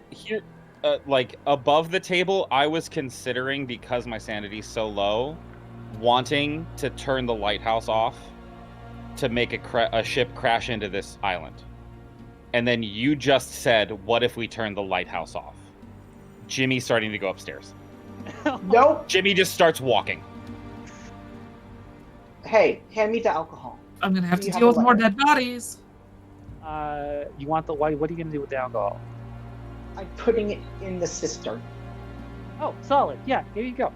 Here, like above the table, I was considering, because my sanity's so low, wanting to turn the lighthouse off to make a ship crash into this island. And then you just said, what if we turn the lighthouse off? Jimmy's starting to go upstairs. Nope. Jimmy just starts walking. Hey, hand me the alcohol. I'm gonna have to You have deal a with more letter. dead bodies. You want what are you gonna do with the alcohol? I'm putting it in the cistern. Oh, solid. Yeah, here you go.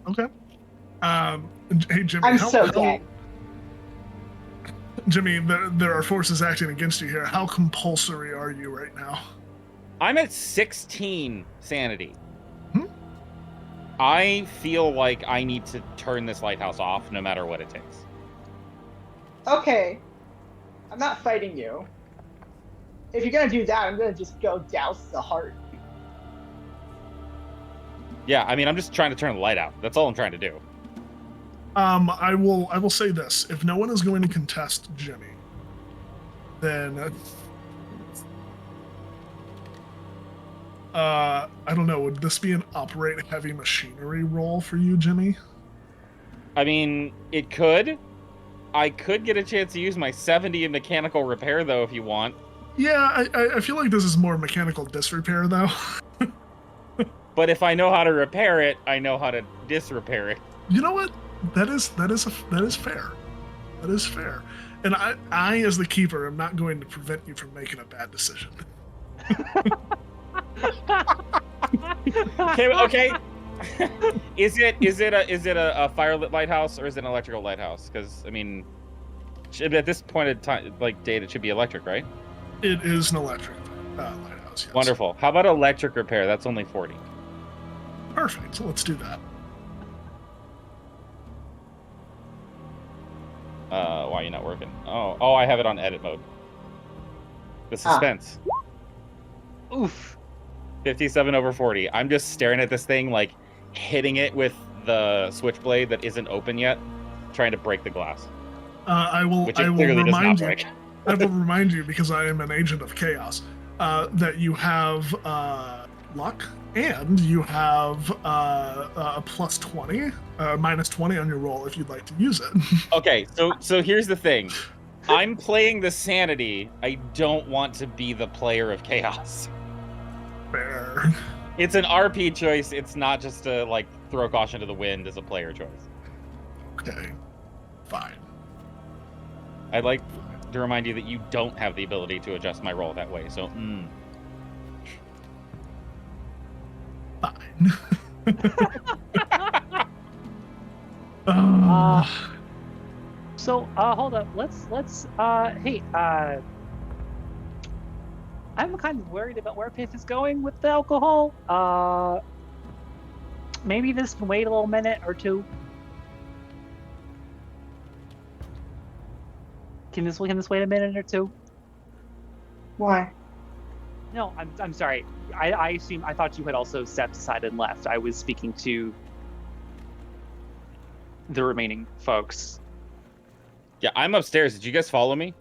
Okay. Hey, Jimmy. I'm so dead. Jimmy, there are forces acting against you here. How compulsory are you right now? I'm at 16 sanity. I feel like I need to turn this lighthouse off no matter what it takes. Okay. I'm not fighting you. If you're gonna do that, I'm gonna just go douse the heart. Yeah, I mean, I'm just trying to turn the light out. That's all I'm trying to do. I will say this. If no one is going to contest Jimmy, then I don't know. Would this be an operate heavy machinery roll for you, Jimmy? I mean, it could. I could get a chance to use my 70 in mechanical repair, though, if you want. Yeah, I feel like this is more mechanical disrepair, though. But if I know how to repair it, I know how to disrepair it. You know what? That is fair. That is fair. And I, as the keeper, am not going to prevent you from making a bad decision. Okay. Is it a firelit lighthouse or is it an electrical lighthouse? Because I mean, at this point in time, like date, it should be electric, right? It is an electric lighthouse. Yes. Wonderful. How about electric repair? That's only 40. Perfect. So let's do that. Why are you not working? Oh, I have it on edit mode. The suspense. Oof. 57 over 40. I'm just staring at this thing, like hitting it with the switchblade that isn't open yet, trying to break the glass. I will remind you. I will remind you, because I am an agent of chaos, that you have luck and you have a plus 20, minus 20 on your roll if you'd like to use it. Okay, so here's the thing. I'm playing the sanity. I don't want to be the player of chaos. Fair. It's an RP choice. It's not just to like throw caution to the wind as a player choice. Okay. Fine. I'd like to remind you that you don't have the ability to adjust my roll that way. So, Fine. So hold up. Let's hey, I'm kind of worried about where Piff is going with the alcohol. Maybe this can wait a little minute or two. Can this wait a minute or two? Why? No, I'm sorry. I thought you had also stepped aside and left. I was speaking to the remaining folks. yeah, I'm upstairs. Did you guys follow me?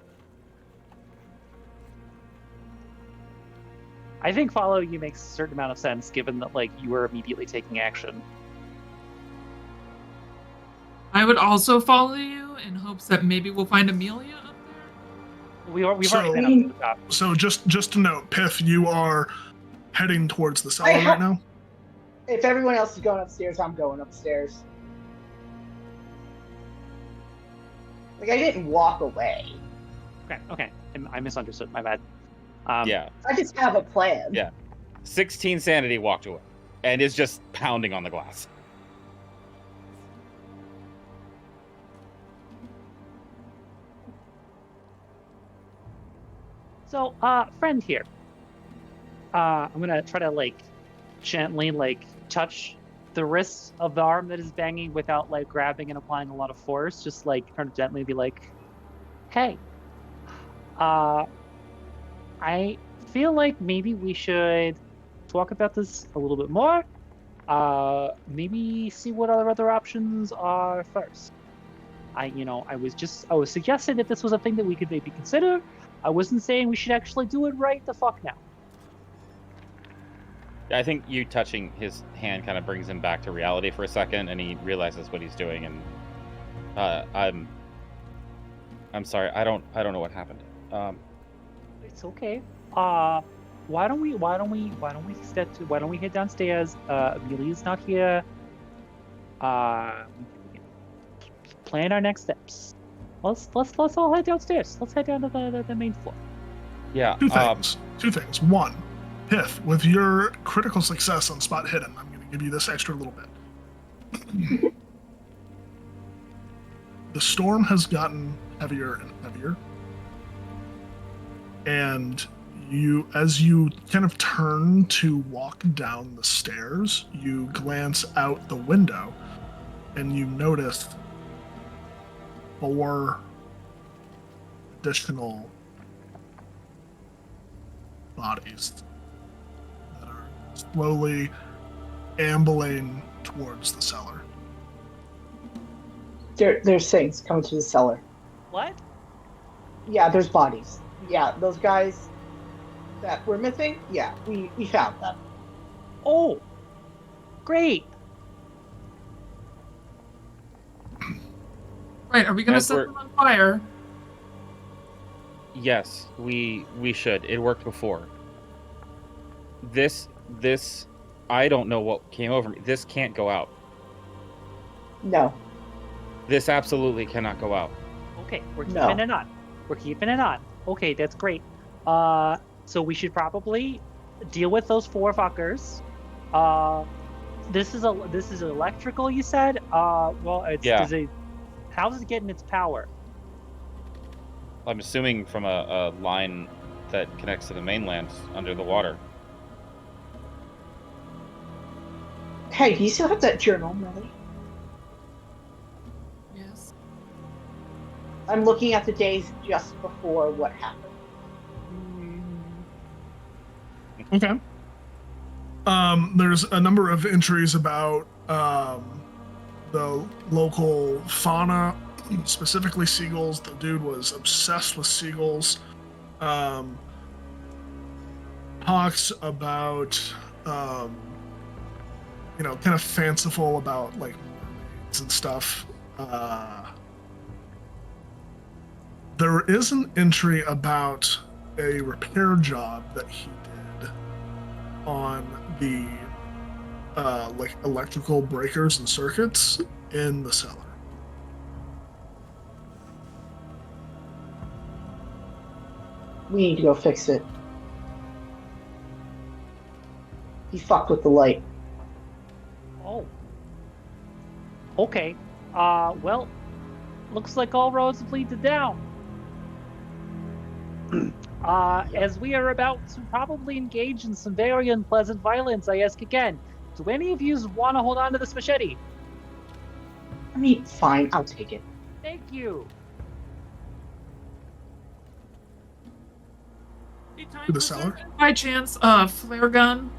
I think follow you makes a certain amount of sense, given that like you were immediately taking action. I would also follow you in hopes that maybe we'll find Amelia up there. We've So- already been up to the top. So just to note, Piff, you are heading towards the cellar right now? If everyone else is going upstairs, I'm going upstairs. Like, I didn't walk away. Okay. I misunderstood. My bad. Yeah. I just have a plan. Yeah. 16 sanity walked away and is just pounding on the glass. So, friend here. I'm gonna try to like gently like touch the wrist of the arm that is banging without like grabbing and applying a lot of force. Just like trying to gently be like, "Hey, I feel like maybe we should talk about this a little bit more. Maybe see what our other options are first. I was suggesting that this was a thing that we could maybe consider. I wasn't saying we should actually do it right the fuck now." I think you touching his hand kind of brings him back to reality for a second, and he realizes what he's doing. And I'm sorry, I don't know what happened. It's okay. Why don't we head downstairs? Amelia's not here. Plan our next steps. Let's all head downstairs. Let's head down to the main floor. Yeah. Two things. One, Piff, with your critical success on spot hidden, I'm going to give you this extra little bit. The storm has gotten heavier and heavier. And as you kind of turn to walk down the stairs, you glance out the window and you notice 4 additional bodies that are slowly ambling towards the cellar. There's things coming to the cellar. What? Yeah, there's bodies. Yeah, those guys that were missing, yeah, we found them. Oh, great. Right, are we gonna As set we're- them on fire? Yes, we should. It worked before. This I don't know what came over me. This can't go out. No. This absolutely cannot go out. Okay, we're No. keeping it on. We're keeping it on. Okay, that's great. So we should probably deal with those 4 fuckers. This is electrical, you said? Well, it's Yeah. how does it get in its power? I'm assuming from a line that connects to the mainland under the water. Hey, do you still have that journal, Melly? Yes. I'm looking at the days just before what happened. Okay. There's a number of entries about the local fauna, specifically seagulls. The dude was obsessed with seagulls. Talks about, kind of fanciful about like mermaids and stuff. There is an entry about a repair job that he did on the like electrical breakers and circuits in the cellar. We need to go fix it. He fucked with the light. Oh. Okay. Well, looks like all roads lead to down. As we are about to probably engage in some very unpleasant violence, I ask again, do any of you want to hold on to this machete? I mean, fine, I'll take it. Thank you. Hey, Ty, To the was there, cellar? by chance, a flare gun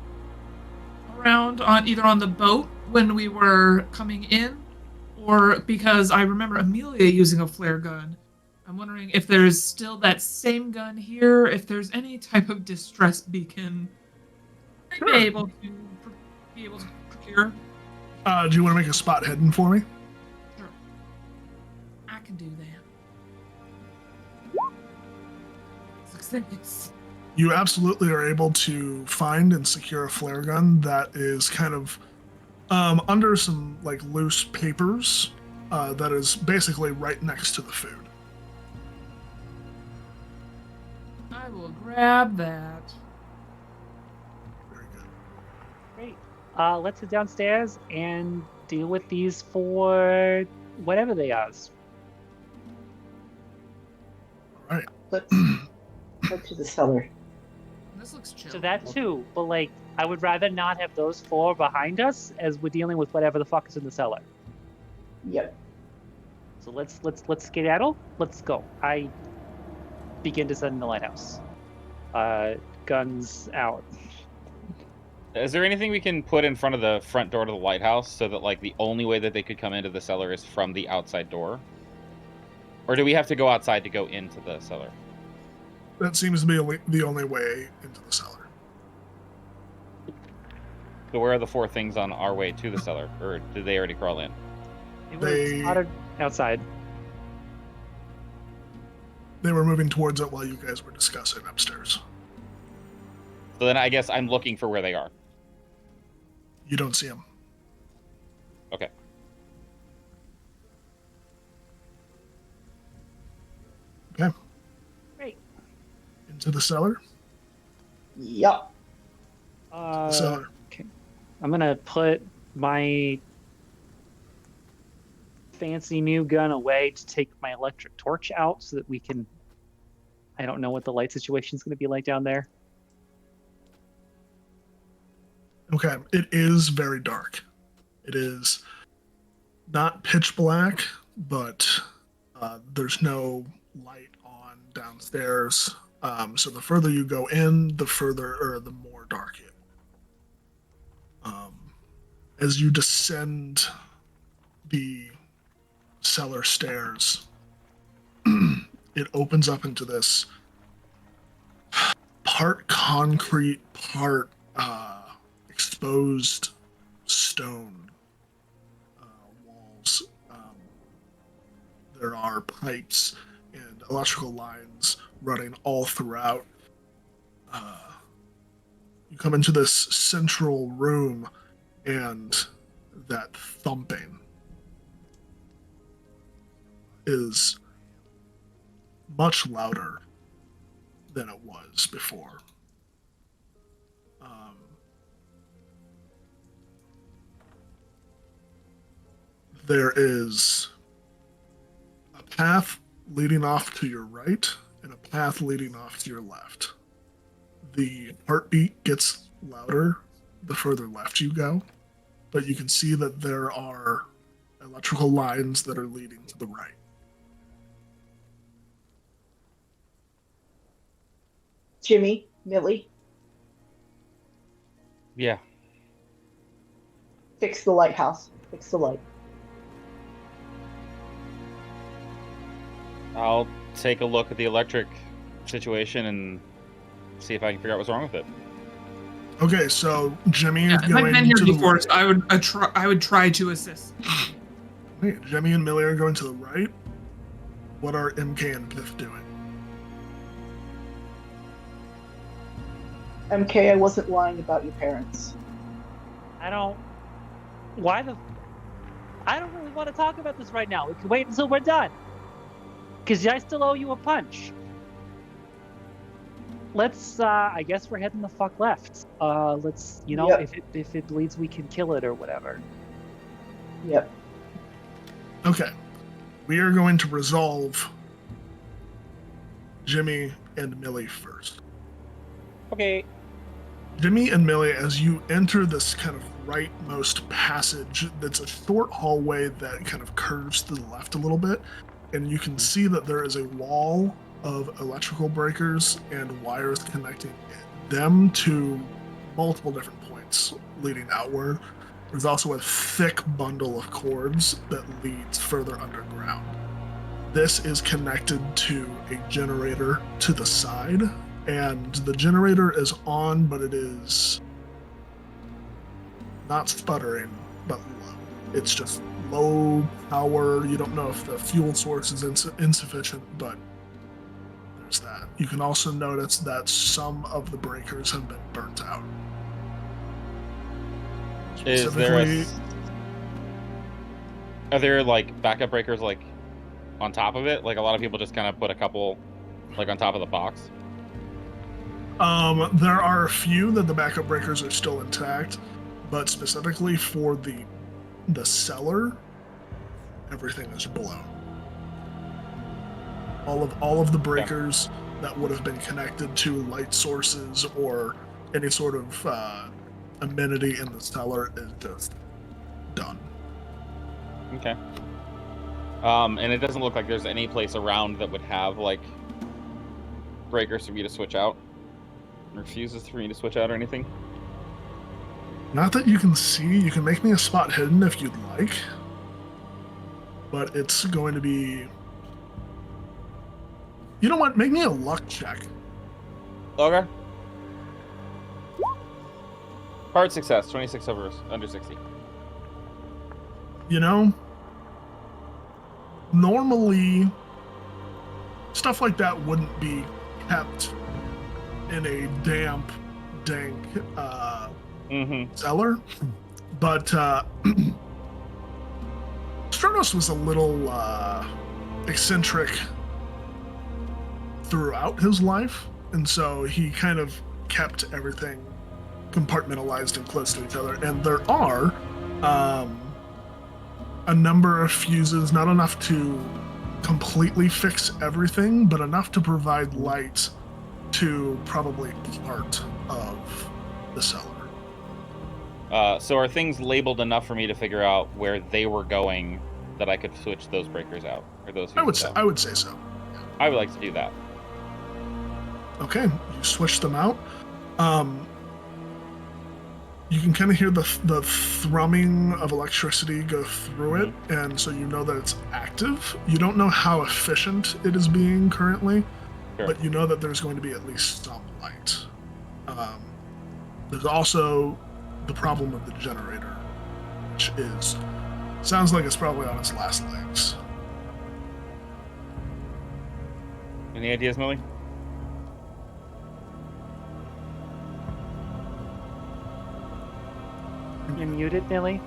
around on either on the boat when we were coming in, or because I remember Amelia using a flare gun. I'm wondering if there's still that same gun here, if there's any type of distress beacon Sure. be able to procure. Do you want to make a spot hidden for me? Sure. I can do that. Success. You absolutely are able to find and secure a flare gun that is kind of under some like loose papers that is basically right next to the food. I will grab that. Very good. Great. Let's head downstairs and deal with these 4 whatever they are. All right. Let's go to the cellar. This looks chill. So that too, but like I would rather not have those 4 behind us as we're dealing with whatever the fuck is in the cellar. Yep. So let's skedaddle. Let's go. I begin descending the lighthouse. Guns out. Is there anything we can put in front of the front door to the lighthouse so that like the only way that they could come into the cellar is from the outside door? Or do we have to go outside to go into the cellar? That seems to be the only way into the cellar. So where are the 4 things on our way to the cellar? Or did they already crawl in? It was They- spotted outside. They were moving towards it while you guys were discussing upstairs. So then I guess I'm looking for where they are. You don't see them. Okay. Okay. Great. Into the cellar. Yep. Cellar. Okay. I'm gonna put my fancy new gun away to take my electric torch out so that we can. I don't know what the light situation is going to be like down there. Okay. It is very dark. It is not pitch black, but there's no light on downstairs. So the further you go in, the more dark it. As you descend the cellar stairs, it opens up into this part concrete, part exposed stone walls. There are pipes and electrical lines running all throughout. You come into this central room, and that thumping is much louder than it was before. There is a path leading off to your right and a path leading off to your left. The heartbeat gets louder the further left you go, but you can see that there are electrical lines that are leading to the right. Jimmy, Millie, Yeah. fix the lighthouse. Fix the light. I'll take a look at the electric situation and see if I can figure out what's wrong with it. Okay, so Jimmy Yeah, is I've going been here to the before, right. so I would try to assist. Okay, Jimmy and Millie are going to the right. What are MK and Piff doing? MK, I wasn't lying about your parents. I don't really want to talk about this right now. We can wait until we're done. Because I still owe you a punch. Let's, I guess we're heading the fuck left. Let's, Yep. if it bleeds, we can kill it or whatever. Yep. Okay, we are going to resolve Jimmy and Millie first. Okay. Jimmy and Millie, as you enter this kind of rightmost passage, that's a short hallway that kind of curves to the left a little bit, and you can see that there is a wall of electrical breakers and wires connecting them to multiple different points leading outward. There's also a thick bundle of cords that leads further underground. This is connected to a generator to the side, and the generator is on, but it is not sputtering, but low. It's just low power. You don't know if the fuel source is insufficient, but there's that. You can also notice that some of the breakers have been burnt out. Is there are there like backup breakers like on top of it? Like a lot of people just kind of put a couple like on top of the box. There are a few that the backup breakers are still intact, but specifically for the cellar, everything is blown. All of the breakers that would have been connected to light sources or any sort of amenity in the cellar is just done. Okay. And it doesn't look like there's any place around that would have like breakers for me to switch out, or fuses for me to switch out, or anything. Not that you can see. You can make me a spot hidden if you'd like, but it's going to be. You know what? Make me a luck check. Okay. Hard success, 26 over under 60. You know, normally stuff like that wouldn't be kept in a damp, dank cellar, but Stronos was a little eccentric throughout his life, and so he kind of kept everything compartmentalized and close to each other. And there are a number of fuses, not enough to completely fix everything, but enough to provide light to probably part of the cellar. So are things labeled enough for me to figure out where they were going that I could switch those breakers out, or those fuses out? I would say so. I would like to do that. Okay, you switch them out. You can kind of hear the thrumming of electricity go through it, and so you know that it's active. You don't know how efficient it is being currently, Sure. but you know that there's going to be at least some light. There's also the problem of the generator, which sounds like it's probably on its last legs. Any ideas, Millie? You're muted, Millie.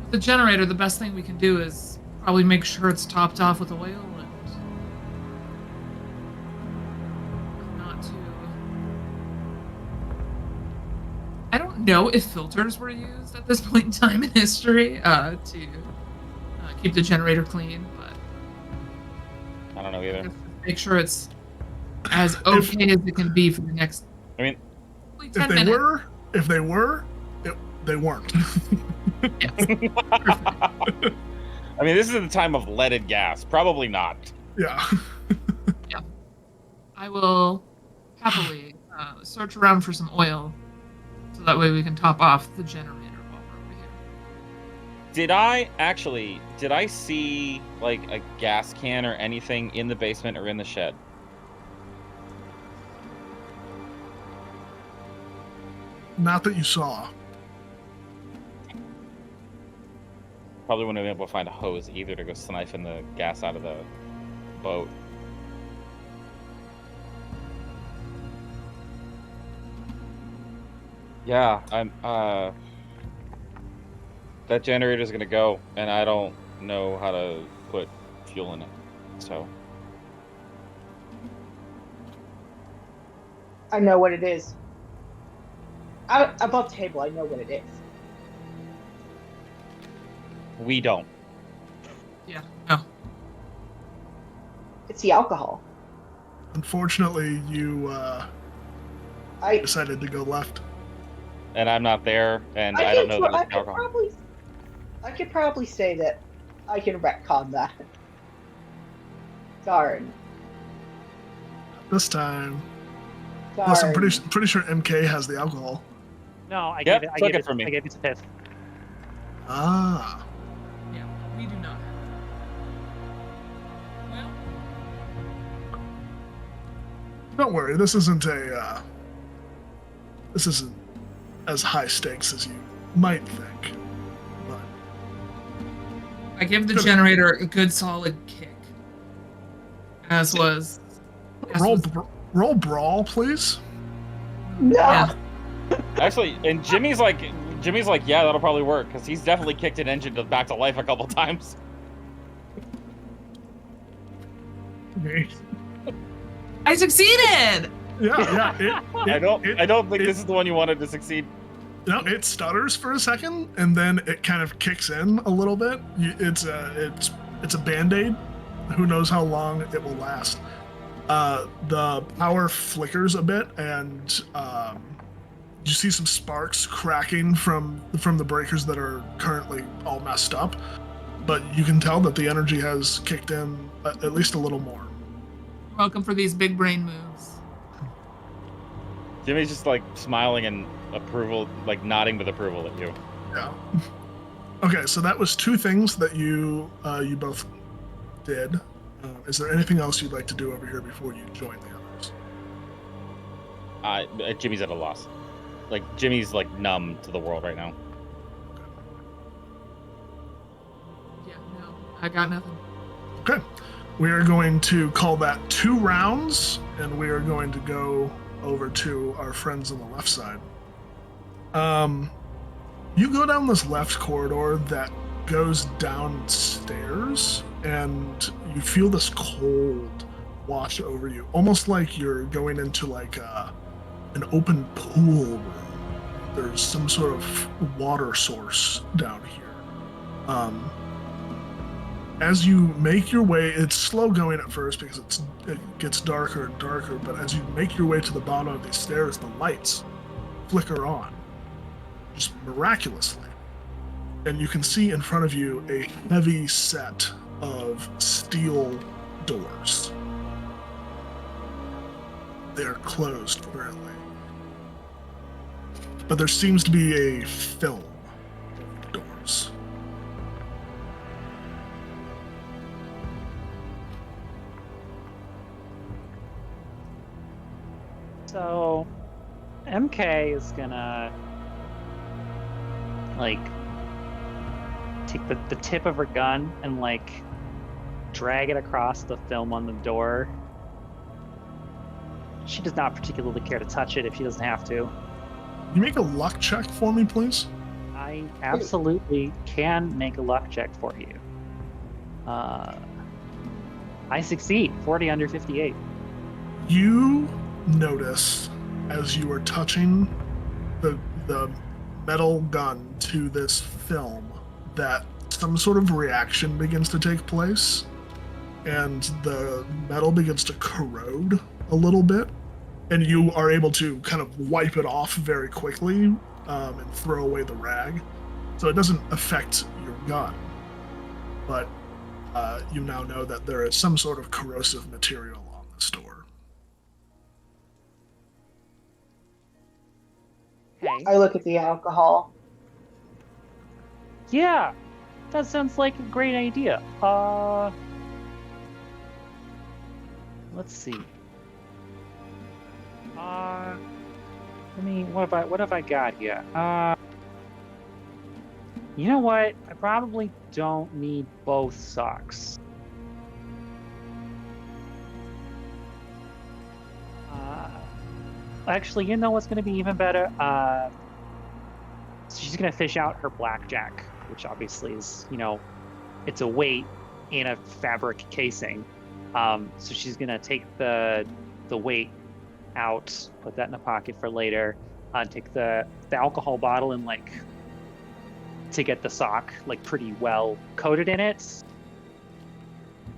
With the generator, the best thing we can do is probably make sure it's topped off with oil and not too. I don't know if filters were used at this point in time in history to keep the generator clean, but I don't know either. make sure it's as okay as it can be for the next. I mean, 10 If they minutes. were, they weren't. Yes. I mean, this is the time of leaded gas. Probably not. Yeah. I will happily search around for some oil so that way we can top off the generator while we're over here. Did I see like a gas can or anything in the basement or in the shed? Not that you saw. Probably wouldn't have been able to find a hose either to go siphoning the gas out of the boat. Yeah, that generator's gonna go, and I don't know how to put fuel in it, so. I know what it is. Above table, I know what it is. We don't. Yeah, no. It's the alcohol. Unfortunately, you I decided to go left. And I'm not there, and I can don't know tr- that it's alcohol. I could probably say that I can retcon that. Darn. This time. Darn. Plus, I'm pretty sure MK has the alcohol. No, I Yep, gave it. I took gave it it from me. I gave it to Pith. Ah. Yeah, we do not. Well, Don't worry, this isn't as high stakes as you might think. But I give the generator a good solid kick. As was. roll brawl, please. No. Yeah. Actually, and Jimmy's like, yeah, that'll probably work, because he's definitely kicked an engine back to life a couple times. Okay. I succeeded! Yeah. I don't think this is the one you wanted to succeed. It stutters for a second, and then it kind of kicks in a little bit. It's a Band-Aid. Who knows how long it will last. The power flickers a bit, and you see some sparks cracking from the breakers that are currently all messed up. But you can tell that the energy has kicked in at least a little more. Welcome for these big brain moves. Jimmy's just like smiling and approval, like nodding with approval at you. Yeah. Okay, so that was two things that you both did. Is there anything else you'd like to do over here before you join the others? Jimmy's at a loss. Like Jimmy's like numb to the world right now. Yeah, no, I got nothing. Okay. We are going to call that 2 rounds, and we are going to go over to our friends on the left side. You go down this left corridor that goes downstairs, and you feel this cold wash over you, almost like you're going into like an open pool room. There's some sort of water source down here. As you make your way, it's slow going at first because it gets darker and darker, but as you make your way to the bottom of these stairs, the lights flicker on, just miraculously. And you can see in front of you a heavy set of steel doors. They are closed currently. But there seems to be a film over the doors. So, MK is gonna like take the tip of her gun and like drag it across the film on the door. She does not particularly care to touch it if she doesn't have to. Can you make a luck check for me, please? I absolutely can make a luck check for you. I succeed. 40 under 58. You notice as you are touching the metal gun to this film that some sort of reaction begins to take place, and the metal begins to corrode a little bit, and you are able to kind of wipe it off very quickly and throw away the rag. So it doesn't affect your gun, but you now know that there is some sort of corrosive material on this door. Hey. I look at the alcohol. Yeah, that sounds like a great idea. Let's see. What have I got here? You know what? I probably don't need both socks. Actually, you know what's going to be even better? So she's going to fish out her blackjack, which obviously is, it's a weight in a fabric casing. So she's going to take the weight out, put that in a pocket for later, take the alcohol bottle and to get the sock pretty well coated in it,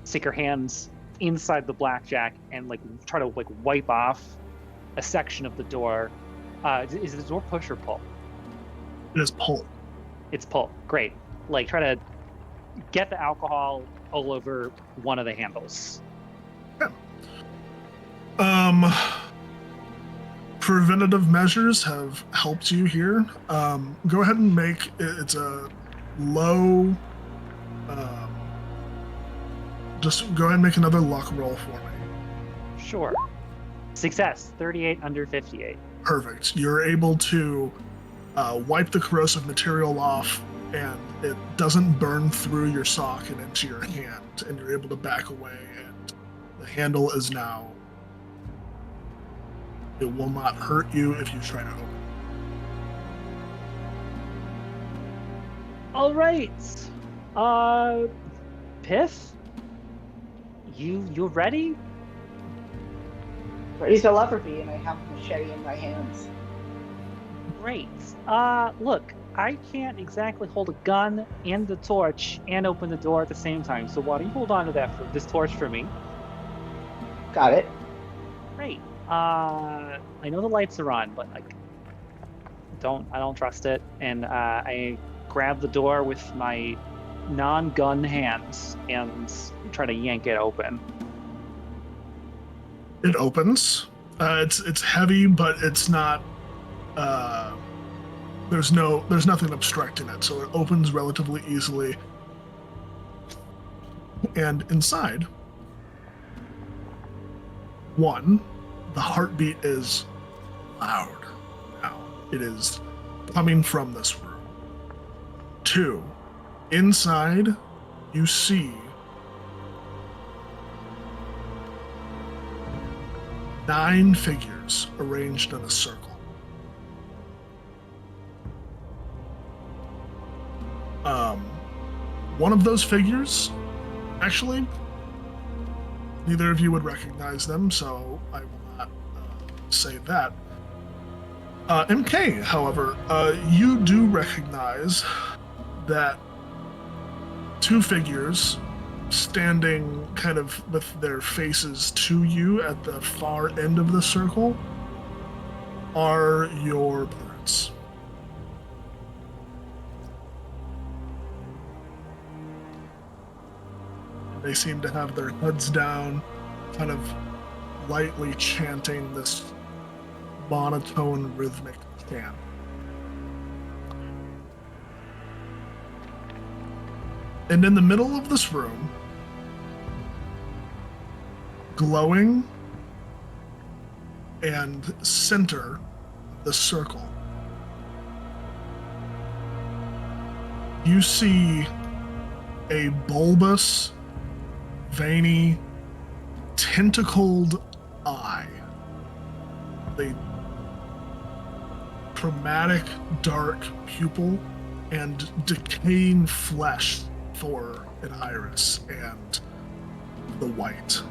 stick her hands inside the blackjack and try to wipe off a section of the door. Is the door push or pull? It is pull. It's pull. Great. Try to get the alcohol all over one of the handles. Yeah. Preventative measures have helped you here. Go ahead and make it's a low. Just go ahead and make another luck roll for me. Sure. Success. 38 under 58. Perfect. You're able to wipe the corrosive material off, and it doesn't burn through your sock and into your hand, and you're able to back away, and the handle is now. It will not hurt you if you try to open it. All right. Piff? You ready? Ready to leprosy, and I have a machete in my hands. Great. Look, I can't exactly hold a gun and the torch and open the door at the same time, so why don't you hold on to this torch for me? Got it. Great. I know the lights are on, but I don't trust it. And I grab the door with my non-gun hands and try to yank it open. It opens. It's heavy, but it's not. There's nothing obstructing it, so it opens relatively easily. And inside, the heartbeat is loud now. It is coming from this room. 2, inside, you see 9 figures arranged in a circle. One of those figures, actually, neither of you would recognize them, so I will not say that. MK, however, you do recognize that 2 figures standing kind of with their faces to you at the far end of the circle are your parents. They seem to have their heads down, kind of lightly chanting this monotone rhythmic chant. And in the middle of this room, glowing and center the circle, you see a bulbous, veiny, tentacled eye. A traumatic, dark pupil and decaying flesh for an iris and the white.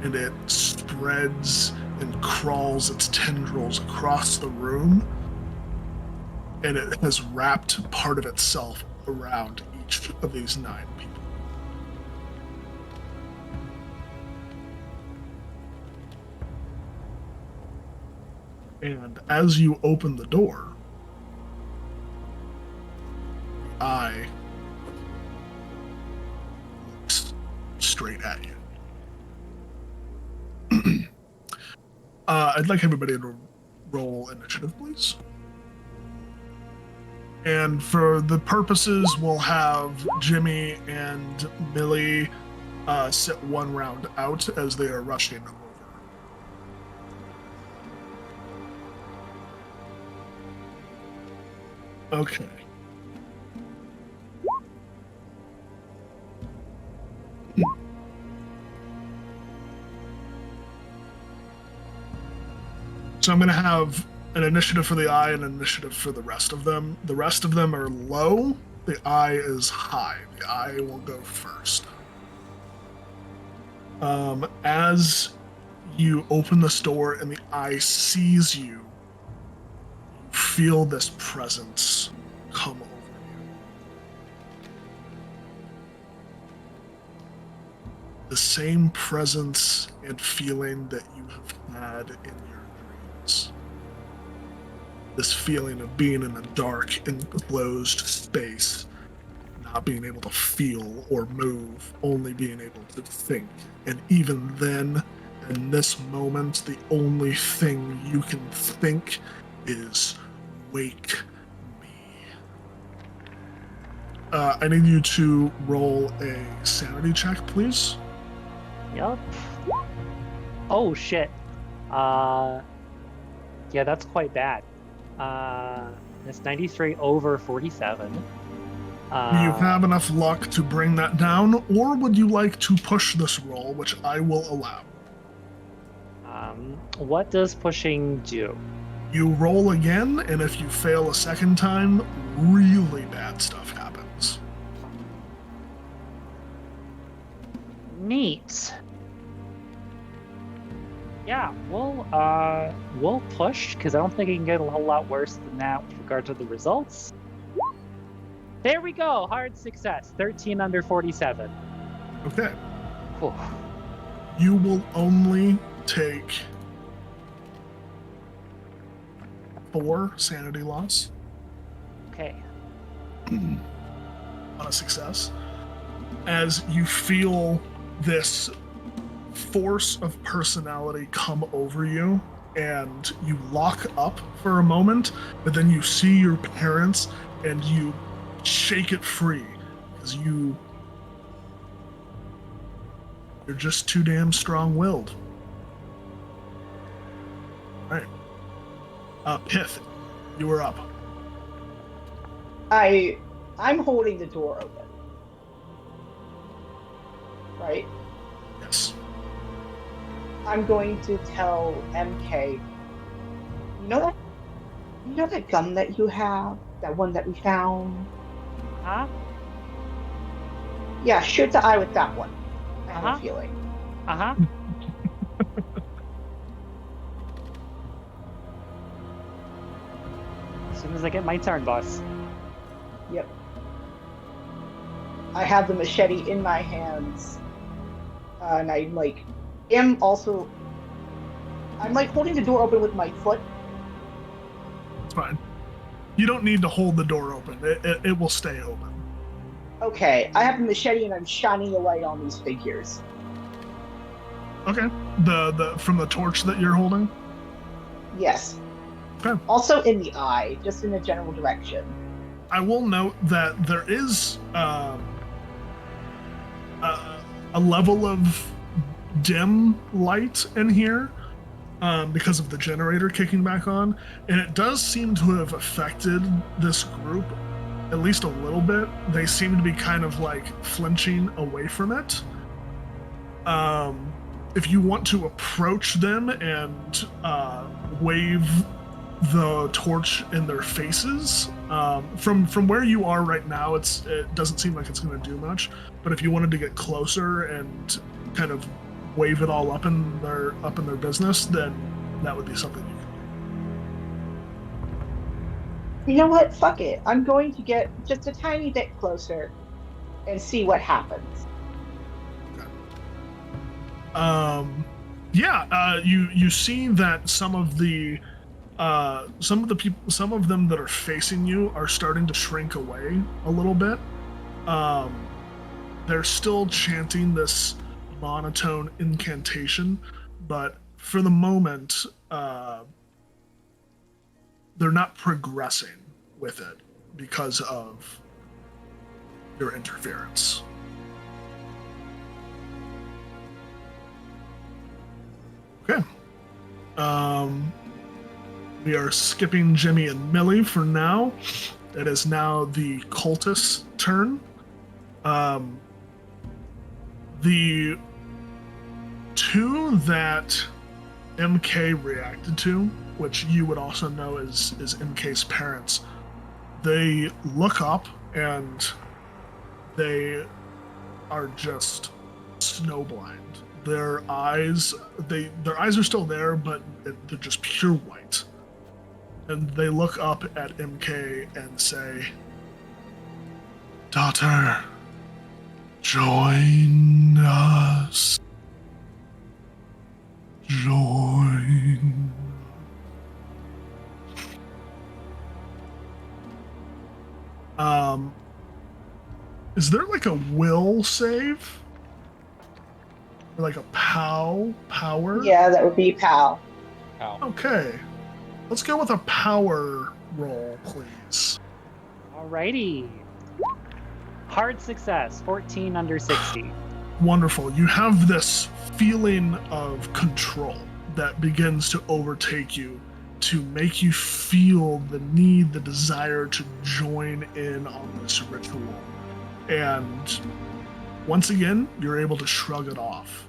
And it spreads and crawls its tendrils across the room, and it has wrapped part of itself around each of these 9 people. And as you open the door, the eye looks straight at you. I'd like everybody to roll initiative, please. And for the purposes, we'll have Jimmy and Millie sit 1 round out as they are rushing over. Okay. So I'm going to have an initiative for the eye and an initiative for the rest of them. The rest of them are low. The eye is high. The eye will go first. As you open this door and the eye sees you, feel this presence come over you. The same presence and feeling that you have had in your dreams. This feeling of being in a dark, enclosed space, not being able to feel or move, only being able to think. And even then, in this moment, the only thing you can think is, wake me. I need you to roll a sanity check, please. Yup. Oh shit. Yeah, that's quite bad. It's 93 over 47. Do you have enough luck to bring that down, or would you like to push this roll, which I will allow? What does pushing do? You roll again, and if you fail a second time, really bad stuff happens. Neat. Yeah, we'll push, because I don't think it can get a whole lot worse than that with regard to the results. There we go, hard success, 13 under 47. Okay. Whew. You will only take 4 sanity loss Okay. on a success, as you feel this force of personality come over you, and you lock up for a moment, but then you see your parents and you shake it free because you're just too damn strong-willed. All right. Pith, you are up. I'm holding the door open. Right? Yes. I'm going to tell MK, you know that gun that you have? That one that we found? Huh? Yeah, shoot the eye with that one. I have a feeling. Uh-huh. As soon as I get my turn, boss. Yep. I have the machete in my hands. And I'm like holding the door open with my foot. It's fine. You don't need to hold the door open. It will stay open. Okay, I have the machete and I'm shining a light on these figures. Okay. The from the torch that you're holding? Yes. Okay. Also in the eye, just in a general direction. I will note that there is a level of dim light in here, because of the generator kicking back on, and it does seem to have affected this group at least a little bit. They seem to be kind of like flinching away from it. If you want to approach them and wave the torch in their faces, from where you are right now, it doesn't seem like it's going to do much. But if you wanted to get closer and kind of wave it all up in their business, then that would be something you could You know what? Fuck it. I'm going to get just a tiny bit closer and see what happens. You see that some of them that are facing you are starting to shrink away a little bit. They're still chanting this monotone incantation, but for the moment, they're not progressing with it because of your interference. Okay. We are skipping Jimmy and Millie for now. It is now the cultist's turn. The two that MK reacted to, which you would also know is MK's parents, they look up and they are just snowblind. Their eyes are still there, but they're just pure white. And they look up at MK and say, "Daughter, join us. Join." Is there like a will save? Or like a power? Yeah, that would be PAL. Ow. Okay. Let's go with a power roll, please. Alrighty. Hard success, 14 under 60. Wonderful. You have this feeling of control that begins to overtake you, to make you feel the need, the desire to join in on this ritual. And once again, you're able to shrug it off.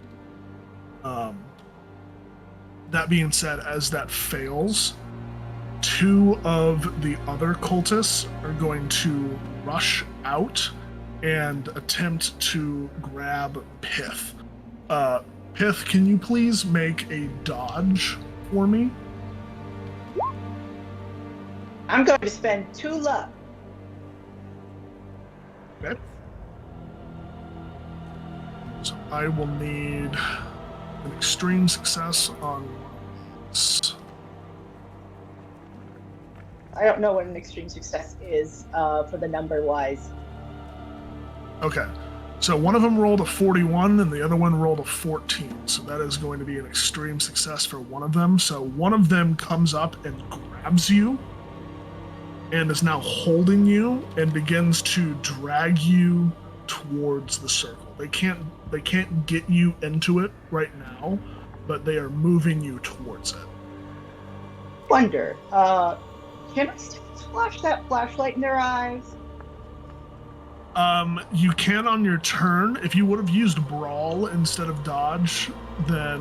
That being said, as that fails, two of the other cultists are going to rush out and attempt to grab Pith. Pith, can you please make a dodge for me? I'm going to spend 2 luck. Okay. So I will need an extreme success on this. I don't know what an extreme success is for the number wise. Okay. So one of them rolled a 41 and the other one rolled a 14. So that is going to be an extreme success for one of them. So one of them comes up and grabs you and is now holding you and begins to drag you towards the circle. They can't get you into it right now, but they are moving you towards it. Wonder, can I still flash that flashlight in their eyes? You can on your turn. If you would have used Brawl instead of Dodge, then,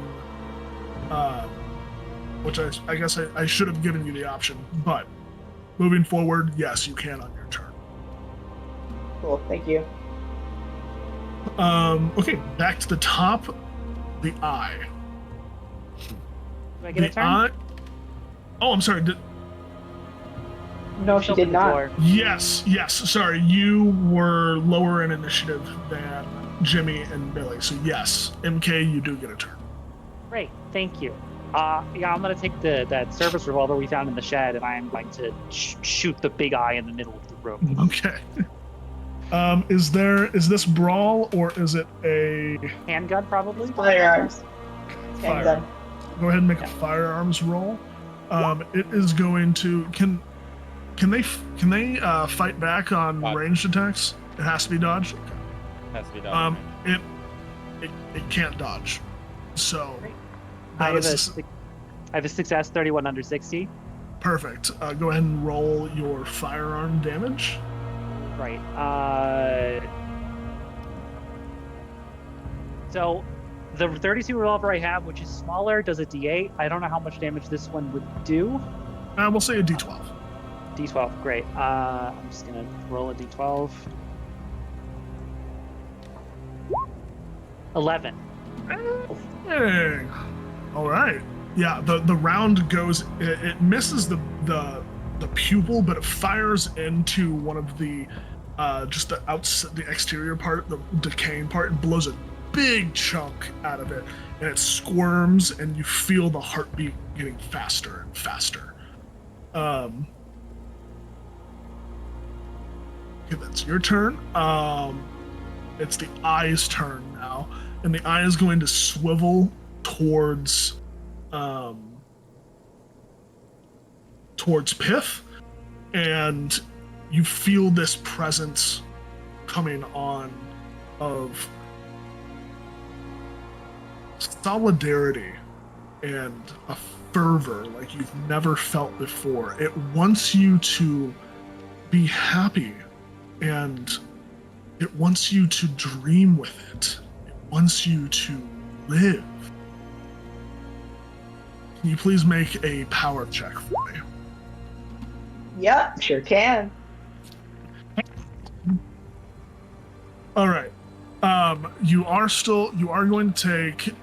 which I guess I should have given you the option, but moving forward, yes, you can on your turn. Cool, thank you. Okay, back to the top, the eye. Do I get a turn? Eye. Oh, I'm sorry. No, she did not. Yes. Sorry, you were lower in initiative than Jimmy and Billy. So yes, MK, you do get a turn. Great, thank you. Yeah, I'm gonna take that service revolver we found in the shed, and I'm going to shoot the big eye in the middle of the room. Okay. Is this Brawl or is it a Handgun, probably. Firearms. Fire. Handgun. Go ahead and make a firearms roll. It is going to Can they fight back on Dodge. ranged attacks? It has to be dodge. Has to be done. It can't dodge. So I that have is I have a success, 31 under 60. Perfect. Go ahead and roll your firearm damage. Right. So the 32 revolver I have, which is smaller, does a D8. I don't know how much damage this one would do. We'll say a D12. D12, great. I'm just gonna roll a D12. 11. Hey. All right. Yeah, the round goes. It misses the pupil, but it fires into one of the just the exterior part, the decaying part, and blows a big chunk out of it, and it squirms, and you feel the heartbeat getting faster and faster. Okay, that's your turn. It's the eye's turn now, and the eye is going to swivel towards Pith, and you feel this presence coming on of solidarity and a fervor like you've never felt before. It wants you to be happy, and it wants you to dream with it. It wants you to live. Can you please make a power check for me? Yep, sure can. All right. You are going to take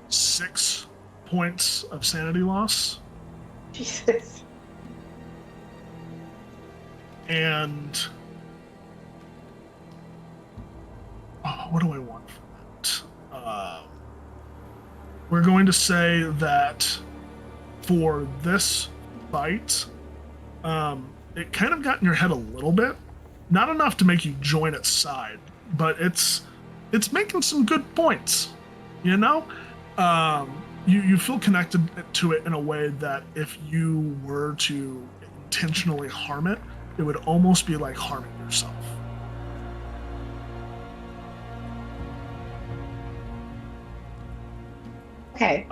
6 points of sanity loss. Jesus. And what do I want for that? We're going to say that for this fight, it kind of got in your head a little bit. Not enough to make you join its side, but it's making some good points. You know, you feel connected to it in a way that if you were to intentionally harm it, it would almost be like harming yourself. Okay.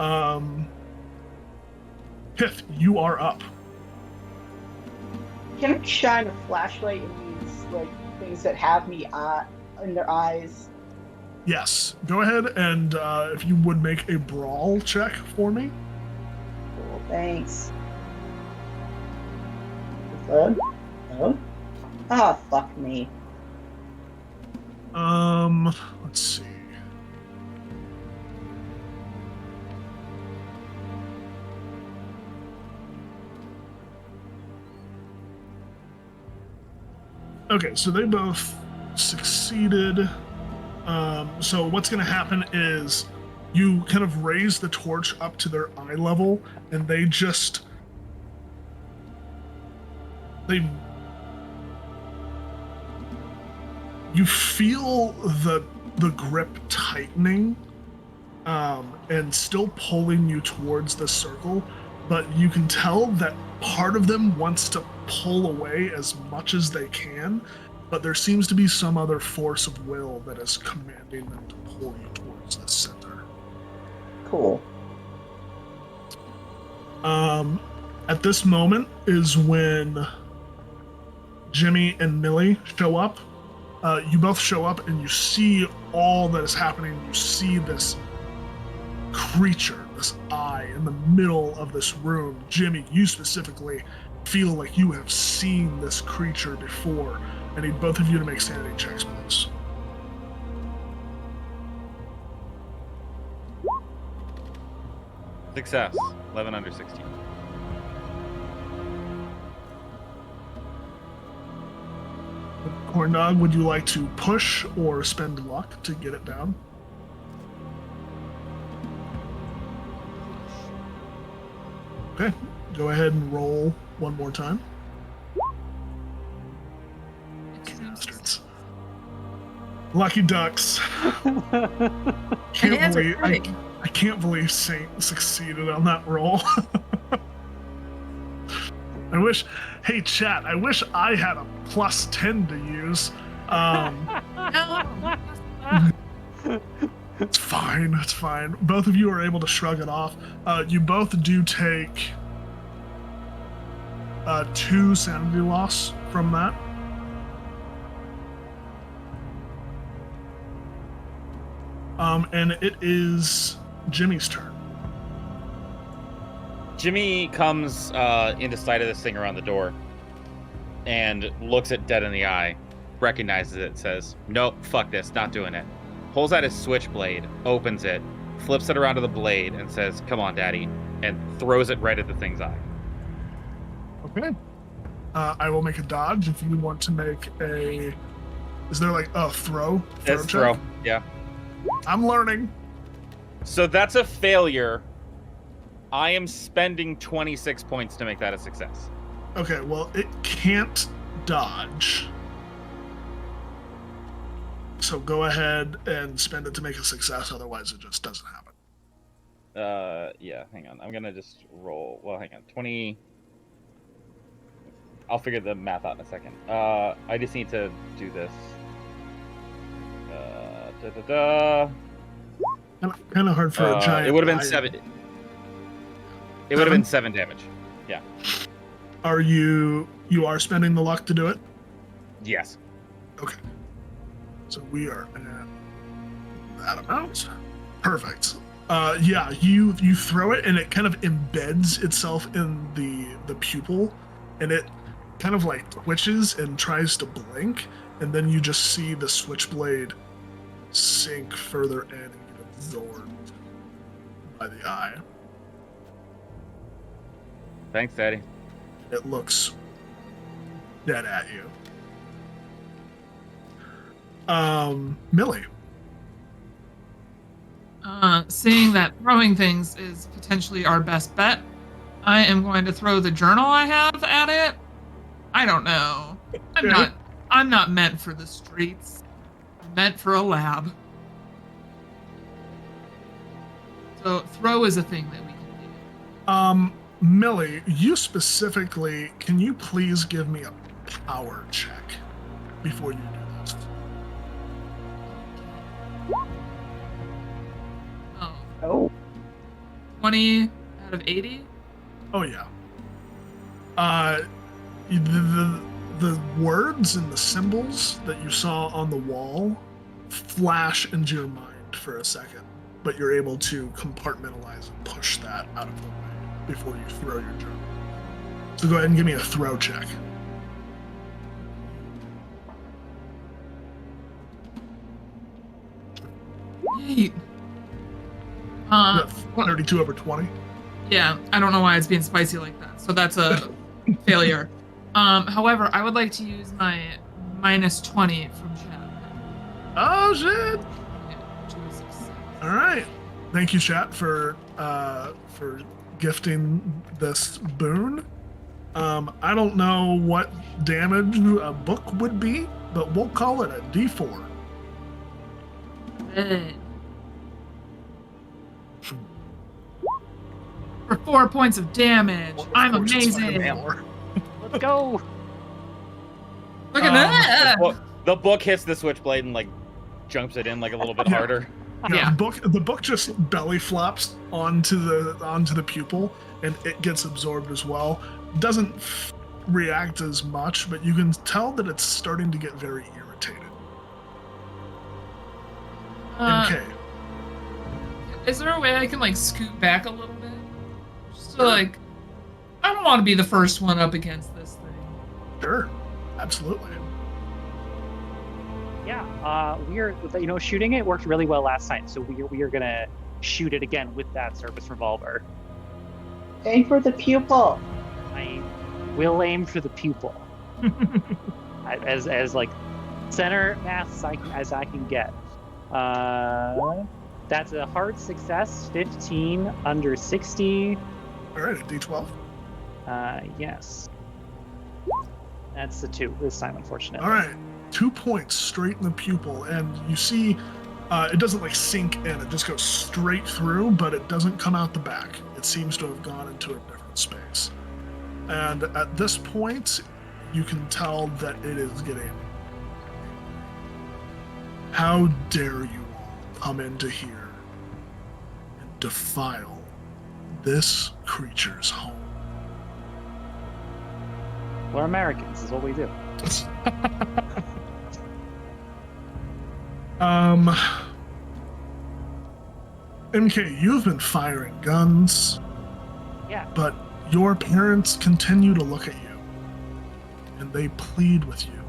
Pith, you are up. Can I shine a flashlight in these things that have me in their eyes? Yes. Go ahead and if you would make a brawl check for me. Cool, thanks. Good. Oh, fuck me. Let's see. Okay, so they both succeeded. So what's going to happen is you kind of raise the torch up to their eye level, and you feel the grip tightening, and still pulling you towards the circle, but you can tell that part of them wants to pull away as much as they can, but there seems to be some other force of will that is commanding them to pull you towards the center. Cool. At this moment is when Jimmy and Millie show up. You both show up and you see all that is happening. You see this creature, this eye in the middle of this room. Jimmy, you specifically feel like you have seen this creature before. I need both of you to make sanity checks, please. Success. 11 under 16. Corndog, would you like to push or spend luck to get it down? Okay, go ahead and roll one more time. Bastards. Lucky ducks. Hands are hurting. I can't believe Saint succeeded on that roll. Hey chat, I wish I had a +10 to use. No. It's fine. It's fine. Both of you are able to shrug it off. You both do take 2 sanity loss from that. And it is Jimmy's turn. Jimmy comes into sight of this thing around the door and looks it dead in the eye, recognizes it, says, nope, fuck this, not doing it. Pulls out his switchblade, opens it, flips it around to the blade, and says, come on, daddy, and throws it right at the thing's eye. Okay. I will make a dodge if you want to make a... Is there like a throw? It's check? throw, yeah. I'm learning. So that's a failure. I am spending 26 points to make that a success. Okay, well, it can't dodge. So go ahead and spend it to make a success, otherwise it just doesn't happen. Yeah, hang on. I'm gonna just roll. Well, hang on. 20. I'll figure the math out in a second. I just need to do this. Kind of hard for a giant. It would have been guy. 7. It would have been 7 damage. Yeah. Are you are spending the luck to do it? Yes. Okay. So we are at that amount. Perfect. Yeah, you throw it and it kind of embeds itself in the pupil, and it kind of like twitches and tries to blink, and then you just see the switchblade sink further in and get absorbed by the eye. Thanks, Daddy. It looks dead at you. Millie. Seeing that throwing things is potentially our best bet, I am going to throw the journal I have at it. I don't know. I'm not meant for the streets. I'm meant for a lab. So throw is a thing that we can do. Millie, you specifically, can you please give me a power check before you do this? Oh. 20 out of 80? Oh yeah. The words and the symbols that you saw on the wall flash into your mind for a second, but you're able to compartmentalize and push that out of the way before you throw your journal. So go ahead and give me a throw check. Eight. 32 over 20. Yeah, I don't know why it's being spicy like that. So that's a failure. However, I would like to use my minus 20 from chat. Oh shit! Yeah, to a success. All right. Thank you, chat, for gifting this boon. I don't know what damage a book would be, but we'll call it a D4. Good. For 4 points of damage. Well, of I'm course it's fucking amazing. more. Let's go. Look at that. The book hits the switchblade and like jumps it in like a little bit Yeah. harder. Yeah, the book just belly flops onto the pupil, and it gets absorbed as well. Doesn't react as much, but you can tell that it's starting to get very irritated. Okay. Is there a way I can like scoot back a little bit? Just to like, I don't want to be the first one up against this thing. Sure. Absolutely. Yeah, we're shooting it worked really well last time, so we are gonna shoot it again with that service revolver. Aim for the pupil. I will aim for the pupil. as like center math as I can get. That's a hard success. 15 under 60. All right, a D12. Yes. That's the 2 this time, unfortunately. All right, 2 points straight in the pupil, and you see it doesn't like sink in, it just goes straight through, but it doesn't come out the back. It seems to have gone into a different space. And at this point, you can tell that it is getting... How dare you all come into here and defile this creature's home. We're Americans, is what we do. MK, you've been firing guns, Yeah. but your parents continue to look at you, and they plead with you.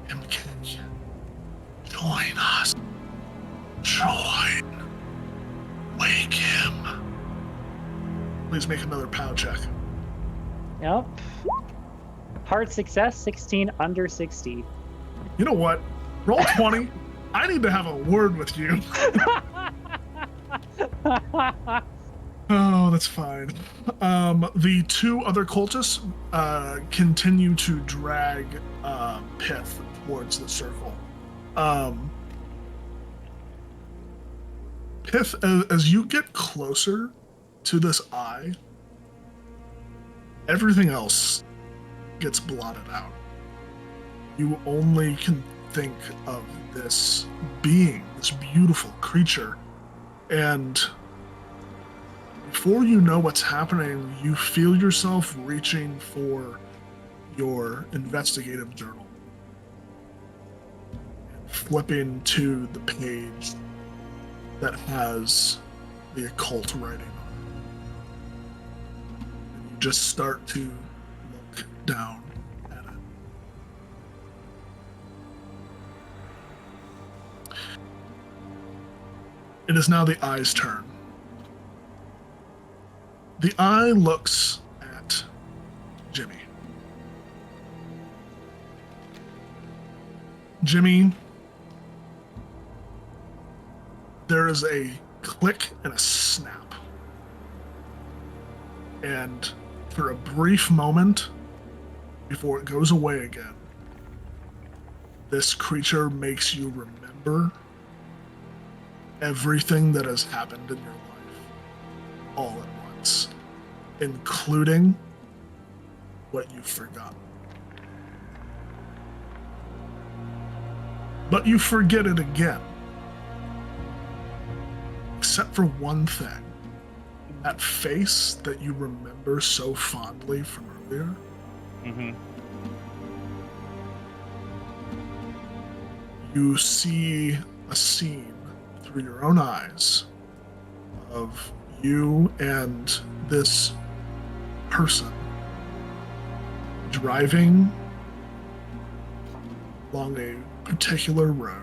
MK, join us. Join. Wake him. Please make another POW check. Yep. Hard success, 16 under 60. You know what? Roll 20. I need to have a word with you. Oh, that's fine. The two other cultists continue to drag Pith towards the circle. Pith, as you get closer to this eye, everything else gets blotted out. You only can think of this being, this beautiful creature, and before you know what's happening, you feel yourself reaching for your investigative journal and flipping to the page that has the occult writing on it. And you just start to look down at it. It is now the eye's turn. The eye looks at Jimmy. Jimmy, there is a click and a snap. And for a brief moment, before it goes away again, this creature makes you remember everything that has happened in your life all at once, including what you've forgotten. But you forget it again. Except for one thing. That face that you remember so fondly from earlier. Mm-hmm. You see a scene through your own eyes of you and this person driving along a particular road.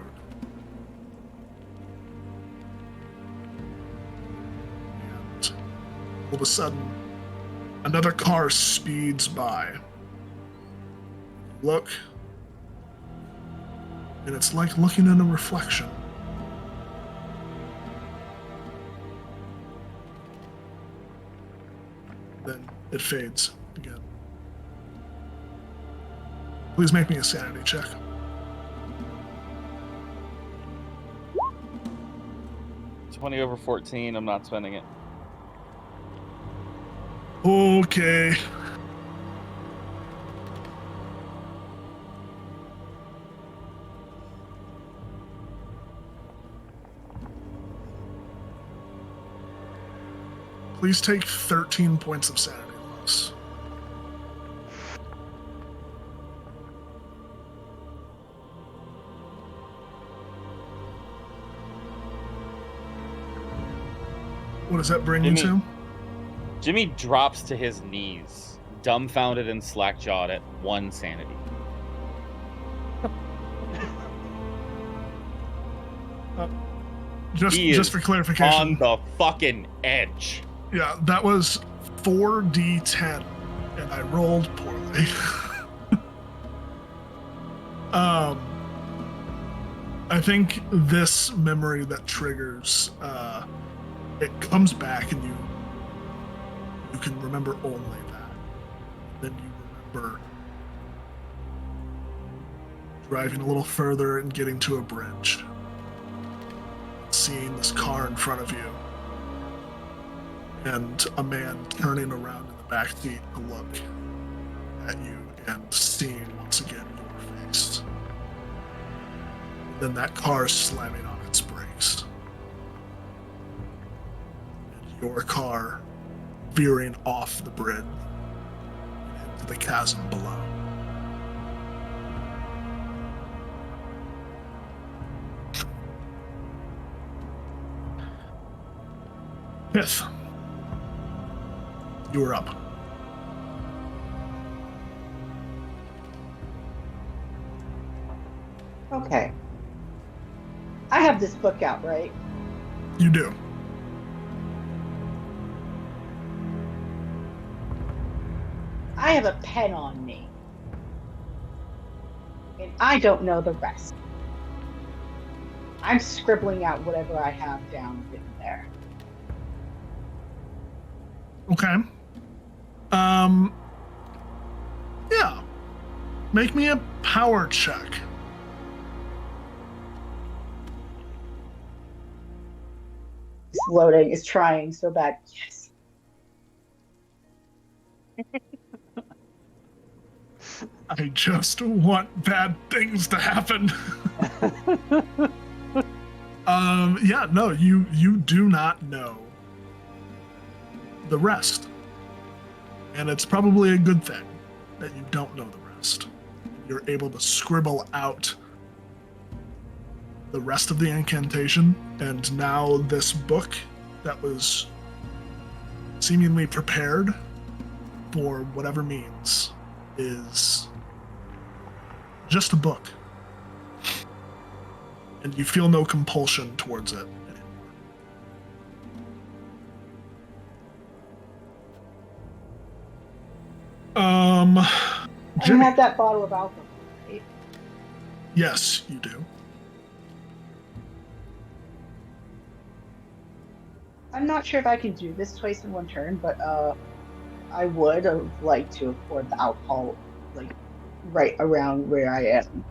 And all of a sudden, another car speeds by. Look, and it's like looking in a reflection. Then it fades again. Please make me a sanity check. $20 over 14. I'm not spending it. Okay. Please take 13 points of sanity loss. What does that bring you to? Jimmy drops to his knees, dumbfounded and slack-jawed at 1 sanity. Just for clarification. On the fucking edge. Yeah, that was 4d10, and I rolled poorly. I think this memory that triggers, it comes back, and you can remember only that. Then you remember driving a little further and getting to a bridge, seeing this car in front of you, and a man turning around in the back seat to look at you and seeing once again your face. Then that car slamming on its brakes. your car veering off the bridge into the chasm below. Fifth, you are up. Okay. I have this book out, right? You do. I have a pen on me. And I don't know the rest. I'm scribbling out whatever I have down written there. Okay. Yeah. Make me a power check. It's loading. It's trying so bad. Yes. I just want bad things to happen. Yeah, no, you do not know the rest. And it's probably a good thing that you don't know the rest. You're able to scribble out the rest of the incantation, and now this book that was seemingly prepared for whatever means is just a book. And you feel no compulsion towards it anymore. I Jimmy. have that bottle of alcohol, right? Yes, you do. I'm not sure if I can do this twice in one turn, but I would have liked to have poured the alcohol like right around where I am,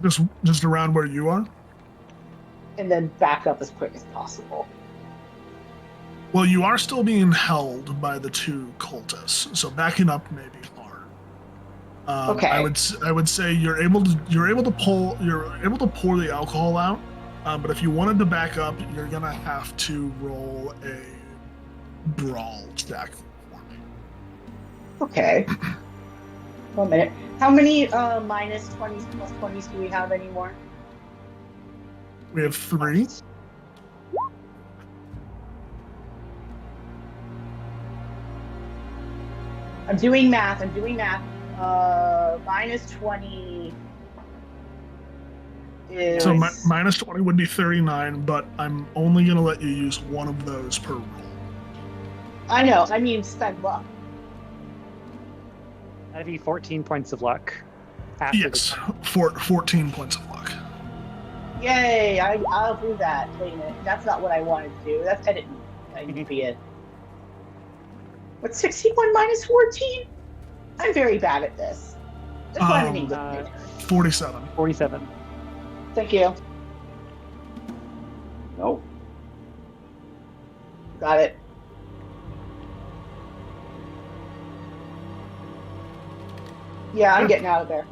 Just around where you are? and then back up as quick as possible. Well, you are still being held by the two cultists, so backing up may be hard. Okay. I would say you're able to pour the alcohol out, but if you wanted to back up, you're gonna have to roll a brawl check for me. Okay. 1 minute. How many minus 20s plus 20s do we have anymore? We have 3. I'm doing math. Minus 20 is... So minus 20 would be 39, but I'm only gonna let you use one of those per roll. I know. I mean, spend luck. That'd be 14 points of luck. After Yes, 14 points of luck. Yay! I'll do that. Wait a minute. That's not what I wanted to do. That's edit. I need to be it. What's 61 minus 14? I'm very bad at this. That's why I'm an English major. 47. 47. Thank you. Nope. Got it. Yeah, I'm getting out of there.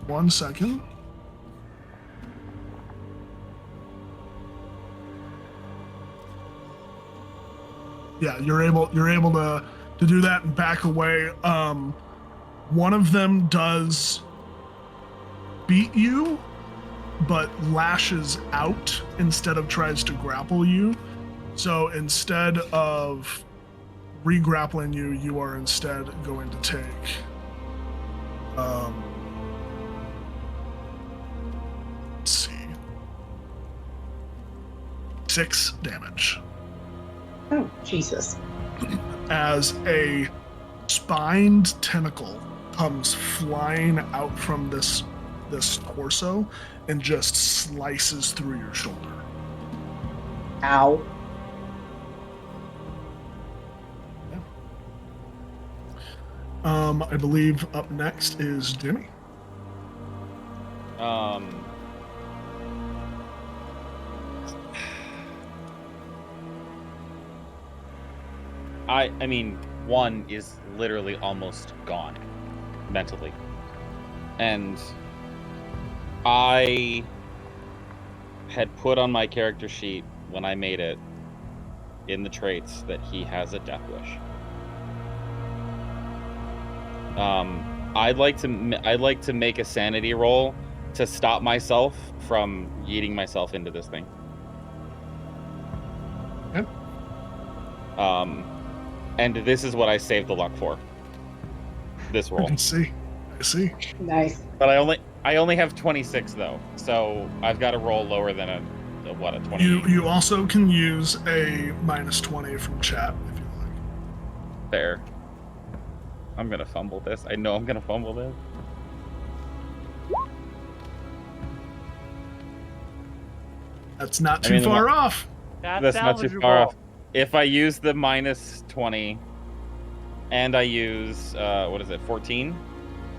1 second. Yeah, you're able to do that and back away. One of them does beat you, but lashes out instead of tries to grapple you. So instead of re-grappling you, you are instead going to take let's see, 6 damage. Oh, Jesus. As a spined tentacle comes flying out from this torso and just slices through your shoulder. Ow. I believe up next is Jimmy. I mean, one is literally almost gone mentally. And I had put on my character sheet when I made it in the traits that he has a death wish. I'd like to make a sanity roll to stop myself from yeeting myself into this thing. Yep. And this is what I saved the luck for. This I roll. can see. I see. Nice. But I only have 26 though, so I've got to roll lower than a 20. You also can use a -20 from chat if you like. There. I'm gonna fumble this. I know I'm gonna fumble this. That's not too far off. That's not too far off. If I use the -20 and I use 14?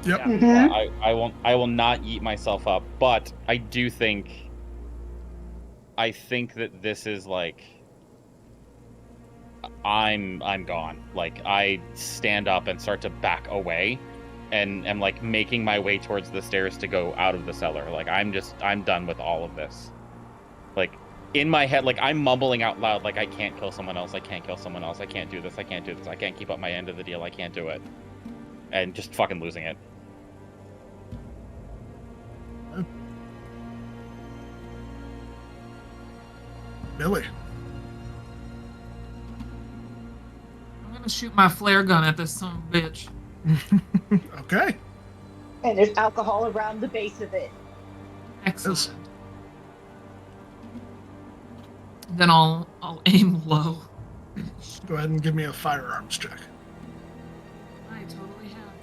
Yep. Yeah. Mhm. I will not eat myself up, but I think that this is like I'm gone. Like I stand up and start to back away and am like making my way towards the stairs to go out of the cellar. Like I'm done with all of this. Like in my head, like I'm mumbling out loud, like I can't kill someone else, I can't kill someone else, I can't do this, I can't do this, I can't keep up my end of the deal, I can't do it. And just fucking losing it. Billy. I'm gonna shoot my flare gun at this son of a bitch. Okay. And there's alcohol around the base of it. Excellent. Then I'll aim low. Go ahead and give me a firearms check. I totally have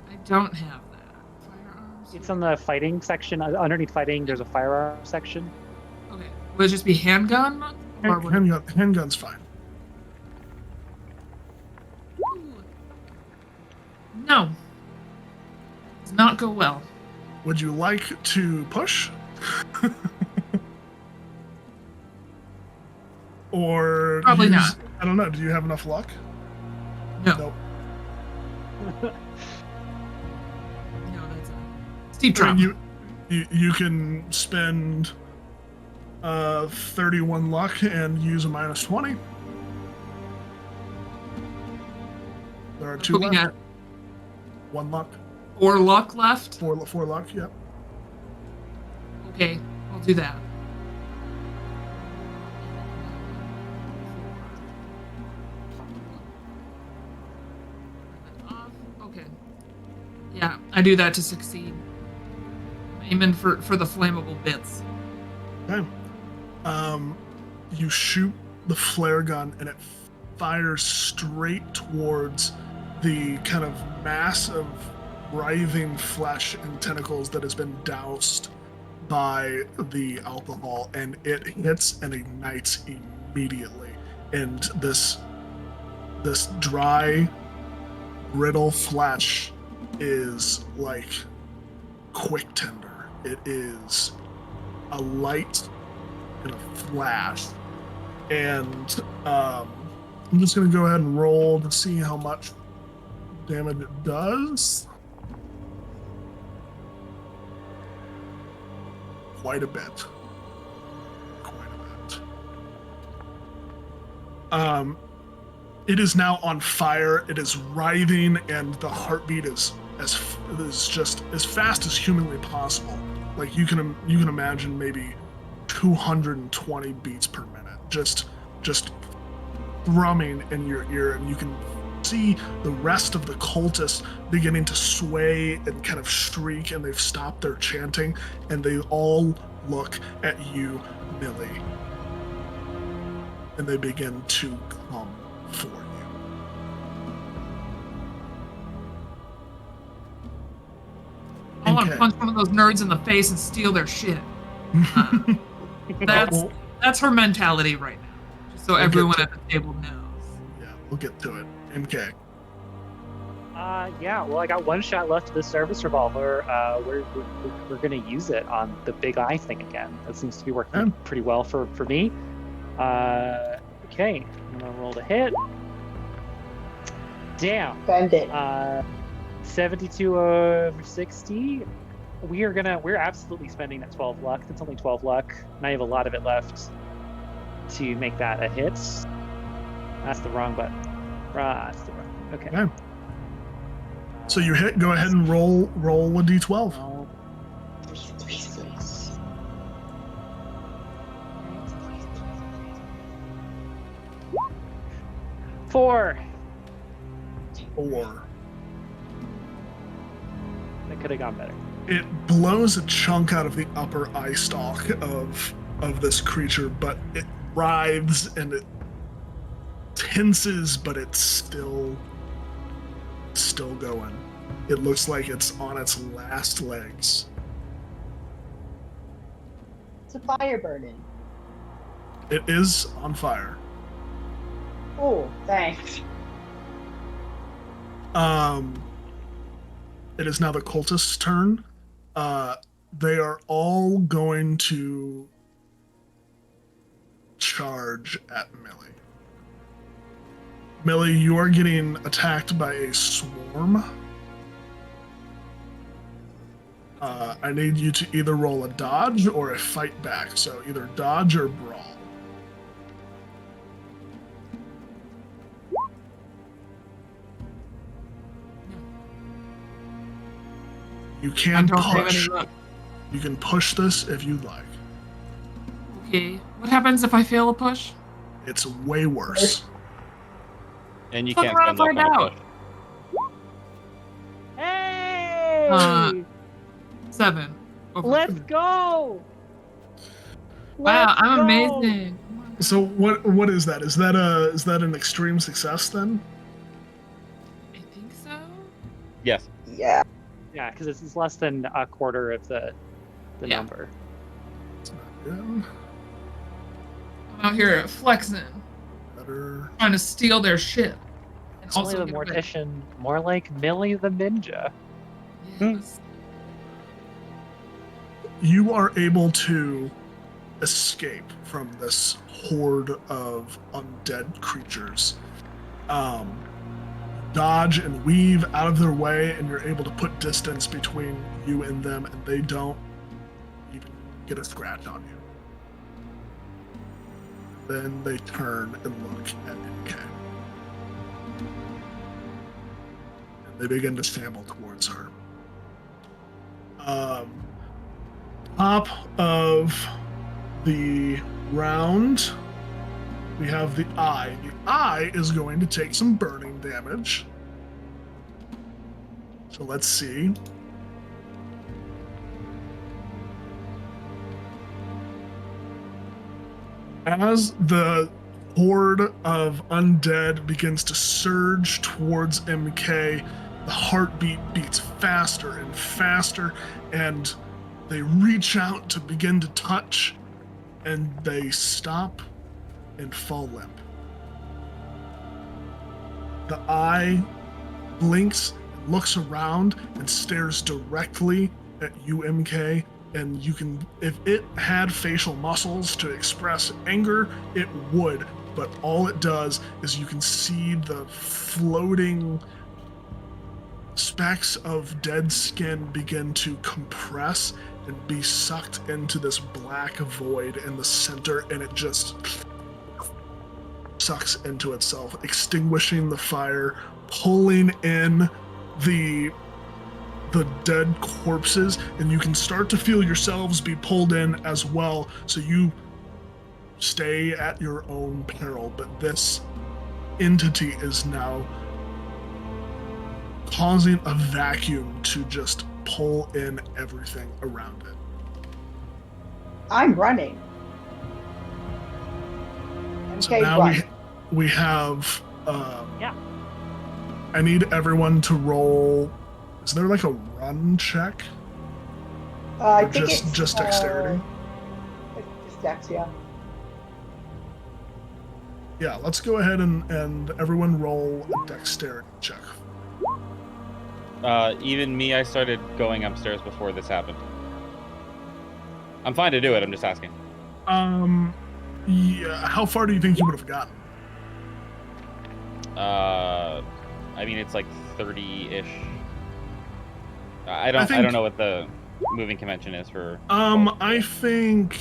that. I don't have that. Firearms. It's on the fighting section. Underneath fighting, there's a firearm section. Okay. Would it just be handgun? Or would... Handgun's fine. No. Does not go well. Would you like to push? Or Probably use- not. I don't know. Do you have enough luck? No. Nope. No, that's a steep I drop. mean, you can spend 31 luck and use a -20. There are two Looking left. at 1 luck. 4 luck left. Four luck. Yep. Okay, I'll do that. Okay. Yeah, I do that to succeed. I'm aiming for the flammable bits. Okay. You shoot the flare gun and it fires straight towards the kind of mass of writhing flesh and tentacles that has been doused by the alcohol, and it hits and ignites immediately. And this dry, brittle flesh is like quick tender. It is a light and a flash. And I'm just gonna go ahead and roll to see how much damage it does. Quite a bit. It is now on fire. It is writhing, and the heartbeat is just as fast as humanly possible. Like you can imagine maybe 220 beats per minute, just thrumming in your ear, and you can see the rest of the cultists beginning to sway and kind of shriek, and they've stopped their chanting, and they all look at you, Millie, and they begin to come for you. I want to Okay. punch one of those nerds in the face and steal their shit. That's her mentality right now. Just so Okay. everyone at the table knows. Yeah, we'll get to it. MK. Yeah, well, I got 1 shot left of the service revolver. We're going to use it on the big eye thing again. That seems to be working pretty well for me. Okay, I'm going to roll to hit. Damn. Bend it. 72 over 60. We're absolutely spending that 12 luck. That's only 12 luck, and I have a lot of it left to make that a hit. That's the wrong button. That's the wrong. Okay. Okay. So you hit. Go ahead and roll a d12. Oh, Please, please, please. four. 4. That could have gone better. It blows a chunk out of the upper eye stalk of this creature, but it writhes and it tenses, but it's still going. It looks like it's on its last legs. It's a fire burning. It is on fire. Oh, thanks. It is now the cultist's turn. They are all going to charge at Millie. Millie, you are getting attacked by a swarm. I need you to either roll a dodge or a fight back. So either dodge or brawl. You I can don't have any push. luck. You can push this if you'd like. Okay. What happens if I fail a push? It's way worse. And you Fuck can't around, spend luck find on a out. push. Hey! 7. Over. Let's go! Wow, Let's I'm go! amazing. So what is that? Is that an extreme success then? I think so. Yes. Yeah. Yeah, because it's less than a quarter of the Yeah. number. It's not good. I'm out here flexing, Better. trying to steal their shit. And It's only the get away. mortician, more like Millie the ninja. Yes. You are able to escape from this horde of undead creatures. Dodge and weave out of their way, and you're able to put distance between you and them, and they don't even get a scratch on you. Then they turn and look at MK. And they begin to shamble towards her. Top of the round, we have the eye. The eye is going to take some burning damage. So let's see. As the horde of undead begins to surge towards MK, the heartbeat beats faster and faster, and they reach out to begin to touch, and they stop and fall limp. The eye blinks, looks around, and stares directly at you, MK. And you can, if it had facial muscles to express anger, it would. But all it does is you can see the floating specks of dead skin begin to compress and be sucked into this black void in the center, and it just sucks into itself, extinguishing the fire, pulling in the dead corpses, and you can start to feel yourselves be pulled in as well, so you stay at your own peril. But this entity is now causing a vacuum to just pull in everything around it. I'm running. So MK, now run. we have Yeah. I need everyone to roll. Is there like a run check? I Or think just it's just dexterity? Just dex, yeah. Yeah, let's go ahead and everyone roll a dexterity check. Even me, I started going upstairs before this happened. I'm fine to do it. I'm just asking. Yeah, how far do you think you would have gotten? I mean, it's like 30-ish I don't know what the moving convention is for. I think.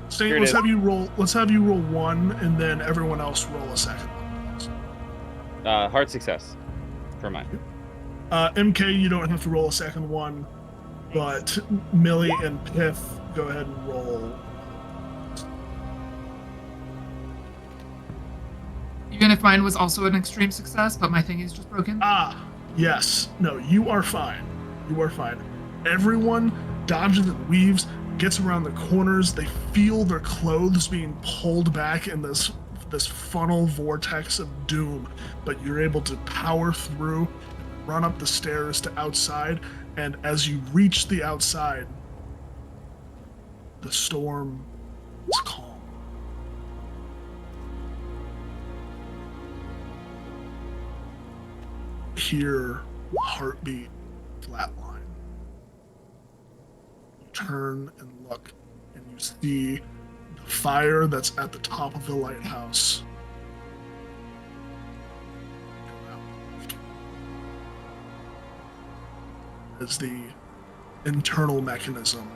Saint, Here it let's is. have you roll. Let's have you roll one, and then everyone else roll a second one, please. Hard success for mine. MK, you don't have to roll a second one, but Millie and Pith, go ahead and roll. Even if mine was also an extreme success, but my thing is just broken. Yes. No, you are fine. You are fine. Everyone dodges and weaves, gets around the corners. They feel their clothes being pulled back in this funnel vortex of doom, but you're able to power through, run up the stairs to outside, and as you reach the outside, the storm is calm. Hear the heartbeat flatline. You turn and look, and you see the fire that's at the top of the lighthouse as the internal mechanism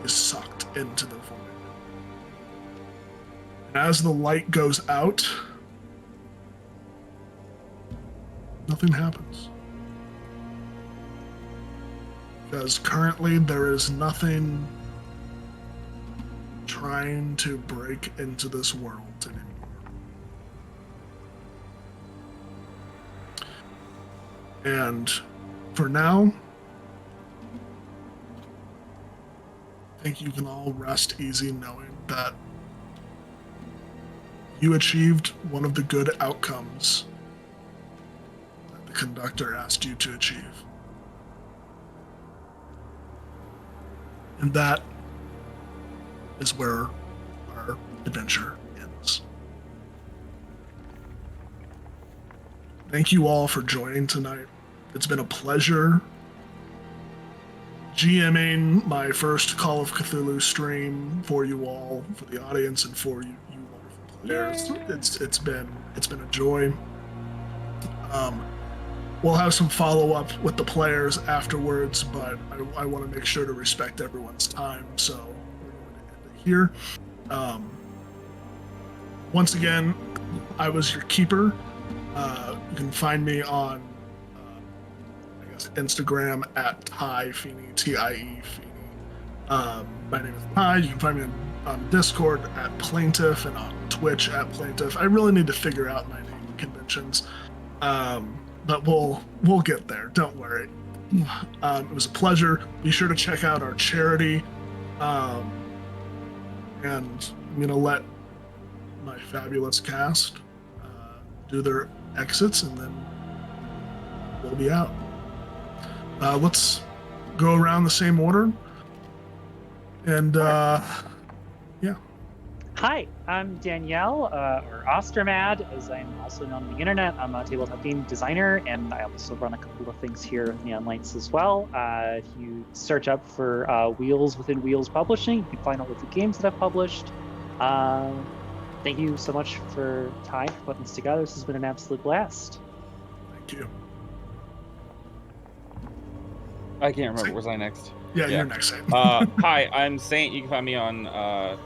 is sucked into the void. And as the light goes out, nothing happens. Because currently there is nothing trying to break into this world anymore. And for now, I think you can all rest easy knowing that you achieved one of the good outcomes that the conductor asked you to achieve. And that is where our adventure ends. Thank you all for joining tonight. It's been a pleasure GMing my first Call of Cthulhu stream for you all, for the audience, and for you wonderful players. It's been a joy. We'll have some follow-up with the players afterwards, but I want to make sure to respect everyone's time, so we're going to end it here. Once again, I was your keeper. You can find me on Instagram at Ty Feeney, T-I-E Feeney. My name is Ty. You can find me on Discord at Plaintiff and on Twitch at Plaintiff. I really need to figure out my naming conventions, but we'll get there. Don't worry. It was a pleasure. Be sure to check out our charity, and I'm gonna let my fabulous cast do their exits, and then we'll be out. Let's go around the same order. And, yeah. Hi, I'm Danielle, or Ostermad, as I'm also known on the internet. I'm a tabletop game designer, and I also run a couple of things here at Neon Lights as well. If you search up for Wheels Within Wheels Publishing, you can find all of the games that I've published. Thank you so much for Ty for putting this together. This has been an absolute blast. Thank you. I can't remember. Was I next? Yeah, you're next. Hi, I'm Saint. You can find me on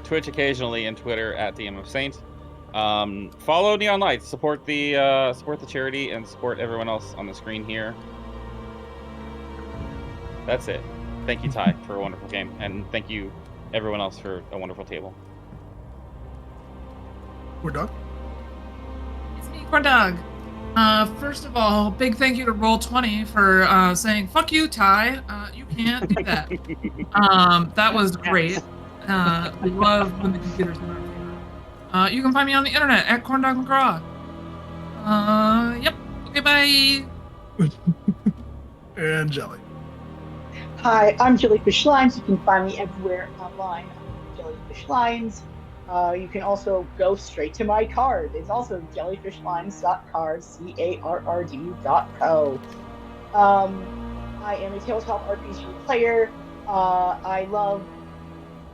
Twitch occasionally and Twitter at DM of Saint. Follow Neon Lights. Support the charity and support everyone else on the screen here. That's it. Thank you, Ty, for a wonderful game, and thank you everyone else for a wonderful table. We're done. It's me, Corndog. First of all, big thank you to Roll20 for saying, fuck you, Ty. You can't do that. That was great. We love when the computers in our favor. You can find me on the internet at Corndog McGraw. Yep. Okay, bye. And Jelly. Hi, I'm Jellyfish Lines. You can find me everywhere online. Jellyfish Lines. You can also go straight to my card. It's also jellyfishlines.card, CARRD.co. I am a tabletop RPG player. I love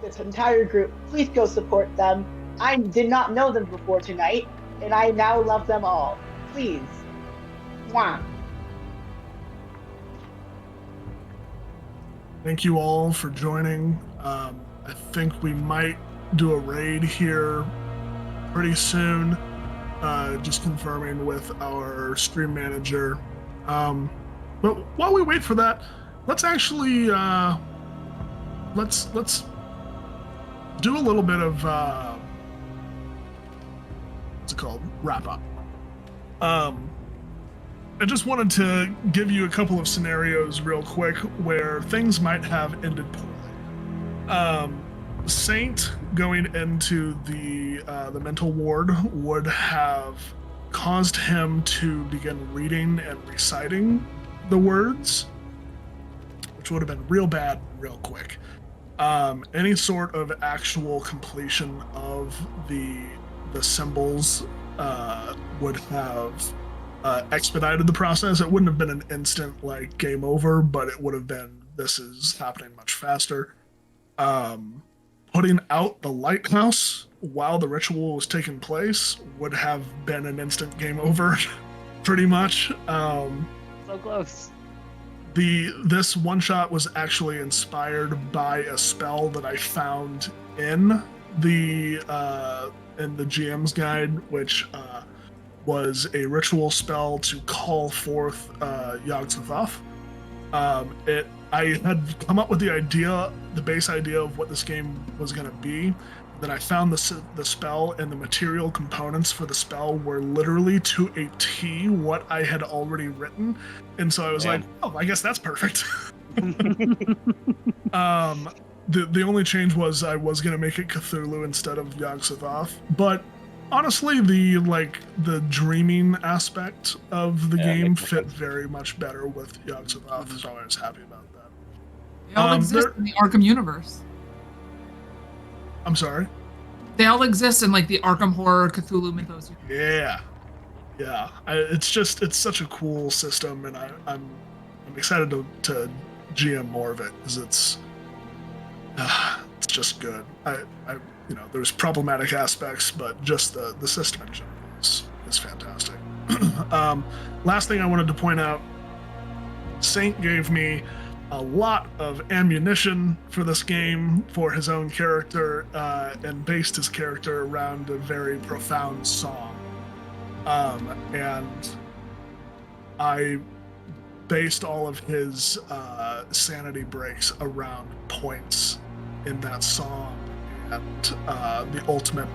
this entire group. Please go support them. I did not know them before tonight, and I now love them all. Please. Mwah. Thank you all for joining. I think we might do a raid here pretty soon. Just confirming with our stream manager. But while we wait for that, let's actually let's do a little bit of what's it called? Wrap up. I just wanted to give you a couple of scenarios real quick where things might have ended poorly. Saint going into the mental ward would have caused him to begin reading and reciting the words, which would have been real bad real quick. Any sort of actual completion of the symbols would have expedited the process. It wouldn't have been an instant like game over, but it would have been this is happening much faster. Putting out the lighthouse while the ritual was taking place would have been an instant game over, pretty much. So close. This one shot was actually inspired by a spell that I found in the GM's guide, which was a ritual spell to call forth Yog-Sothoth. I had come up with the base idea of what this game was going to be. Then I found the spell, and the material components for the spell were literally to a T what I had already written. And so I was like, oh, I guess that's perfect. The only change was I was going to make it Cthulhu instead of Yog-Sothoth. But honestly, the dreaming aspect of the game fit very much better with Yog-Sothoth, so I was happy about that. They all exist in the Arkham universe. I'm sorry? They all exist in like the Arkham horror Cthulhu mythos. Yeah. It's such a cool system, and I'm excited to GM more of it because it's just good. There's problematic aspects, but just the system in general is fantastic. Last thing I wanted to point out, Saint gave me a lot of ammunition for this game for his own character, and based his character around a very profound song. And I based all of his sanity breaks around points in that song, and the ultimate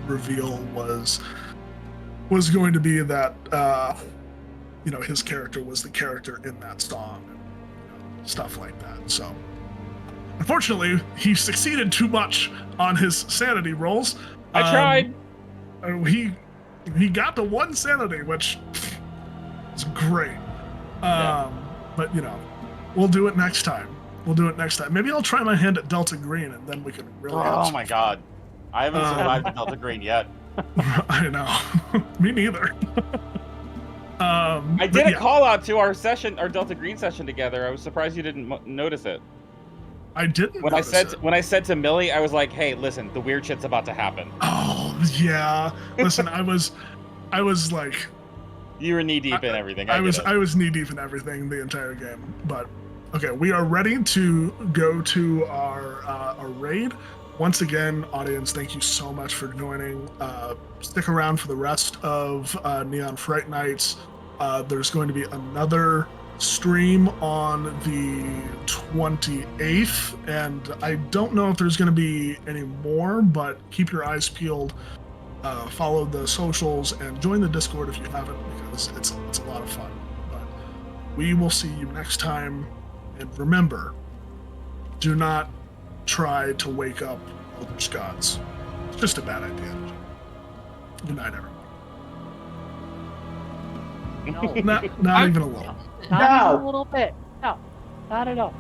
reveal was going to be that his character was the character in that song, and stuff like that. So unfortunately, he succeeded too much on his sanity rolls. I tried. He got to 1 sanity, which is great. But we'll do it next time. Maybe I'll try my hand at Delta Green, and then we can really. Oh my god, I haven't survived the Delta Green yet. I know. Me neither. I did a call out to our Delta Green session together. I was surprised you didn't notice it. I didn't. When I said to Millie, I was like, "Hey, listen, the weird shit's about to happen." Oh yeah. Listen, I was like. You were knee deep in everything. I was knee deep in everything the entire game. But okay, we are ready to go to our raid. Once again, audience, thank you so much for joining. Stick around for the rest of Neon Fright Nights. There's going to be another stream on the 28th, and I don't know if there's going to be any more, but keep your eyes peeled. Follow the socials and join the Discord if you haven't, because it's a lot of fun. But we will see you next time, and remember, do not try to wake up Eldritch Gods. It's just a bad idea. Good night, everyone. No. Not even a little. Not even a little bit. No, not at all.